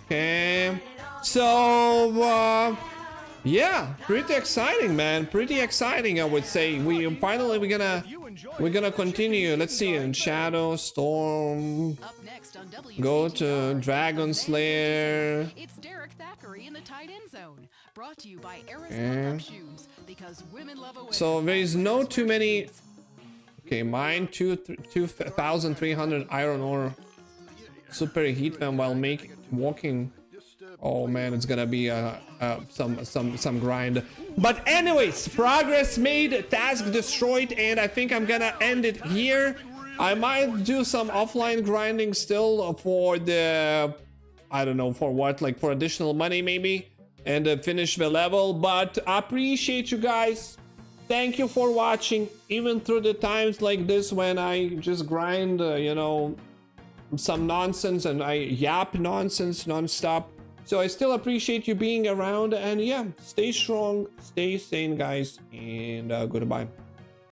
okay, so yeah, pretty exciting, man. Pretty exciting, I would say. We're gonna continue. Let's see, in Shadow Storm. Go to Dragon Slayer. It's Derek Thackeray in the tight end zone. Brought to you by Okay. Shoes, because women love a So there is no too many. Okay, mine 2,300 iron ore. Super heat them while walking. Oh man, it's gonna be some grind. But anyways, progress made, task destroyed, and I think I'm gonna end it here. I might do some offline grinding still for the, I don't know for what, like for additional money maybe, and finish the level. But I appreciate you guys. Thank you for watching, even through the times like this when I just grind, you know, some nonsense and I yap nonsense non-stop. So I still appreciate you being around, and yeah, stay strong, stay sane, guys, and goodbye.